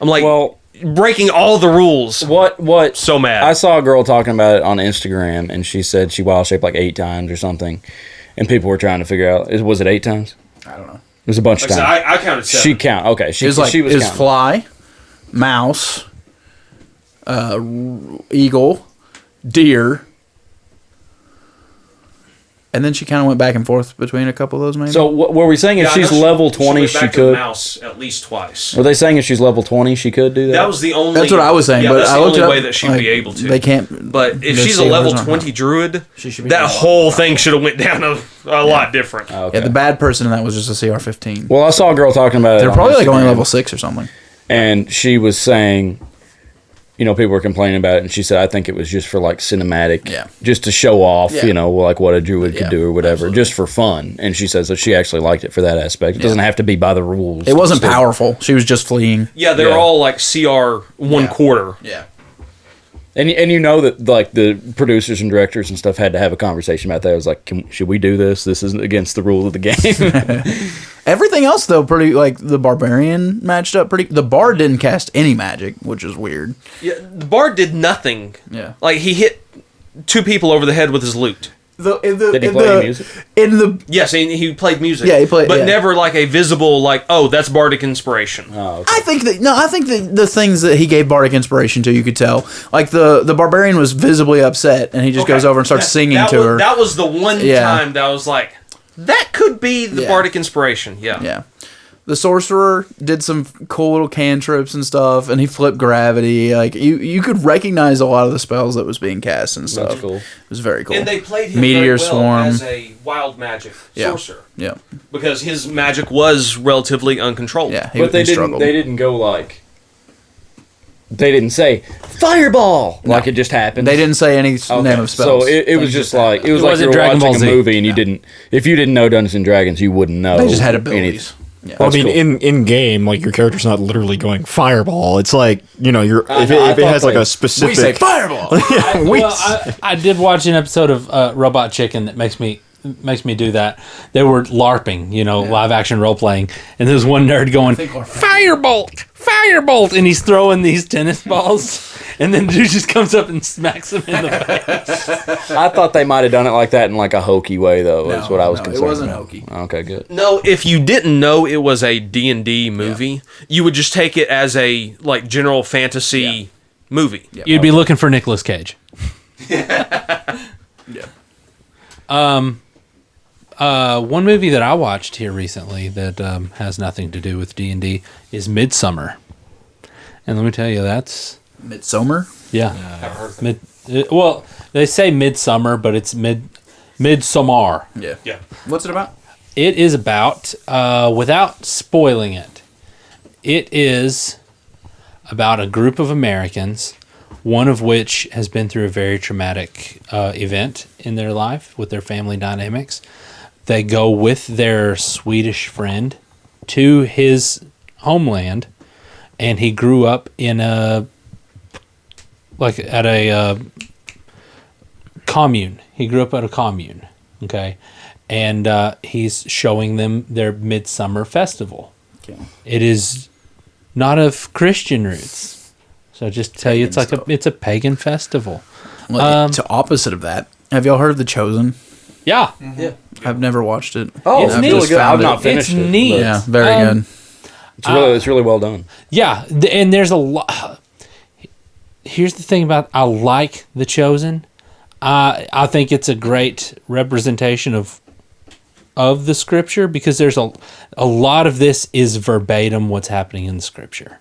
I'm like, Well, breaking all the rules. What? So mad. I saw a girl talking about it on Instagram, and she said she wild shaped like 8 times or something, and people were trying to figure out was it 8 times? I don't know. It was a bunch of Like I times. said, I counted 7. She count. Okay, It was like she was it was counting. fly, mouse, eagle, deer, and then she kind of went back and forth between a couple of those. Maybe. So were we saying if Yeah, I she's know level she 20, went she back to the could? mouse at least twice. Were they saying if she's level 20, she could do that? That was the only. that's what I was saying. Yeah, but that's I the looked only it up, way that she'd like, be able to. They can't. But if the she's a level CRs aren't 20 high. druid, She should be that level whole thing should have went down a lot different. Oh, okay. Yeah, the bad person in that was just a CR-15. Well, I saw a girl talking about it. They're on probably like only Instagram, level 6 or something. and she was saying you know, people were complaining about it, and she said, I think it was just for like cinematic, Yeah. just to show off, Yeah. you know, like what a druid could Yeah, do or whatever, absolutely. just for fun. And she says that she actually liked it for that aspect. It doesn't have to be by the rules. It wasn't So- powerful. She was just fleeing. Yeah, they're Yeah. all like CR 1/4. Yeah. And you know that like the producers and directors and stuff had to have a conversation about that. It was like, should we do this? This isn't against the rules of the game. Everything else though, pretty like the barbarian matched up pretty. The bard didn't cast any magic, which is weird. Yeah, the bard did nothing. Yeah. Like he hit 2 people over the head with his lute. Did he play any music? In the Yes, and he played music. Yeah, he played- but yeah. never like a visible like, oh, that's bardic inspiration. Oh, okay. I think the things that he gave bardic inspiration to, you could tell. Like the barbarian was visibly upset, and he just goes over and starts singing to her. That was the one Yeah. time that I was like, that could be the Yeah. bardic inspiration. Yeah. Yeah. The sorcerer did some cool little cantrips and stuff, and he flipped gravity. Like you could recognize a lot of the spells that was being cast and stuff. That's cool. It was very cool. And they played him Meteor very well swarm. as a wild magic Yeah. sorcerer. Yeah. Because his magic was relatively uncontrolled. Yeah. But they didn't. They didn't go like. They didn't say fireball like it just happened. They didn't say any name of spells. So it was just like it was It like wasn't you were Dragon watching Ball a Z. movie and you didn't. If you didn't know Dungeons and Dragons, you wouldn't know. They just had anything. abilities. Yeah. Well, I mean, cool. in game, like your character's not literally going fireball. It's like, you know, you're I if know, I it thought has like they- a specific we say fireball. I did watch an episode of Robot Chicken that makes me do that. They were LARPing, you know, live action role playing, and there's one nerd going firebolt, and he's throwing these tennis balls, and then dude just comes up and smacks him in the face. I thought they might have done it like that in like a hokey way, though. That's what I was no, it concerned. wasn't about. hokey. Okay, good. No, if you didn't know it was a D&D movie, you would just take it as a like general fantasy movie. You'd be looking for Nicolas Cage. One movie that I watched here recently that has nothing to do with D&D is Midsummer. And let me tell you, that's... Midsummer? Yeah. Well, they say Midsummer, but it's Midsommar. Yeah. Yeah. What's it about? It is about, without spoiling it, it is about a group of Americans, one of which has been through a very traumatic event in their life with their family dynamics. They go with their Swedish friend to his homeland, and he grew up in at a commune. He grew up at a commune, okay? And he's showing them their Midsummer Festival. Okay. It is not of Christian roots. So just to tell you, it's like it's a pagan festival. Well, to opposite of that, have y'all heard of The Chosen? Yeah. Yeah. I've never watched it. Oh, It's it's neat. really good. I've found not it. finished It's it. neat. but Yeah, very good. It's really well done. Yeah, and there's a lot. Here's the thing about I like The Chosen. I think it's a great representation of the scripture because there's a lot of this is verbatim what's happening in the scripture.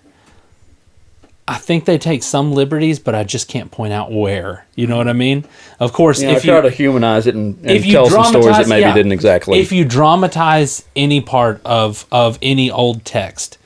I think they take some liberties, but I just can't point out where. You know what I mean? Of course, Yeah, I if try you to humanize it and if you tell some stories that dramatize- maybe yeah. didn't exactly. If you dramatize any part of any old text,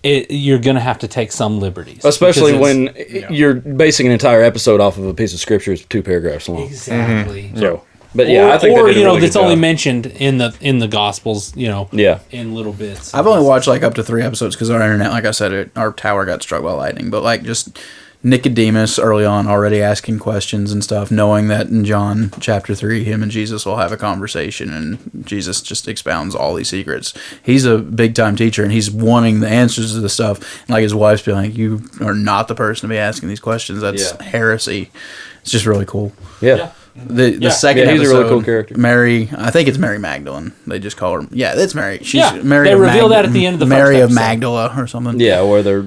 you're going to have to take some liberties. Especially because when you're basing an entire episode off of a piece of scripture that's 2 paragraphs long. exactly. So, but yeah, I think or they did a you know really that's good only job. mentioned in the Gospels. You know, Yeah. in little bits. I've only watched like up to 3 episodes because our internet, like I said, our tower got struck by lightning. But like just Nicodemus early on already asking questions and stuff, knowing that in John chapter 3, him and Jesus will have a conversation and Jesus just expounds all these secrets. He's a big time teacher and he's wanting the answers to the stuff. And like his wife's being like, you are not the person to be asking these questions. That's heresy. It's just really cool. Yeah. The second Yeah, he's a episode, really cool character. Mary, I think it's Mary Magdalene. They just call her. Yeah, it's Mary. She's Yeah, Mary. they of reveal that at the end of the Mary first of episode. Magdala or something. Yeah, where they're.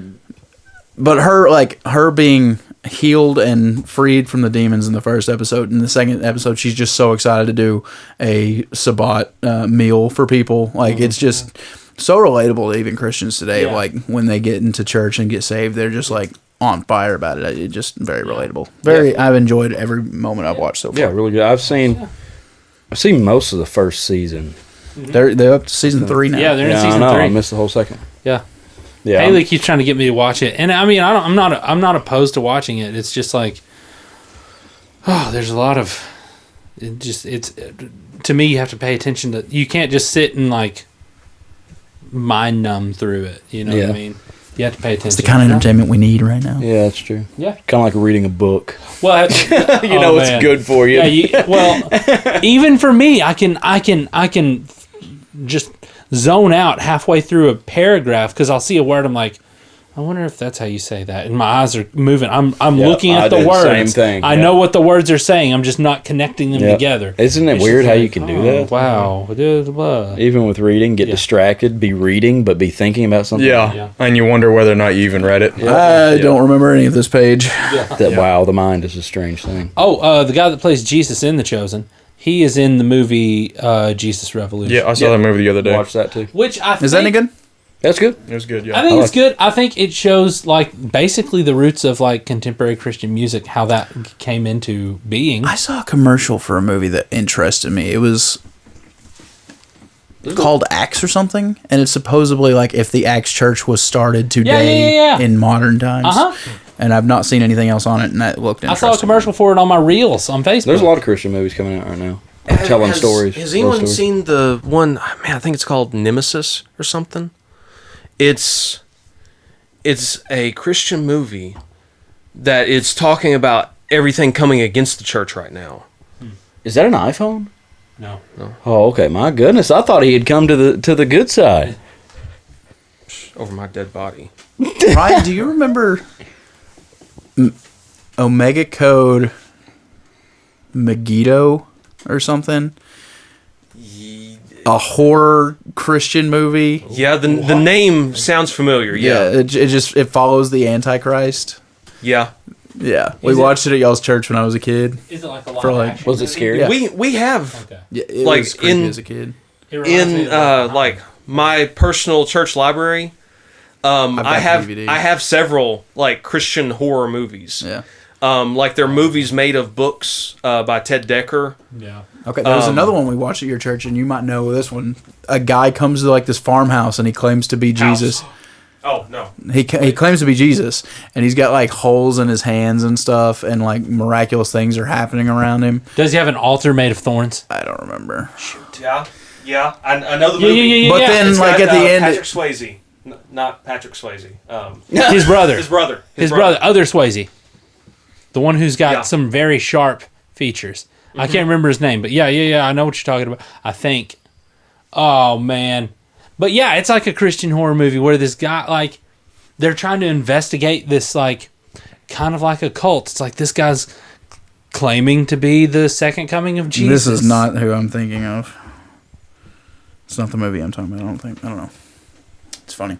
But her being healed and freed from the demons in the first episode. In the second episode, she's just so excited to do a Sabbat meal for people. Like it's just so relatable to even Christians today. Yeah. Like when they get into church and get saved, they're just like on fire about it. It's just very relatable. Very. I've enjoyed every moment I've watched so far. Yeah, really good. I've seen most of the first season. They're up to season 3 now. Yeah, they're in I season know. 3. I missed the whole second. Yeah. Yeah. Haley keeps trying to get me to watch it, and I mean, I'm not opposed to watching it. It's just like, there's a lot of, it's to me, you have to pay attention to. You can't just sit and like mind numb through it. You know what I mean? You have to pay attention. It's the kind of entertainment we need right now. Yeah, that's true. Yeah. Kind of like reading a book. Well, It's good for you. Yeah. Well, even for me, I can just zone out halfway through a paragraph because I'll see a word. I'm like, I wonder if that's how you say that. And my eyes are moving. I'm looking at the words. Same thing. I know what the words are saying. I'm just not connecting them together. Isn't it It's weird just how like, you can do that? Wow. Even with reading, get distracted, be reading, but be thinking about something. Yeah. And you wonder whether or not you even read it. I don't remember any of this page. Wow, the mind is a strange thing. Oh, the guy that plays Jesus in The Chosen, he is in the movie Jesus Revolution. Yeah, I saw that movie the other day. Watch that too. Which I think, Is that any good? That's good. It was good, yeah. I think it's good. I think it shows like basically the roots of like contemporary Christian music, how that came into being. I saw a commercial for a movie that interested me. It was called Acts or something, and it's supposedly like if the Acts Church was started today in modern times. And I've not seen anything else on it, and that looked I interesting. saw a commercial for it on my reels on Facebook. There's a lot of Christian movies coming out right now. Telling stories. Has real anyone stories. seen the one? Man, I think it's called Nemesis or something. It's a Christian movie that it's talking about everything coming against the church right now. Is that an iPhone? No. Oh, okay. My goodness, I thought he had come to the good side. Over my dead body. Ryan, do you remember Omega Code Megiddo or something? A horror Christian movie. Yeah, the name sounds familiar. Yeah. It follows the Antichrist. Yeah. Yeah, we watched it at y'all's church when I was a kid. Is it like a For like, Was it scary? Yeah. We have Yeah, it like was creepy as a kid. in like my personal church library. got I have DVDs. I have several like Christian horror movies. Yeah. Like they're movies made of books by Ted Decker. Yeah. Okay, there's another one we watched at your church, and you might know this one. A guy comes to like this farmhouse, and he claims to be Jesus. Oh no. He claims to be Jesus, and he's got like holes in his hands and stuff, and like miraculous things are happening around him. Does he have an altar made of thorns? I don't remember. Yeah. I know the Yeah, movie. yeah, yeah, But yeah. then, It's like got, at the end, Patrick Swayze. Not Patrick Swayze. His brother. His brother. His brother. Other Swayze. The one who's got Yeah. some very sharp features. I can't remember his name, but yeah, I know what you're talking about. I think. Oh man. But yeah, it's like a Christian horror movie where this guy, like, they're trying to investigate this, like, kind of like a cult. It's like this guy's claiming to be the second coming of Jesus. This is not who I'm thinking of. It's not the movie I'm talking about. I don't know. It's funny.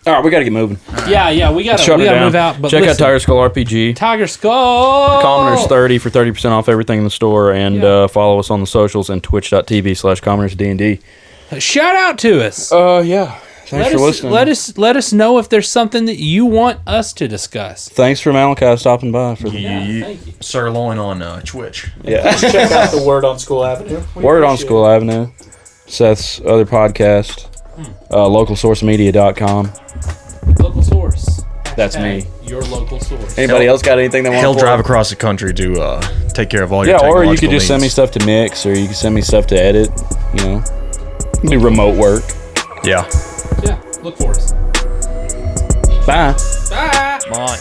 All right, we got to get moving. Yeah, we gotta Shut it down. move out. But Check out listen, Tiger Skull RPG. Tiger Skull. Commoners 30 for 30% off everything in the store, and follow us on the socials and twitch.tv/commonersdnd. Shout out to us. Yeah. Thanks for listening. Let us know if there's something that you want us to discuss. Thanks for Malachi stopping by for the Thank you. Sirloin on Twitch. yeah. Check out the Word on School Avenue. Word on School Avenue. Seth's other podcast. Localsourcemedia.com. Local source. That's Hashtag me. Your local source. Anybody else got anything they want He'll to drive across the country to take care of all your Yeah, or you technological could just send me needs. stuff to mix, or you can send me stuff to edit. You know, do remote work. Yeah. Yeah, look for us. Bye. Bye. Bye.